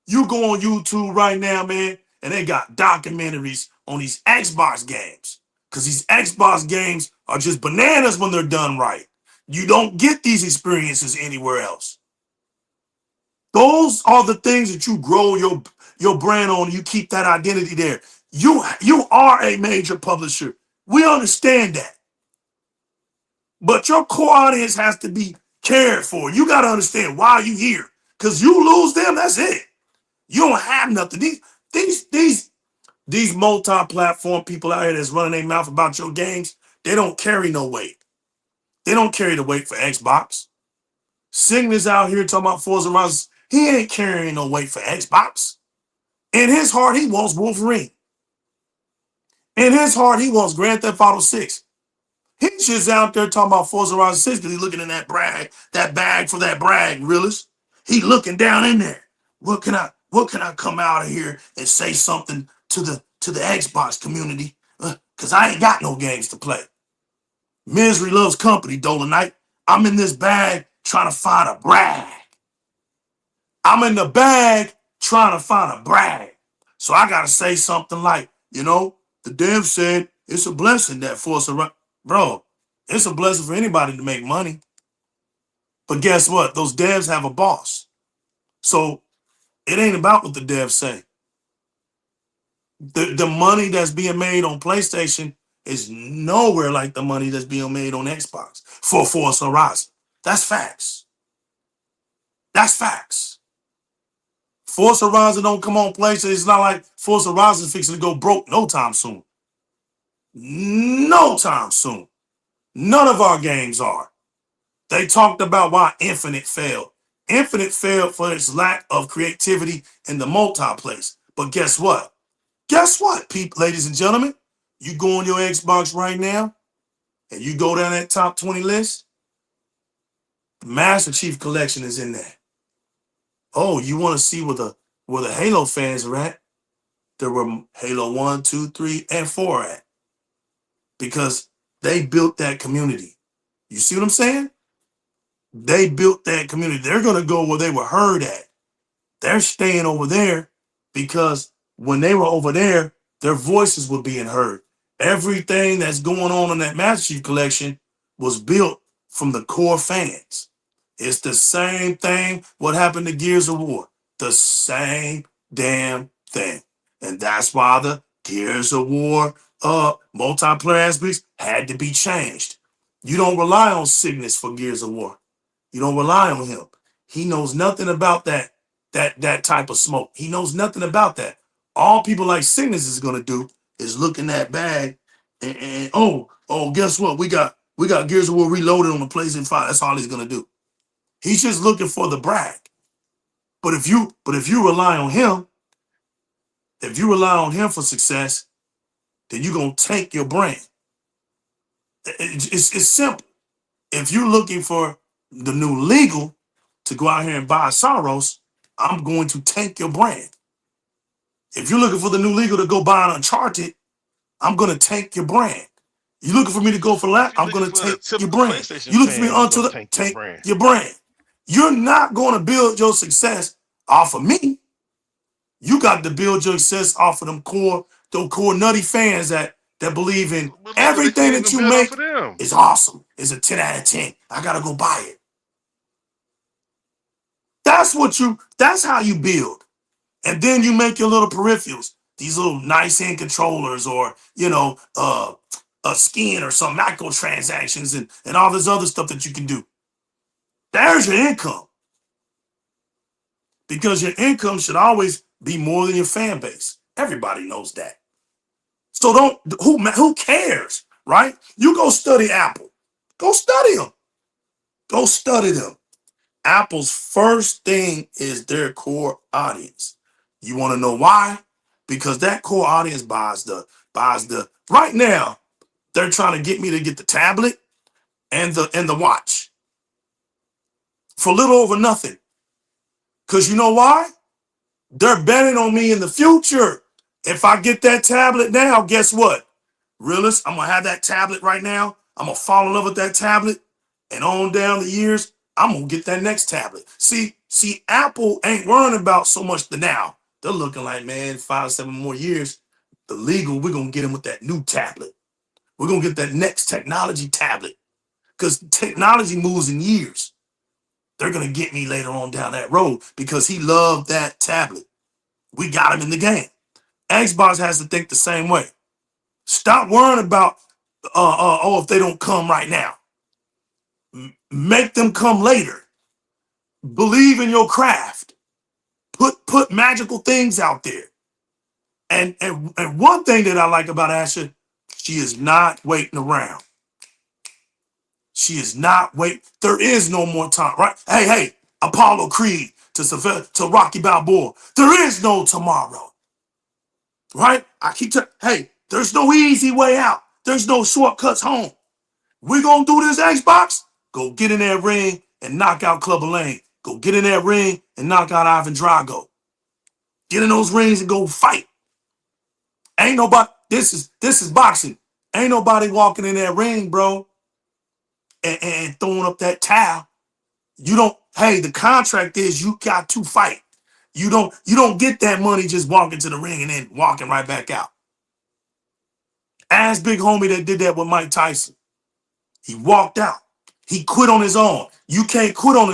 You go on YouTube right now, man, and they got documentaries on these Xbox games. Because these Xbox games are just bananas when they're done right. You don't get these experiences anywhere else. Those are the things that you grow your brand on. You keep that identity there. You are a major publisher. We understand that. But your core audience has to be cared for. You got to understand why you here. Because you lose them, that's it. You don't have nothing. These multi-platform people out here that's running their mouth about your games, they don't carry no weight. They don't carry the weight for Xbox. Cygnus out here talking about Forza Horizon, he ain't carrying no weight for Xbox. In his heart, he wants Wolverine. In his heart, he wants Grand Theft Auto 6. He's just out there talking about Forza Horizon 6 because he's looking in that bag for that brag, realist. He looking down in there. What can I come out of here and say something to the Xbox community? Because I ain't got no games to play. Misery loves company, Dolomite. I'm in this bag trying to find a brag. I'm in the bag trying to find a brag. So I got to say something like, the dev said it's a blessing that Forza, bro, it's a blessing for anybody to make money. But guess what? Those devs have a boss. So it ain't about what the devs say. The money that's being made on PlayStation is nowhere like the money that's being made on Xbox for Forza Horizon. That's facts. That's facts. Forza Horizon don't come on PlayStation. It's not like Forza Horizon is fixing to go broke no time soon. No time soon. None of our games are. They talked about why Infinite failed. Infinite failed for its lack of creativity in the multiplayer. But guess what? Guess what, people, ladies and gentlemen? You go on your Xbox right now, and you go down that top 20 list, the Master Chief Collection is in there. Oh, you want to see where the Halo fans are at? There were Halo 1, 2, 3, and 4 at. Because they built that community. You see what I'm saying? They built that community. They're going to go where they were heard at. They're staying over there because when they were over there, their voices were being heard. Everything that's going on in that Master Chief Collection was built from the core fans. It's the same thing what happened to Gears of War. The same damn thing. And that's why the Gears of War multiplayer aspects had to be changed. You don't rely on Cygnus for Gears of War. You don't rely on him. He knows nothing about that type of smoke. He knows nothing about that. All people like Cygnus is gonna do is look in that bag and oh, guess what? We got Gears of War Reloaded on the PlayStation 5. That's all he's gonna do. He's just looking for the brag. But if you rely on him, if you rely on him for success, then you're gonna tank your brand. It's simple. If you're looking for the new legal to go out here and buy Soros, I'm going to tank your brand. If you're looking for the new legal to go buy an Uncharted, I'm going to tank your brand. You're looking for me to go for that, I'm going to tank your brand. You look for me onto the tank your brand. You're not going to build your success off of me. You got to build your success off of them core nutty fans that believe in everything that you make is awesome. It's a 10 out of 10. I gotta go buy it. That's how you build. And then you make your little peripherals, these little nice end controllers or, a skin or some microtransactions and all this other stuff that you can do. There's your income. Because your income should always be more than your fan base. Everybody knows that. So who cares, right? You go study Apple. Go study them. Go study them. Apple's first thing is their core audience. You want to know why? Because that core audience buys the right now, they're trying to get me to get the tablet and the watch for little over nothing. Because you know why? They're betting on me in the future. If I get that tablet now, guess what? Realist, I'm going to have that tablet right now. I'm going to fall in love with that tablet. And on down the years, I'm going to get that next tablet. See, Apple ain't worrying about so much the now. They're looking like, man, 5 or 7 more years, the legal, we're going to get them with that new tablet. We're going to get that next technology tablet. Because technology moves in years. They're going to get me later on down that road because he loved that tablet. We got him in the game. Xbox has to think the same way. Stop worrying about, if they don't come right now. Make them come later. Believe in your craft. Put magical things out there. And one thing that I like about Asha, she is not waiting around. She is not waiting. There is no more time, right? Hey, Apollo Creed to Rocky Balboa. There is no tomorrow. Right? I keep telling, hey, there's no easy way out. There's no shortcuts home. We're going to do this Xbox. Go get in that ring and knock out Clubber Lang. Go get in that ring and knock out Ivan Drago. Get in those rings and go fight. Ain't nobody, this is boxing. Ain't nobody walking in that ring, bro, and throwing up that towel. You don't, hey, the contract is you got to fight. You don't get that money just walking to the ring and then walking right back out. Ask big homie that did that with Mike Tyson. He walked out. He quit on his own. You can't quit on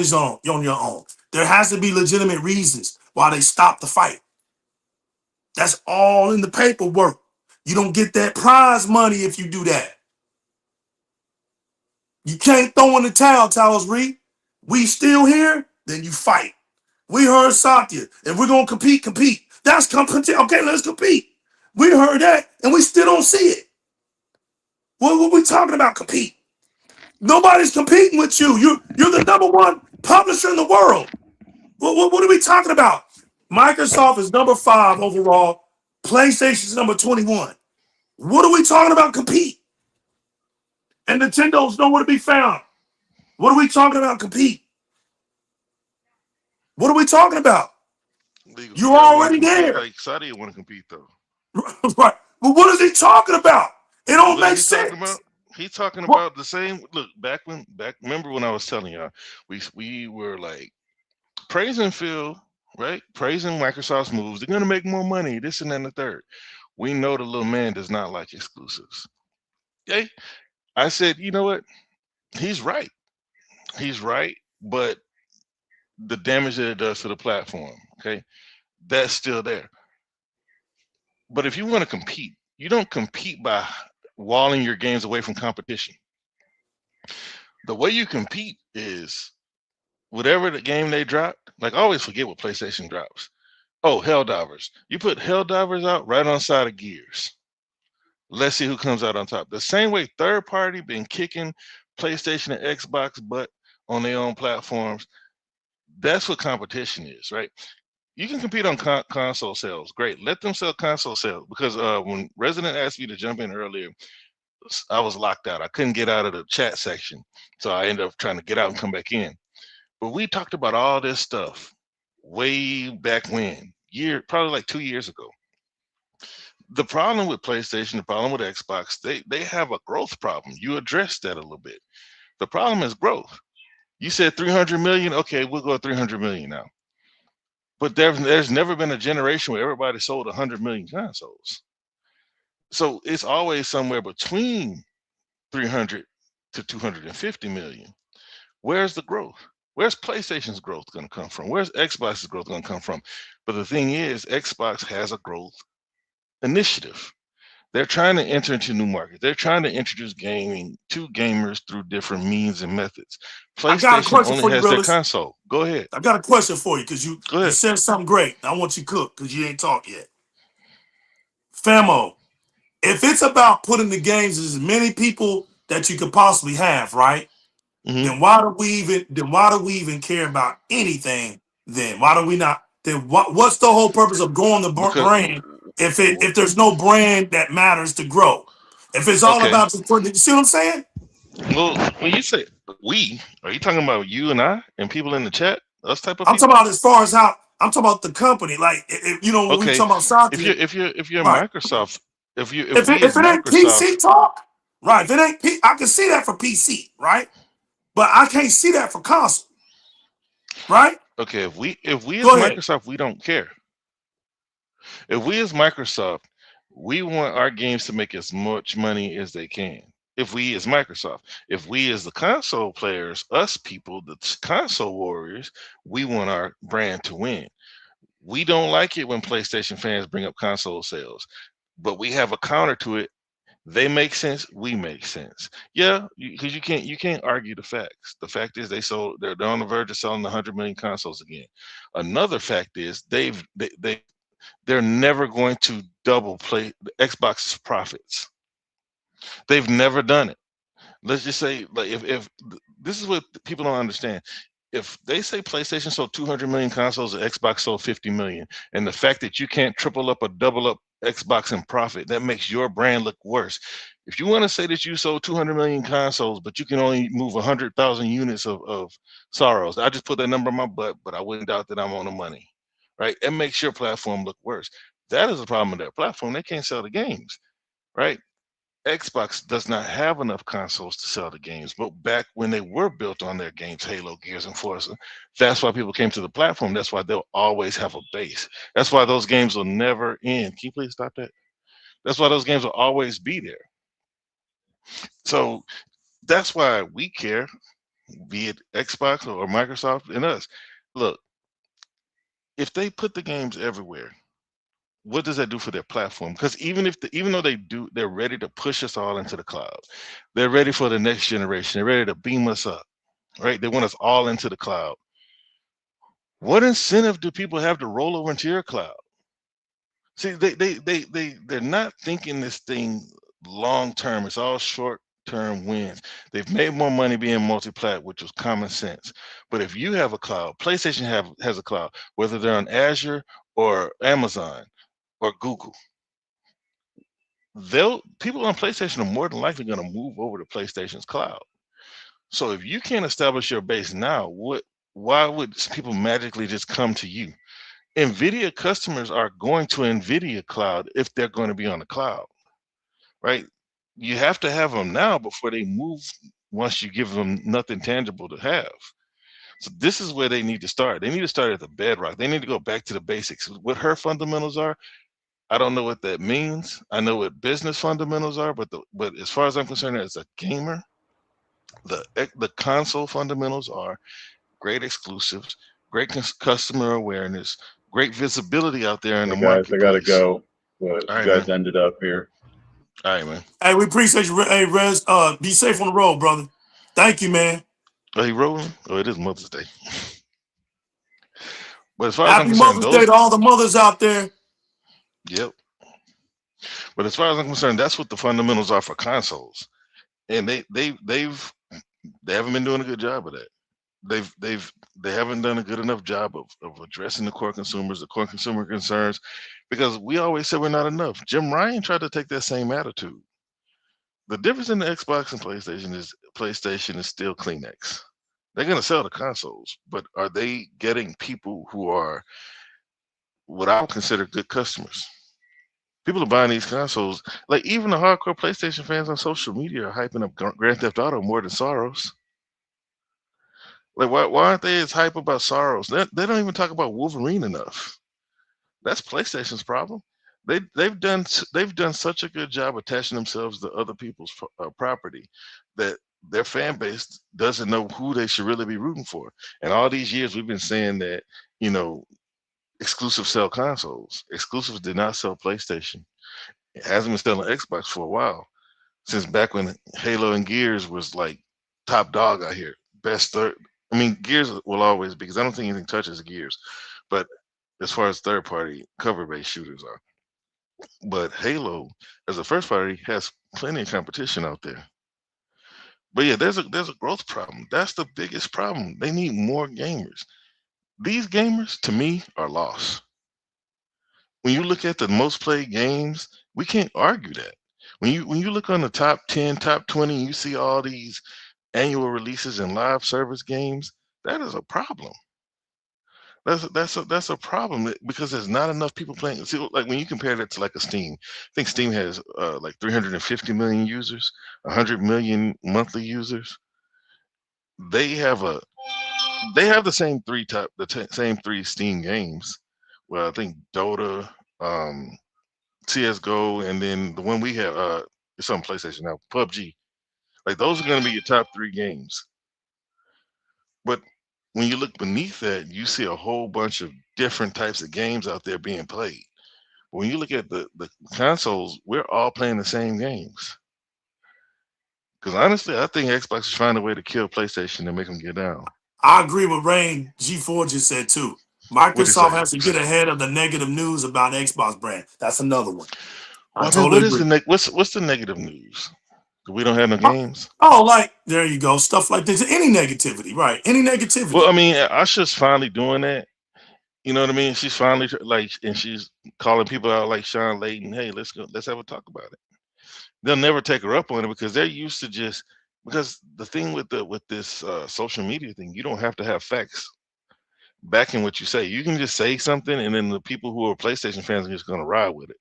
your own. There has to be legitimate reasons why they stopped the fight. That's all in the paperwork. You don't get that prize money if you do that. You can't throw in the towel, Towers Reed. We still here, then you fight. We heard Satya. If we're going to compete. That's competition. Okay, let's compete. We heard that, and we still don't see it. What we talking about, compete? Nobody's competing with you. You're the #1 publisher in the world. What are we talking about? Microsoft is #5 overall. PlayStation's #21. What are we talking about, compete? And Nintendo's nowhere to be found. What are we talking about, compete? What are we talking about? You're already there. Like Saudi want to compete though. Right. But what is he talking about? It don't make sense. He's talking What? about the same. Look, remember when I was telling y'all, we were like praising Phil, right? Praising Microsoft's moves. They're gonna make more money, this and that and the third. We know the little man does not like exclusives. Okay. I said, you know what? He's right. He's right, but the damage that it does to the platform, okay, that's still there. But if you want to compete, you don't compete by walling your games away from competition. The way you compete is whatever the game they drop. Like I always forget what PlayStation drops. Oh, Helldivers. You put Helldivers out right on side of Gears. Let's see who comes out on top. The same way third party been kicking PlayStation and Xbox butt on their own platforms. That's what competition is, right? You can compete on console sales. Great. Let them sell console sales. Because when Resident asked me to jump in earlier, I was locked out. I couldn't get out of the chat section. So I ended up trying to get out and come back in. But we talked about all this stuff way back when, probably like 2 years ago. The problem with PlayStation, the problem with Xbox, they have a growth problem. You addressed that a little bit. The problem is growth. You said 300 million. Okay, we'll go 300 million now. But there's never been a generation where everybody sold 100 million consoles. So it's always somewhere between 300 to 250 million. Where's the growth? Where's PlayStation's growth going to come from? Where's Xbox's growth going to come from? But the thing is, Xbox has a growth initiative. They're trying to enter into new markets. They're trying to introduce gaming to gamers through different means and methods. I got a PlayStation question only for you, has their brothers. console. Go ahead. I got a question for you because Go you ahead. said something great. I want you to cook because you ain't talked yet. Famo, if it's about putting the games as many people that you could possibly have, right? Mhm. Then why do we even care about anything? Then why do we not? Then what's the whole purpose of growing the Because brand if there's no brand that matters to grow? If it's all okay, about just putting, you see what I'm saying? well, when you say we, are you talking about you and I and people in the chat, us type of I'm talking people? about as far as how I'm talking about the company. Like you know when we Okay, talking about soccer, if you're right? Microsoft, if If we as it ain't Microsoft, PC talk, right? If it ain't, I can see that for PC, right? But I can't see that for console, right? okay, if we as Go ahead. Microsoft, we don't care. If we as Microsoft, we want our games to make as much money as they can. If we as Microsoft, if we as the console players, us people, the console warriors, we want our brand to win. We don't like it when PlayStation fans bring up console sales, but we have a counter to it. They make sense. We make sense. Yeah, because you can't argue the facts. The fact is they're on the verge of selling 100 million consoles again. Another fact is they're never going to double play Xbox's profits. They've never done it. Let's just say, like, if this is what people don't understand. If they say PlayStation sold 200 million consoles and Xbox sold 50 million, and the fact that you can't triple up or double up Xbox in profit, that makes your brand look worse. If you want to say that you sold 200 million consoles, but you can only move 100,000 units of Sorrows, I just put that number in my butt, but I wouldn't doubt that I'm on the money, right? It makes your platform look worse. That is a problem with their platform. They can't sell the games, right? Xbox does not have enough consoles to sell the games, but back when they were built on their games, Halo, Gears, and Forza, that's why people came to the platform. That's why they'll always have a base. That's why those games will never end. Can you please stop that? That's why those games will always be there. So that's why we care, be it Xbox or Microsoft and us. Look, if they put the games everywhere, what does that do for their platform? Because even though they're ready to push us all into the cloud. They're ready for the next generation. They're ready to beam us up, right? They want us all into the cloud. What incentive do people have to roll over into your cloud? See, they're not thinking this thing long term. It's all short term wins. They've made more money being multi-plat, which was common sense. But if you have a cloud, PlayStation has a cloud, whether they're on Azure or Amazon or Google, people on PlayStation are more than likely going to move over to PlayStation's cloud. So if you can't establish your base now, why would people magically just come to you? NVIDIA customers are going to NVIDIA cloud if they're going to be on the cloud, right? you have to have them now before they move. Once you give them nothing tangible to have, so this is where they need to start. They need to start at the bedrock. They need to go back to the basics. What her fundamentals are, I don't know what that means. I know what business fundamentals are, but as far as I'm concerned, as a gamer, the console fundamentals are great exclusives, great customer awareness, great visibility out there in Hey the guys, I gotta marketplace. go. But All you right, guys man. ended up here. All right, man. Hey, we appreciate you. Hey, Rez, be safe on the road, brother. Thank you, man. Are you rolling? Oh, it is Mother's Day. But as far as I'm Happy concerned, Mother's Day those, to all the mothers out there. yep. But as far as I'm concerned, that's what the fundamentals are for consoles, and they haven't been doing a good job of that. They haven't done a good enough job of addressing the core consumers, the core consumer concerns, because we always said we're not enough. Jim Ryan tried to take that same attitude. The difference in the Xbox and PlayStation is still Kleenex. They're gonna sell the consoles, but are they getting people who are what I would consider good customers? People are buying these consoles. Like even the hardcore PlayStation fans on social media are hyping up Grand Theft Auto more than Soros. Like why aren't they as hype about Soros? They don't even talk about Wolverine enough. That's PlayStation's problem. They've done such a good job attaching themselves to other people's property that their fan base doesn't know who they should really be rooting for. And all these years we've been saying that, you know, exclusive sell consoles. Exclusives did not sell PlayStation. It hasn't been selling Xbox for a while. Since back when Halo and Gears was like top dog out here. Best third. I mean, Gears will always be, because I don't think anything touches Gears. But as far as third party cover based shooters are. But Halo, as a first party, has plenty of competition out there. But yeah, there's a growth problem. That's the biggest problem. They need more gamers. These gamers, to me, are lost. When you look at the most played games, we can't argue that. When you look on the top 10, top 20, and you see all these annual releases and live service games, that is a problem. That's a problem because there's not enough people playing. See, like when you compare that to like a Steam, I think Steam has like 350 million users, 100 million monthly users. They have a they have the same same three Steam games. Well, I think Dota, CS:GO, and then the one we have it's on PlayStation now, PUBG. Like those are going to be your top three games. But when you look beneath that, you see a whole bunch of different types of games out there being played. When you look at the consoles, we're all playing the same games. Because honestly, I think Xbox is finding a way to kill PlayStation and make them get down. I agree with Rain G4 just said too. What'd he say? Microsoft has to get ahead of the negative news about Xbox brand. That's another one. I Well, then totally what is agree. what's the negative news? That we don't have no games? Oh, like there you go. Stuff like this. Any negativity, right? Any negativity. Well, I mean, Usher's finally doing that. You know what I mean? She's finally like, and she's calling people out like Sean Layton. Hey, let's have a talk about it. They'll never take her up on it because they're used to just because the thing with this social media thing, you don't have to have facts backing what you say. You can just say something, and then the people who are PlayStation fans are just going to ride with it.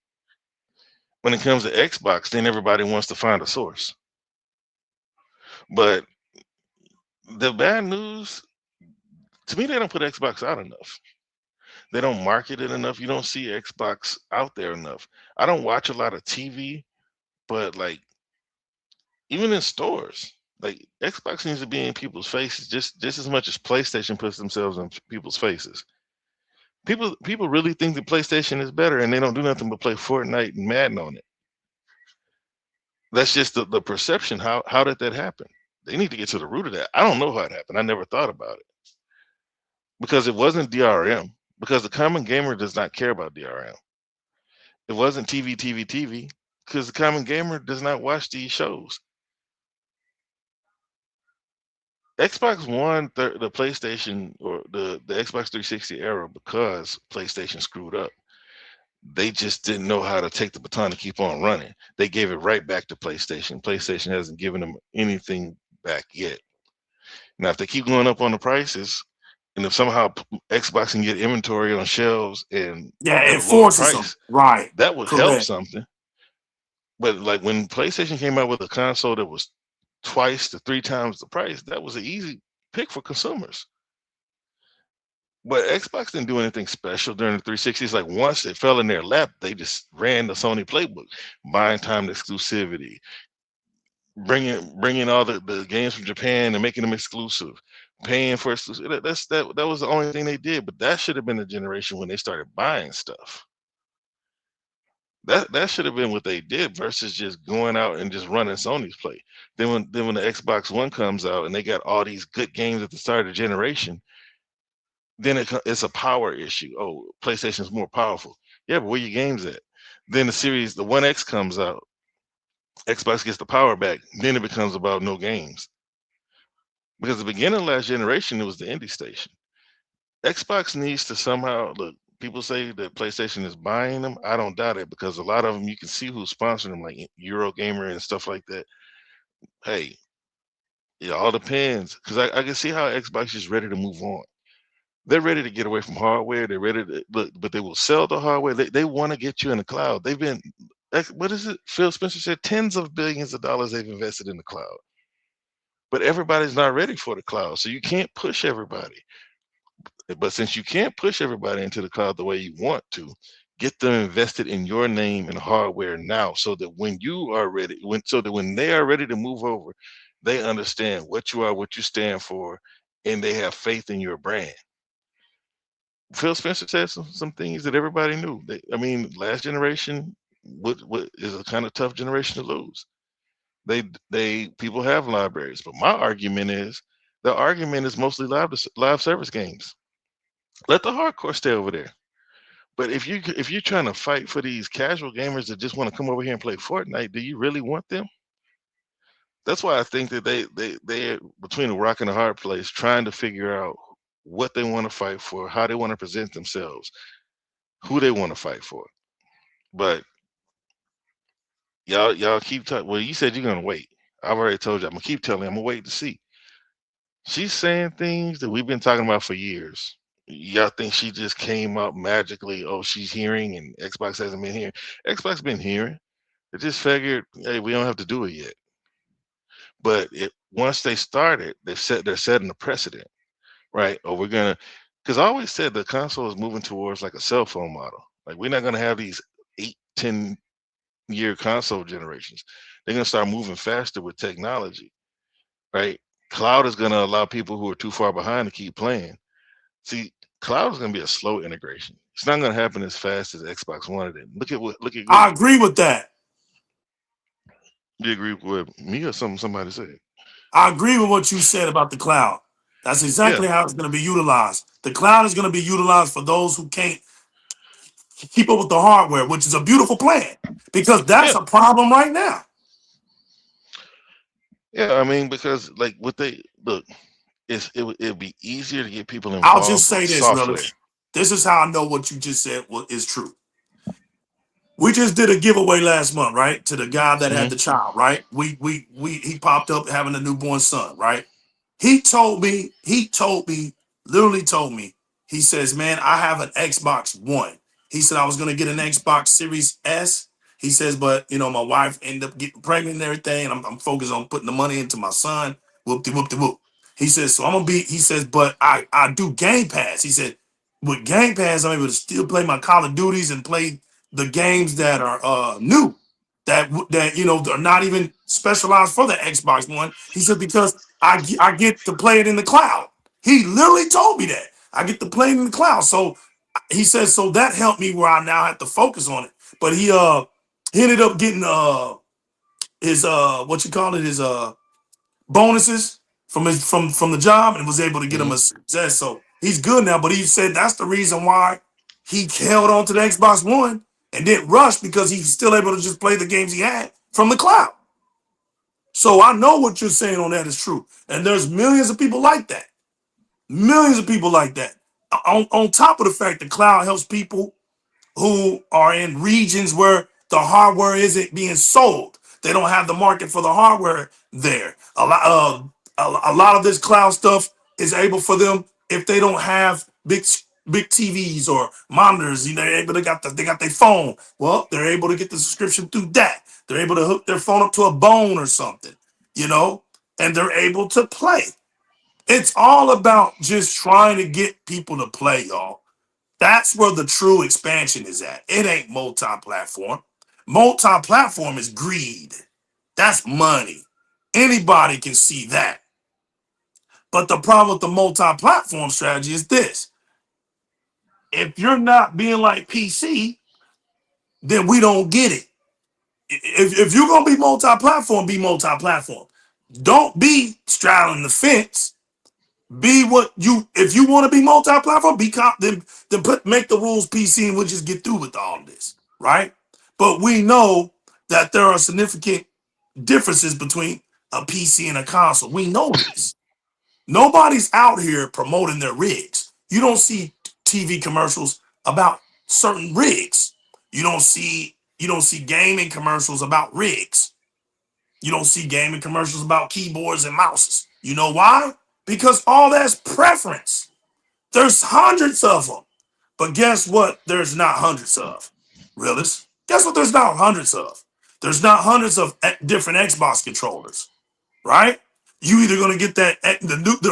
When it comes to Xbox, then everybody wants to find a source. But the bad news, to me, they don't put Xbox out enough. They don't market it enough. You don't see Xbox out there enough. I don't watch a lot of TV, but like even in stores, like Xbox needs to be in people's faces just as much as PlayStation puts themselves in people's faces. People really think that PlayStation is better, and they don't do nothing but play Fortnite and Madden on it. That's just the perception. How did that happen? They need to get to the root of that. I don't know how it happened. I never thought about it because it wasn't DRM. Because the common gamer does not care about DRM. It wasn't TV, because the common gamer does not watch these shows. Xbox won the PlayStation or the Xbox 360 era because PlayStation screwed up. They just didn't know how to take the baton and keep on running. They gave it right back to PlayStation. PlayStation hasn't given them anything back yet. Now, if they keep going up on the prices, and if somehow Xbox can get inventory on shelves and Yeah, at it a lower forces them. price, Right. that would help Correct. something. But like when PlayStation came out with a console that was twice to 3 times the price, that was an easy pick for consumers. But Xbox didn't do anything special during the 360s. Like once it fell in their lap, they just ran the Sony playbook, buying timed exclusivity, bringing all the games from Japan and making them exclusive, paying for exclusive. That was the only thing they did. But that should have been the generation when they started buying stuff. That should have been what they did versus just going out and just running Sony's play. Then when the Xbox One comes out and they got all these good games at the start of the generation, then it's a power issue. Oh, PlayStation's more powerful. Yeah, but where your games at? Then the One X comes out. Xbox gets the power back. Then it becomes about no games. Because the beginning of last generation, it was the indie station. Xbox needs to somehow look. People say that PlayStation is buying them. I don't doubt it because a lot of them you can see who's sponsoring them, like Eurogamer and stuff like that. Hey, it all depends because I can see how Xbox is ready to move on. They're ready to get away from hardware. They're ready to look, but they will sell the hardware. They want to get you in the cloud. They've been, what is it? Phil Spencer said tens of billions of dollars they've invested in the cloud. But everybody's not ready for the cloud, so you can't push everybody. But since you can't push everybody into the cloud the way you want to, get them invested in your name and hardware now, so that when you are ready, when they are ready to move over, they understand what you are, what you stand for, and they have faith in your brand. Phil Spencer said some things that everybody knew. Last generation what is a kind of tough generation to lose. People have libraries, but my argument is the argument is mostly live service games. Let the hardcore stay over there. But if you're trying to fight for these casual gamers that just want to come over here and play Fortnite, do you really want them? That's why I think that they're between a rock and a hard place, trying to figure out what they want to fight for, how they want to present themselves, who they want to fight for. But y'all keep talking. Well, you said you're gonna wait. I've already told you. I'm gonna keep telling you. I'm gonna wait to see. She's saying things that we've been talking about for years. Y'all think she just came up magically? Oh, she's hearing, and Xbox hasn't been hearing. Xbox been hearing. They just figured, hey, we don't have to do it yet. But once they started, they're setting a precedent, right? Or we're gonna, because I always said the console is moving towards like a cell phone model. Like we're not gonna have these 8-10 year console generations. They're gonna start moving faster with technology, right? Cloud is gonna allow people who are too far behind to keep playing. See, cloud is gonna be a slow integration. It's not gonna happen as fast as Xbox wanted it. Look at Google. I agree with that. You agree with me or somebody said? I agree with what you said about the cloud. That's exactly how it's going to be utilized. The cloud is going to be utilized for those who can't keep up with the hardware, which is a beautiful plan because that's a problem right now. Yeah, because like what they look, it'd be easier to get people involved. I'll just say this, Willis. This is how I know what you just said is true. We just did a giveaway last month, right? To the guy that had the child, right? He popped up having a newborn son, right? He literally told me, he says, man, I have an Xbox One. He said I was gonna get an Xbox Series S. He says, but my wife ended up getting pregnant and everything, and I'm focused on putting the money into my son. Whoop-de-whoop-de-whoop. He says, so I'm gonna be, he says, but I do Game Pass. He said, with Game Pass, I'm able to still play my Call of Duties and play the games that are new, that are not even specialized for the Xbox One. He said, because I get to play it in the cloud. He literally told me that. I get to play it in the cloud. So he says, so that helped me where I now have to focus on it. But he ended up getting his his bonuses from the job and was able to get him a success. So he's good now. But he said that's the reason why he held on to the Xbox One and didn't rush, because he's still able to just play the games he had from the cloud. So I know what you're saying on that is true. And there's millions of people like that. Millions of people like that. On top of the fact the cloud helps people who are in regions where the hardware isn't being sold. They don't have the market for the hardware there. A lot of this cloud stuff is able for them if they don't have big big TVs or monitors. You know, they're able to they got their phone. Well, they're able to get the subscription through that. They're able to hook their phone up to a bone or something, you know, and they're able to play. It's all about just trying to get people to play, y'all. That's where the true expansion is at. It ain't multi-platform. Multi-platform is greed. That's money. Anybody can see that. But the problem with the multi-platform strategy is this. If you're not being like PC, then we don't get it. If you're going to be multi-platform, be multi-platform. Don't be straddling the fence. Be what you, if you want to be multi-platform, then make the rules PC and we'll just get through with all of this, right? But we know that there are significant differences between a PC and a console. We know this. Nobody's out here promoting their rigs. You don't see TV commercials about certain rigs. You don't see gaming commercials about rigs. You don't see gaming commercials about keyboards and mouses. You know why? Because all that's preference. There's hundreds of them. But guess what? There's not hundreds of. Realists. Guess what? There's not hundreds of. There's not hundreds of different Xbox controllers, right? You either going to get the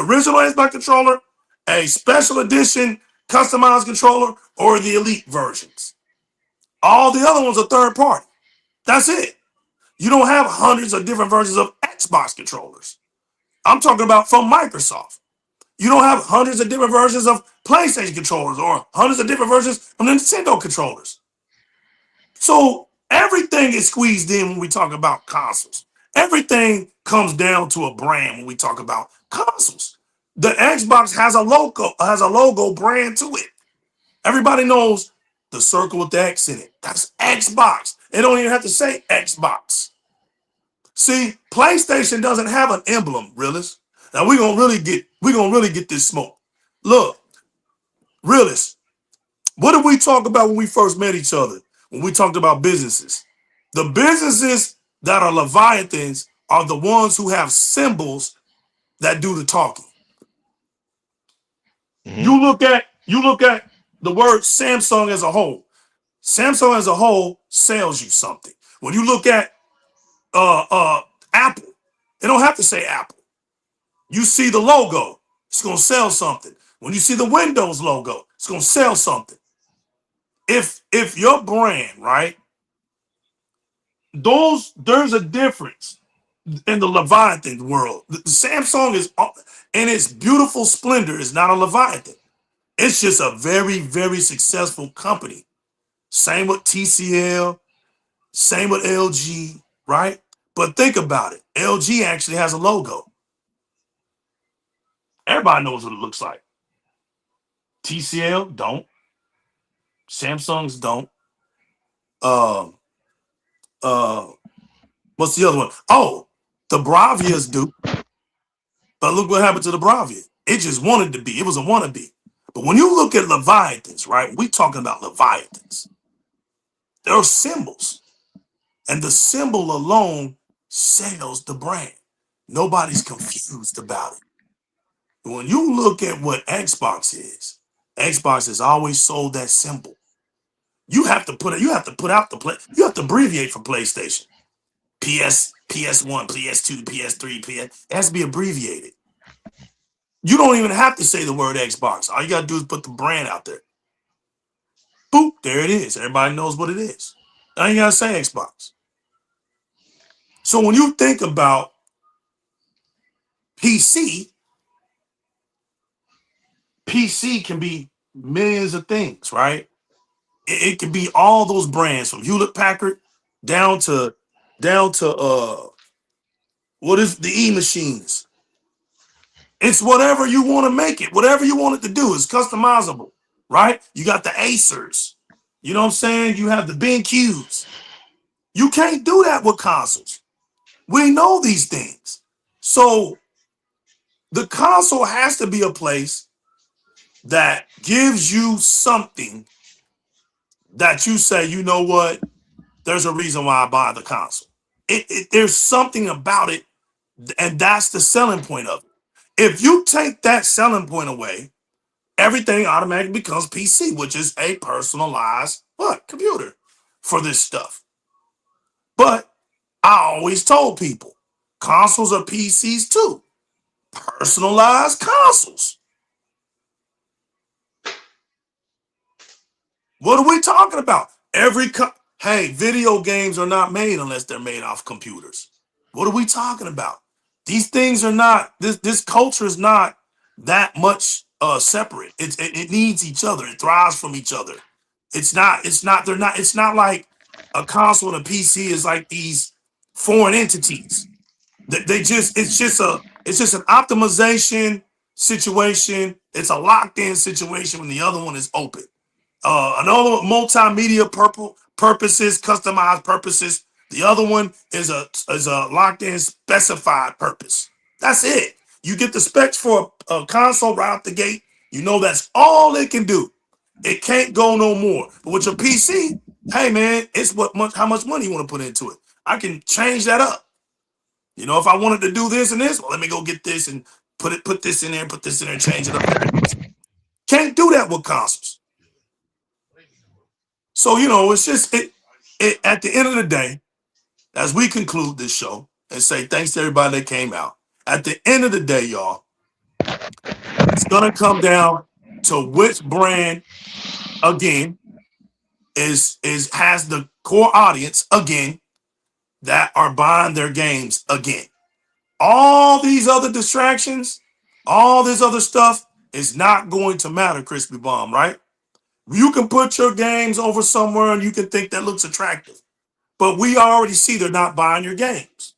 original Xbox controller, a special edition customized controller, or the elite versions. All the other ones are third party. That's it. You don't have hundreds of different versions of Xbox controllers. I'm talking about from Microsoft. You don't have hundreds of different versions of PlayStation controllers or hundreds of different versions of Nintendo controllers. So everything is squeezed in when we talk about consoles. Everything comes down to a brand when we talk about consoles. The Xbox has a logo brand to it. Everybody knows the circle with the X in it. That's Xbox. They don't even have to say Xbox. See, PlayStation doesn't have an emblem, realist. Now we're gonna really get this smoke. Look, realist, what did we talk about when we first met each other? When we talked about businesses. The businesses that are Leviathans are the ones who have symbols that do the talking. Mm-hmm. You look at the word Samsung as a whole. Samsung as a whole sells you something. When you look at Apple, they don't have to say Apple. You see the logo, it's gonna sell something. When you see the Windows logo, it's gonna sell something. If your brand, right? There's a difference in the Leviathan world. The Samsung is in its beautiful splendor is not a Leviathan. It's just a very, very successful company. Same with TCL, same with LG, right? But think about it. LG actually has a logo. Everybody knows what it looks like. TCL don't. Samsungs don't. What's the other one? Oh, the Bravias do. But look what happened to the Bravia. It just wanted to be. It was a wannabe. But when you look at Leviathans, right? We talking about Leviathans. There are symbols. And the symbol alone sells the brand. Nobody's confused about it. When you look at what Xbox has always sold that symbol. You have to put out the play. You have to abbreviate for PlayStation. PS1, PS2, PS3, PS. It has to be abbreviated. You don't even have to say the word Xbox. All you gotta do is put the brand out there. Boop, there it is. Everybody knows what it is. Now you gotta say Xbox. So when you think about PC can be millions of things, right? It can be all those brands from Hewlett Packard down to what is the E-machines. It's whatever you want to make it, whatever you want it to do. It's customizable, right? You got the Acers. You know what I'm saying? You have the BenQs. You can't do that with consoles. We know these things. So the console has to be a place that gives you something that you say, you know what? There's a reason why I buy the console. There's something about it, and that's the selling point of it. If you take that selling point away, everything automatically becomes PC, which is a personalized computer for this stuff. But I always told people, consoles are PCs too. Personalized consoles. What are we talking about? Hey, video games are not made unless they're made off computers. What are we talking about? These things are not, this culture is not that much separate. It needs each other. It thrives from each other. It's not like a console and a PC is like these foreign entities. It's just an optimization situation. It's a locked in situation when the other one is open. Another multimedia purposes, customized purposes. The other one is a locked in specified purpose. That's it. You get the specs for a console right out the gate. You know that's all it can do. It can't go no more. But with your PC, hey man, it's how much money you want to put into it. I can change that up. You know, if I wanted to do this and this, well, let me go get this and put this in there, put this in there, and change it up. Can't do that with consoles. So, you know, it's just it at the end of the day, as we conclude this show and say thanks to everybody that came out. At the end of the day, y'all, it's gonna come down to which brand again has the core audience again that are buying their games again. All these other distractions, all this other stuff is not going to matter, Crispy Bomb, right? You can put your games over somewhere and you can think that looks attractive. But we already see they're not buying your games.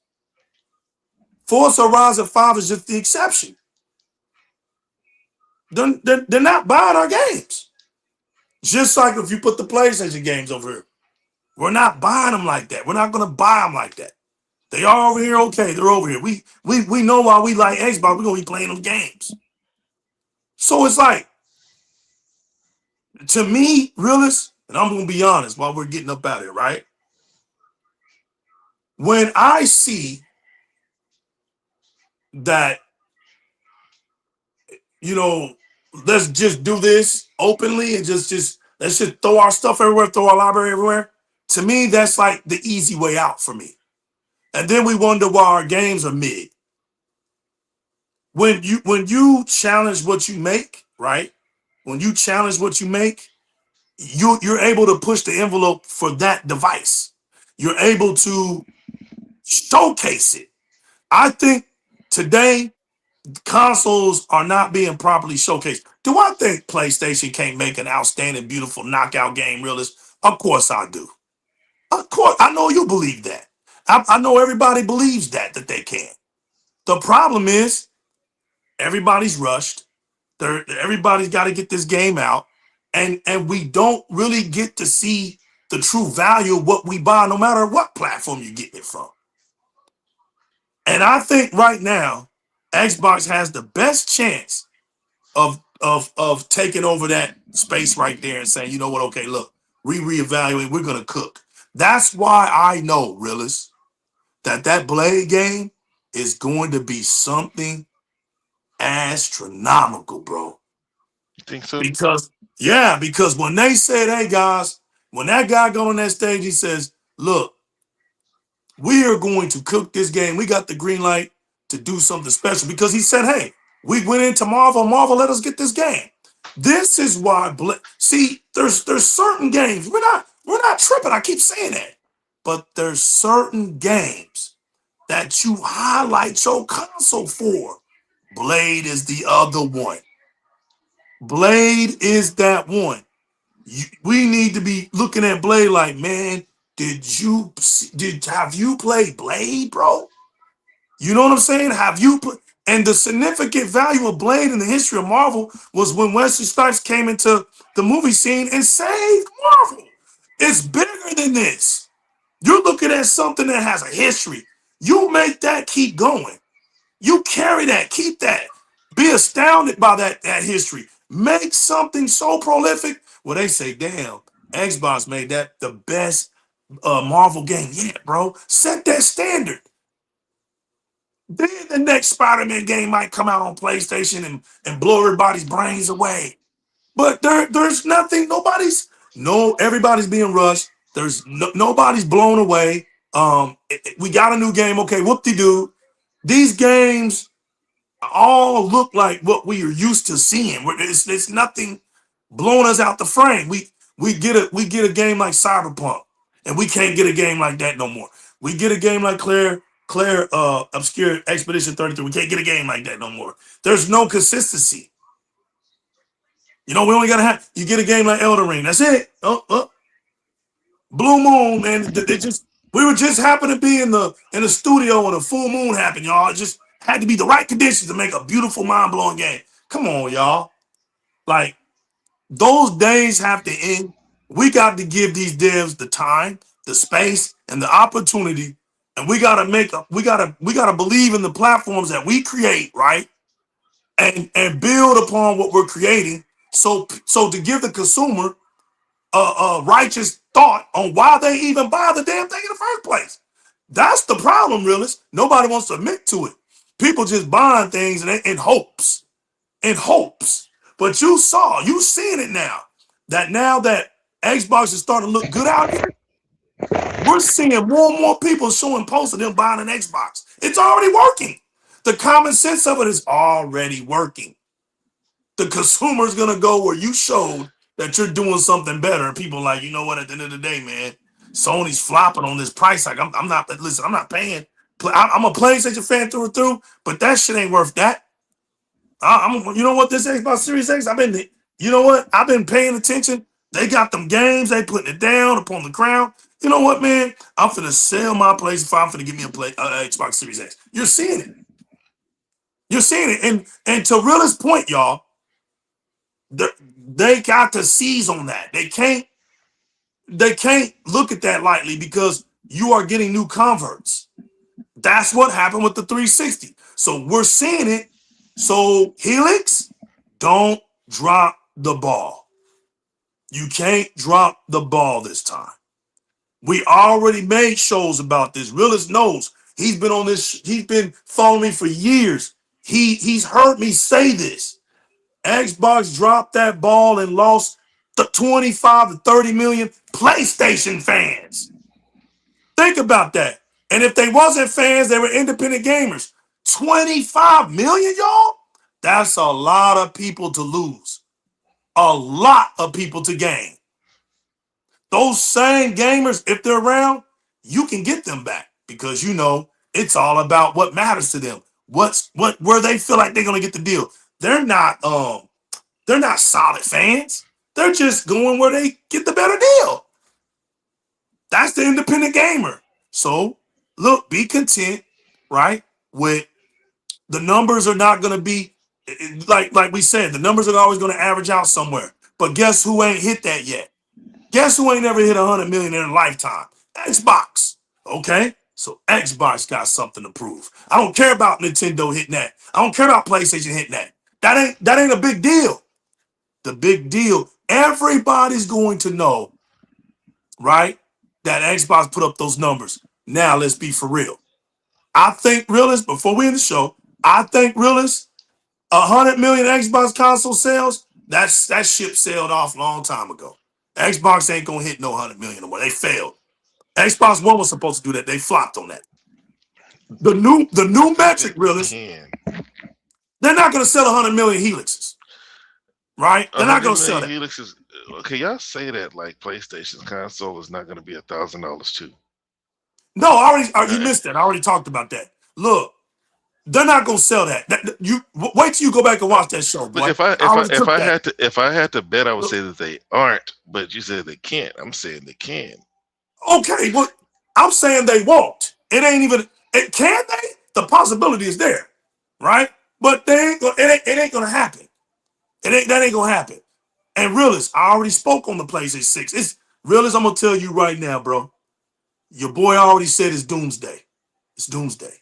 Forza Horizon 5 is just the exception. They're not buying our games. Just like if you put the PlayStation games over here. We're not buying them like that. We're not going to buy them like that. They are over here, okay, they're over here. We know why we like Xbox, we're going to be playing them games. So it's like, to me, realist, and I'm going to be honest while we're getting up out of here, right? When I see that, you know, let's just do this openly and just let's just throw our stuff everywhere, throw our library everywhere. To me, that's like the easy way out for me. And then we wonder why our games are mid. When you challenge what you make, right? When you challenge what you make, you're able to push the envelope for that device. You're able to showcase it. I think today consoles are not being properly showcased. Do I think PlayStation can't make an outstanding, beautiful knockout game realist? Of course I do. Of course, I know you believe that. I know everybody believes that they can. The problem is everybody's rushed. Everybody's got to get this game out. And we don't really get to see the true value of what we buy, no matter what platform you're getting it from. And I think right now, Xbox has the best chance of taking over that space right there and saying, you know what, okay, look, reevaluate, we're gonna cook. That's why I know, realist, that Blade game is going to be something astronomical, bro. You think so? Because when they said, hey guys, when that guy got on that stage, he says, look, we are going to cook this game. We got the green light to do something special, because he said, hey, we went into Marvel, let us get this game. This is why, see, there's certain games, we're not tripping, I keep saying that, but there's certain games that you highlight your console for. Blade is the other one. Blade is that one. We need to be looking at Blade like, man, have you played Blade, bro? You know what I'm saying? And the significant value of Blade in the history of Marvel was when Wesley Snipes came into the movie scene and saved Marvel. It's bigger than this. You're looking at something that has a history. You make that keep going. You carry that, keep that. Be astounded by that history. Make something so prolific where they say, damn, Xbox made that the best Marvel game yet, bro. Set that standard. Then the next Spider-Man game might come out on PlayStation and blow everybody's brains away. But there's nothing. Everybody's being rushed. There's nobody's blown away. We got a new game. Okay, whoop-de-doo. These games all look like what we are used to seeing. It's nothing blowing us out the frame. We get a game like Cyberpunk, and we can't get a game like that no more. We get a game like Claire Obscure Expedition 33. We can't get a game like that no more. There's no consistency. We only gotta have you get a game like Elden Ring. That's it. Blue Moon, man. We were just happened to be in the studio when a full moon happened, y'all. It just had to be the right conditions to make a beautiful, mind-blowing game. Come on, y'all. Like, those days have to end. We got to give these devs the time, the space, and the opportunity. And we gotta believe in the platforms that we create, right? And build upon what we're creating. So to give the consumer a righteous thought on why they even buy the damn thing in the first place. That's the problem, realist. Nobody wants to admit to it. People just buying things in hopes. But you seeing it now. Now that Xbox is starting to look good out here, we're seeing more and more people showing posts of them buying an Xbox. It's already working. The common sense of it is already working. The consumer's gonna go where you showed that you're doing something better, and people are like, you know what? At the end of the day, man, Sony's flopping on this price. Like, I'm not paying. I'm a PlayStation fan through and through, but that shit ain't worth that. You know what? This Xbox Series X, I've been paying attention. They got them games. They putting it down upon the ground. You know what, man? I'm finna sell my PlayStation 5. I'm finna give me a Xbox Series X. You're seeing it. And to realist point, y'all, they got to seize on that. They can't look at that lightly because you are getting new converts. That's what happened with the 360. So we're seeing it. So Helix, don't drop the ball. You can't drop the ball this time. We already made shows about this. Realist knows. He's been on this. He's been following me for years. He's heard me say this. Xbox dropped that ball and lost the 25 to 30 million PlayStation fans. Think about that. And if they wasn't fans, they were independent gamers. 25 million, y'all? That's a lot of people to lose. A lot of people to gain. Those same gamers, if they're around, you can get them back because it's all about what matters to them. Where they feel like they're gonna get the deal. They're not solid fans. They're just going where they get the better deal. That's the independent gamer. So look, be content, right? With the numbers are not gonna be like we said, the numbers are always gonna average out somewhere. But guess who ain't hit that yet? Guess who ain't never hit 100 million in a lifetime? Xbox. Okay? So Xbox got something to prove. I don't care about Nintendo hitting that. I don't care about PlayStation hitting that. That ain't a big deal. The big deal, everybody's going to know, right, that Xbox put up those numbers. Now let's be for real. I think realist, before we end the show, 100 million Xbox console sales, that ship sailed off a long time ago. Xbox ain't gonna hit no 100 million no more. They failed. Xbox One was supposed to do that. They flopped on that. The new metric, realist, they're not gonna sell 100 million Helixes. Right? They're not gonna sell that. Helixes. Okay, y'all say that like PlayStation's console is not gonna be $1,000 too. No, you missed that. I already talked about that. Look, they're not gonna sell that. You wait till you go back and watch that show. Boy. Look, if I had to bet, I would say that they aren't. But you said they can't. I'm saying they can. Okay, but I'm saying they won't. It ain't even. Can they? The possibility is there, right? But it ain't gonna happen. That ain't gonna happen. And realist, I already spoke on the PlayStation 6. It's realist. I'm gonna tell you right now, bro. Your boy already said it's doomsday. It's doomsday.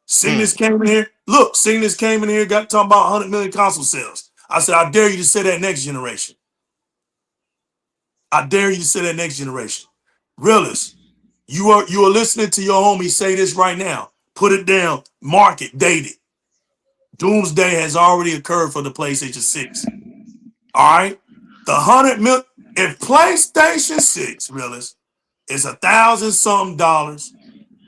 Cygnus came in here. Look, Cygnus came in here, got talking about 100 million console sales. I said, I dare you to say that next generation. I dare you to say that next generation. Realist, you are listening to your homie say this right now. Put it down, mark it, date it. Doomsday has already occurred for the PlayStation 6. All right, the 100 million. If PlayStation 6, realist, is $1,000-something,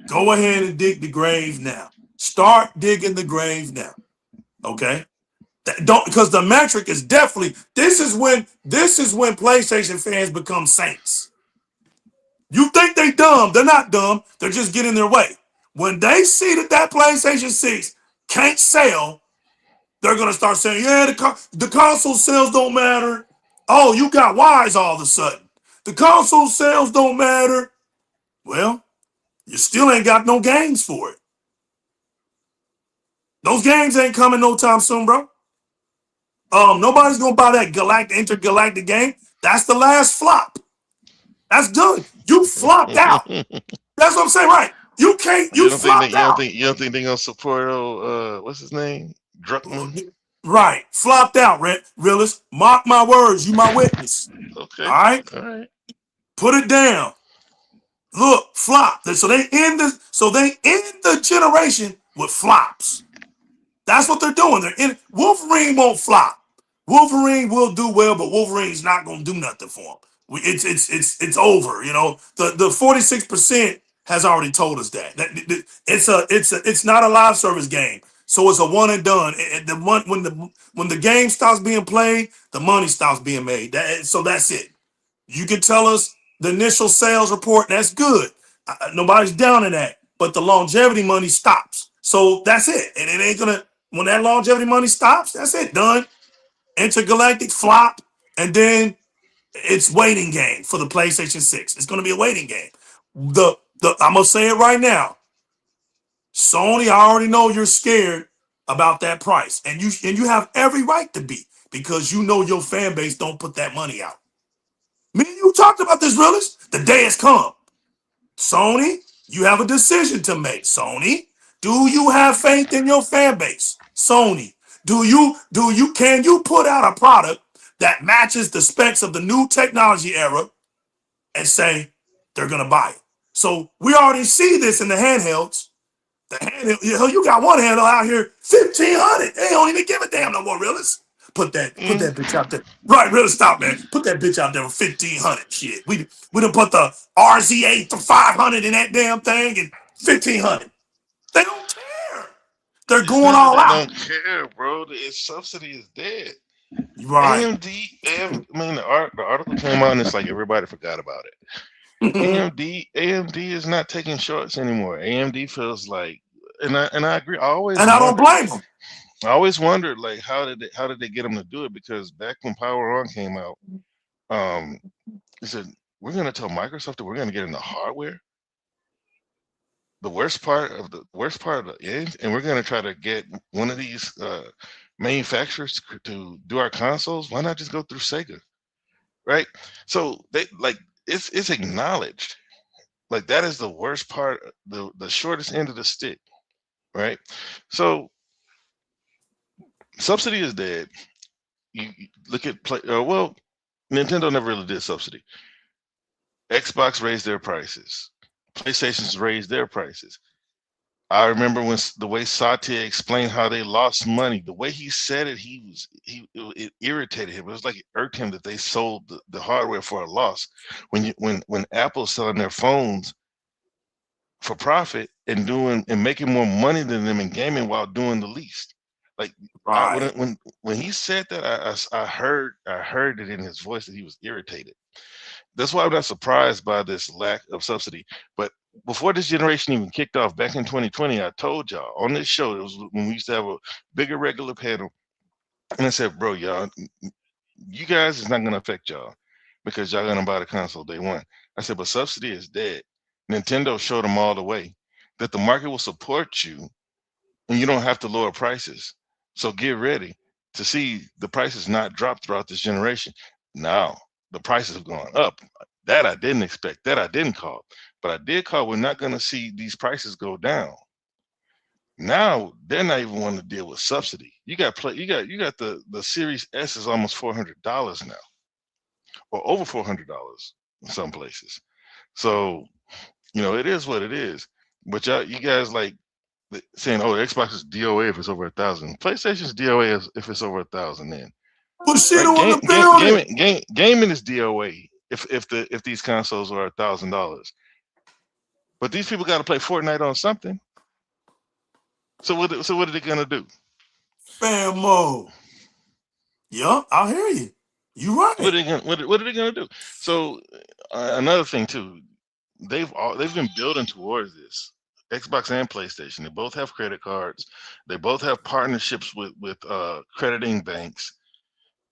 go ahead and dig the grave now. Start digging the grave now. Okay. Don't, because the metric is definitely, this is when PlayStation fans become saints. You think they dumb? They're not dumb. They're just getting their way. When they see that PlayStation 6 can't sell, they're gonna start saying, "Yeah, the console sales don't matter." Oh, you got wise all of a sudden. The console sales don't matter. Well, you still ain't got no games for it. Those games ain't coming no time soon, bro. Nobody's gonna buy that intergalactic game. That's the last flop. That's done. You flopped out. That's what I'm saying, right? You can't. You flopped out. You don't think they're gonna support what's his name? Druckmann? Right. Flopped out, realist. Mark my words. You my witness. Okay. All right. All right. Put it down. Look, flop. So they end the generation with flops. That's what they're doing. Wolverine won't flop. Wolverine will do well, but Wolverine's not gonna do nothing for him. It's over. You know, the 46% has already told us that. It's not a live service game, so it's a one and done. When the game stops being played, the money stops being made. So that's it. You can tell us the initial sales report. That's good. Nobody's down in that, but the longevity money stops. So that's it, and it ain't gonna. When that longevity money stops, that's it. Done. Intergalactic flop, and then it's waiting game for the PlayStation 6. It's going to be a waiting game. I'm gonna say it right now. Sony, I already know you're scared about that price, and you have every right to be, because you know your fan base don't put that money out. Me and you talked about this, realist. The day has come. Sony, you have a decision to make. Sony, do you have faith in your fan base? Sony, can you put out a product that matches the specs of the new technology era and say they're gonna buy it? So we already see this in the handhelds. The handheld, you got one handle out here, 1,500. They don't even give a damn no more, realist. Put that bitch out there. Right, really stop, man. Put that bitch out there for 1,500. Shit. We done put the RZ8 for 500 in that damn thing and 1,500. They don't care. They're It's going not all that they out. don't care, bro. The subsidy is dead. Right. I mean, the article came out and it's like everybody forgot about it. AMD is not taking shorts anymore. AMD feels like, and I agree. I don't blame them. I always wondered, like, how did they get them to do it? Because back when Power On came out, he said, we're going to tell Microsoft that we're going to get into hardware, the worst part of the end, and we're going to try to get one of these manufacturers to do our consoles. Why not just go through Sega, right? So they like it's acknowledged, like that is the worst part, the shortest end of the stick, right? So subsidy is dead. You look at well, Nintendo never really did subsidy. Xbox raised their prices. PlayStation's raised their prices. I remember when the way Satya explained how they lost money, the way he said it, it irritated him. It was like it irked him that they sold the hardware for a loss. When Apple's selling their phones for profit and making more money than them in gaming while doing the least. Like Right. when he said that, I heard it in his voice that he was irritated. That's why I'm not surprised by this lack of subsidy. But before this generation even kicked off back in 2020, I told y'all on this show, it was when we used to have a bigger regular panel, and I said, bro, y'all, you guys, it's not going to affect y'all because y'all going to buy the console day one. I said, but subsidy is dead. Nintendo showed them all the way that the market will support you and you don't have to lower prices. So get ready to see the prices not drop throughout this generation. Now, the prices have gone up. That I didn't expect. That I didn't call. But I did call we're not going to see these prices go down. Now they're not even wanting to deal with subsidy. You got the Series S is almost $400 now, or over $400 in some places. So it is what it is. But you guys like saying, "Oh, the Xbox is DOA if it's over 1,000." PlayStation's DOA if it's over 1,000. Then Bushido Right? in the building. Gaming is DOA if these consoles are $1,000. But these people got to play Fortnite on something. So what are they gonna do? Fan mode. Yup, I hear you. You right. What are they gonna do? So another thing too, they've been building towards this. Xbox and PlayStation. They both have credit cards. They both have partnerships with crediting banks.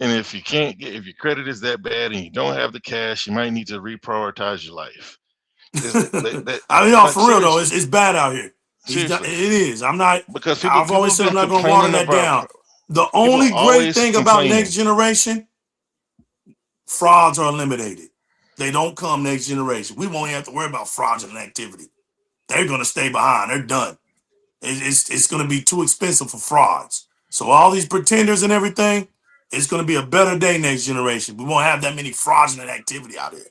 And if if your credit is that bad and you don't have the cash, you might need to reprioritize your life. I mean, y'all, Like for real though, seriously, it's bad out here. seriously, it is. I'm not. because I've people always have said I'm been not gonna water complaining that about down. The people only great always thing about complaining. next generation, frauds are eliminated. They don't come next generation. We won't even have to worry about fraudulent activity. They're gonna stay behind. They're done. It's gonna be too expensive for frauds. So all these pretenders and everything, it's gonna be a better day next generation. We won't have that many fraudulent activity out here.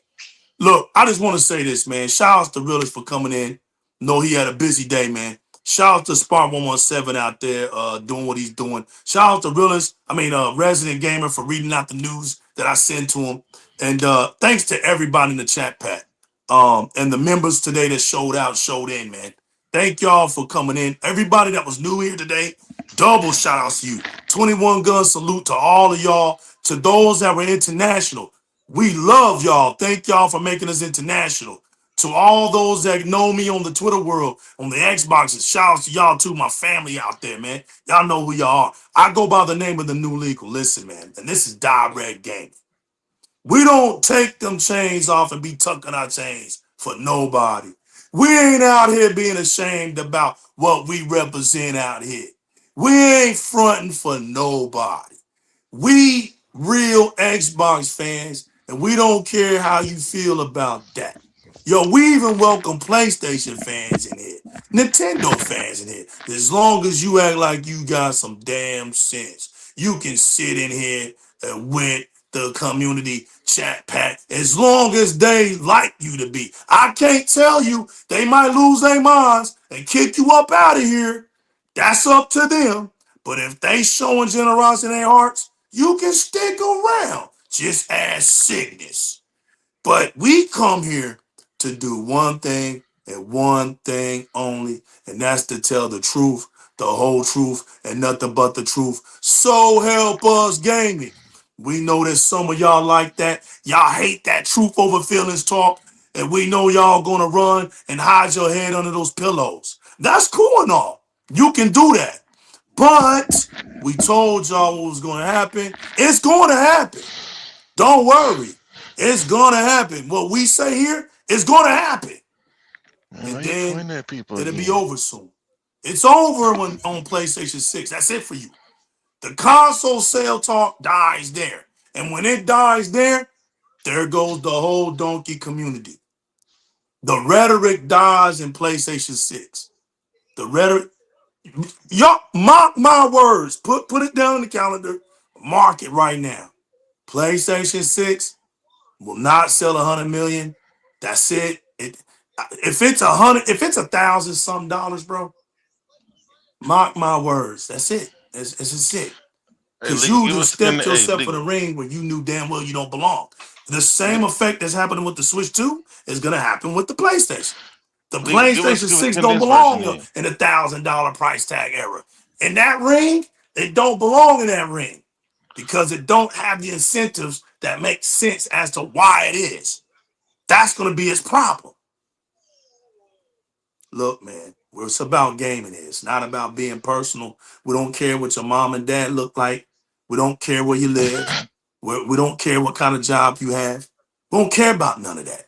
Look, I just want to say this, man. Shout out to Realist for coming in. Know he had a busy day, man. Shout out to Spark 117 out there doing what he's doing. Shout out to Realist, Resident Gamer for reading out the news that I sent to him. And thanks to everybody in the chat, Pat. And the members today that showed in, man. Thank y'all for coming in. Everybody that was new here today, double shout outs to you. 21 gun salute to all of y'all. To those that were international, we love y'all. Thank y'all for making us international. To all those that know me on the Twitter world, on the Xboxes, shout out to y'all too, my family out there, man. Y'all know who y'all are. I go by the name of the new legal. Listen, man, and this is Di-RRec Gaming. We don't take them chains off and be tucking our chains for nobody. We ain't out here being ashamed about what we represent out here. We ain't fronting for nobody. We real Xbox fans, and we don't care how you feel about that. Yo, we even welcome PlayStation fans in here, Nintendo fans in here. As long as you act like you got some damn sense, you can sit in here with the community chat pack as long as they like you to be. I can't tell you, they might lose their minds and kick you up out of here. That's up to them. But if they showing generosity in their hearts, you can stick around. Just ask sickness. But we come here to do one thing and one thing only, and that's to tell the truth, the whole truth, and nothing but the truth. So help us, gaming. We know that some of y'all like that. Y'all hate that truth over feelings talk, and we know y'all gonna run and hide your head under those pillows. That's cool and all. You can do that. But we told y'all what was gonna happen. It's gonna happen. Don't worry. It's gonna happen. What we say here is gonna happen. Man, And why you then pointing at people it'll be again? over soon. It's over when on PlayStation 6. That's it for you. The console sale talk dies there. And when it dies there goes the whole donkey community. The rhetoric dies in PlayStation 6. The rhetoric, y'all mark my words. Put it down in the calendar. Mark it right now. PlayStation 6 will not sell 100 million. That's it. If it's 100, if it's 1,000 some dollars, bro, mark my words. That's it. It's just it. Hey, Because legal, you give just us in stepped the hey, yourself in the legal. ring where you knew damn well you don't belong. The same Le- effect that's happening with the Switch 2 is going to happen with the PlayStation. The Legal, give us PlayStation give a 6 don't condensed version belong then. in a $1,000 price tag era. In that ring, it don't belong in that ring because it don't have the incentives that make sense as to why it is. That's going to be its problem. Look, man, it's about gaming. It's not about being personal. We don't care what your mom and dad look like. We don't care where you live. We don't care what kind of job you have. We don't care about none of that.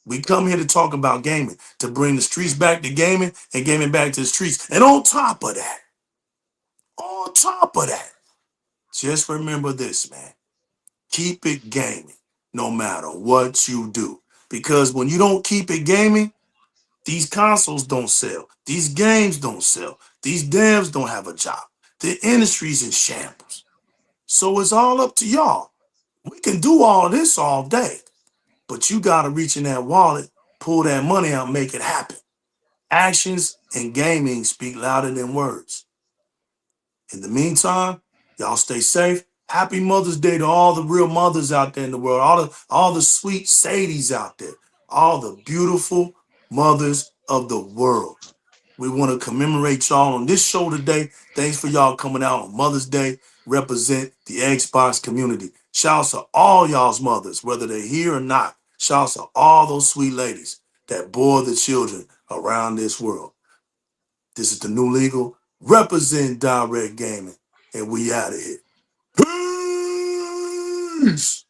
We come here to talk about gaming, to bring the streets back to gaming and gaming back to the streets. And on top of that, just remember this, man. Keep it gaming no matter what you do. Because when you don't keep it gaming, these consoles don't sell. These games don't sell. These devs don't have a job. The industry's in shambles. So it's all up to y'all. We can do all of this all day, but you got to reach in that wallet, pull that money out, make it happen. Actions and gaming speak louder than words. In the meantime, y'all stay safe. Happy Mother's Day to all the real mothers out there in the world, all the sweet Sadies out there, all the beautiful mothers of the world. We want to commemorate y'all on this show today. Thanks for y'all coming out on Mother's Day. Represent the Xbox community. Shouts to all y'all's mothers, whether they're here or not. Shouts to all those sweet ladies that bore the children around this world. This is the New Legal. Represent Di-RRec Gaming. And we out of here. Peace!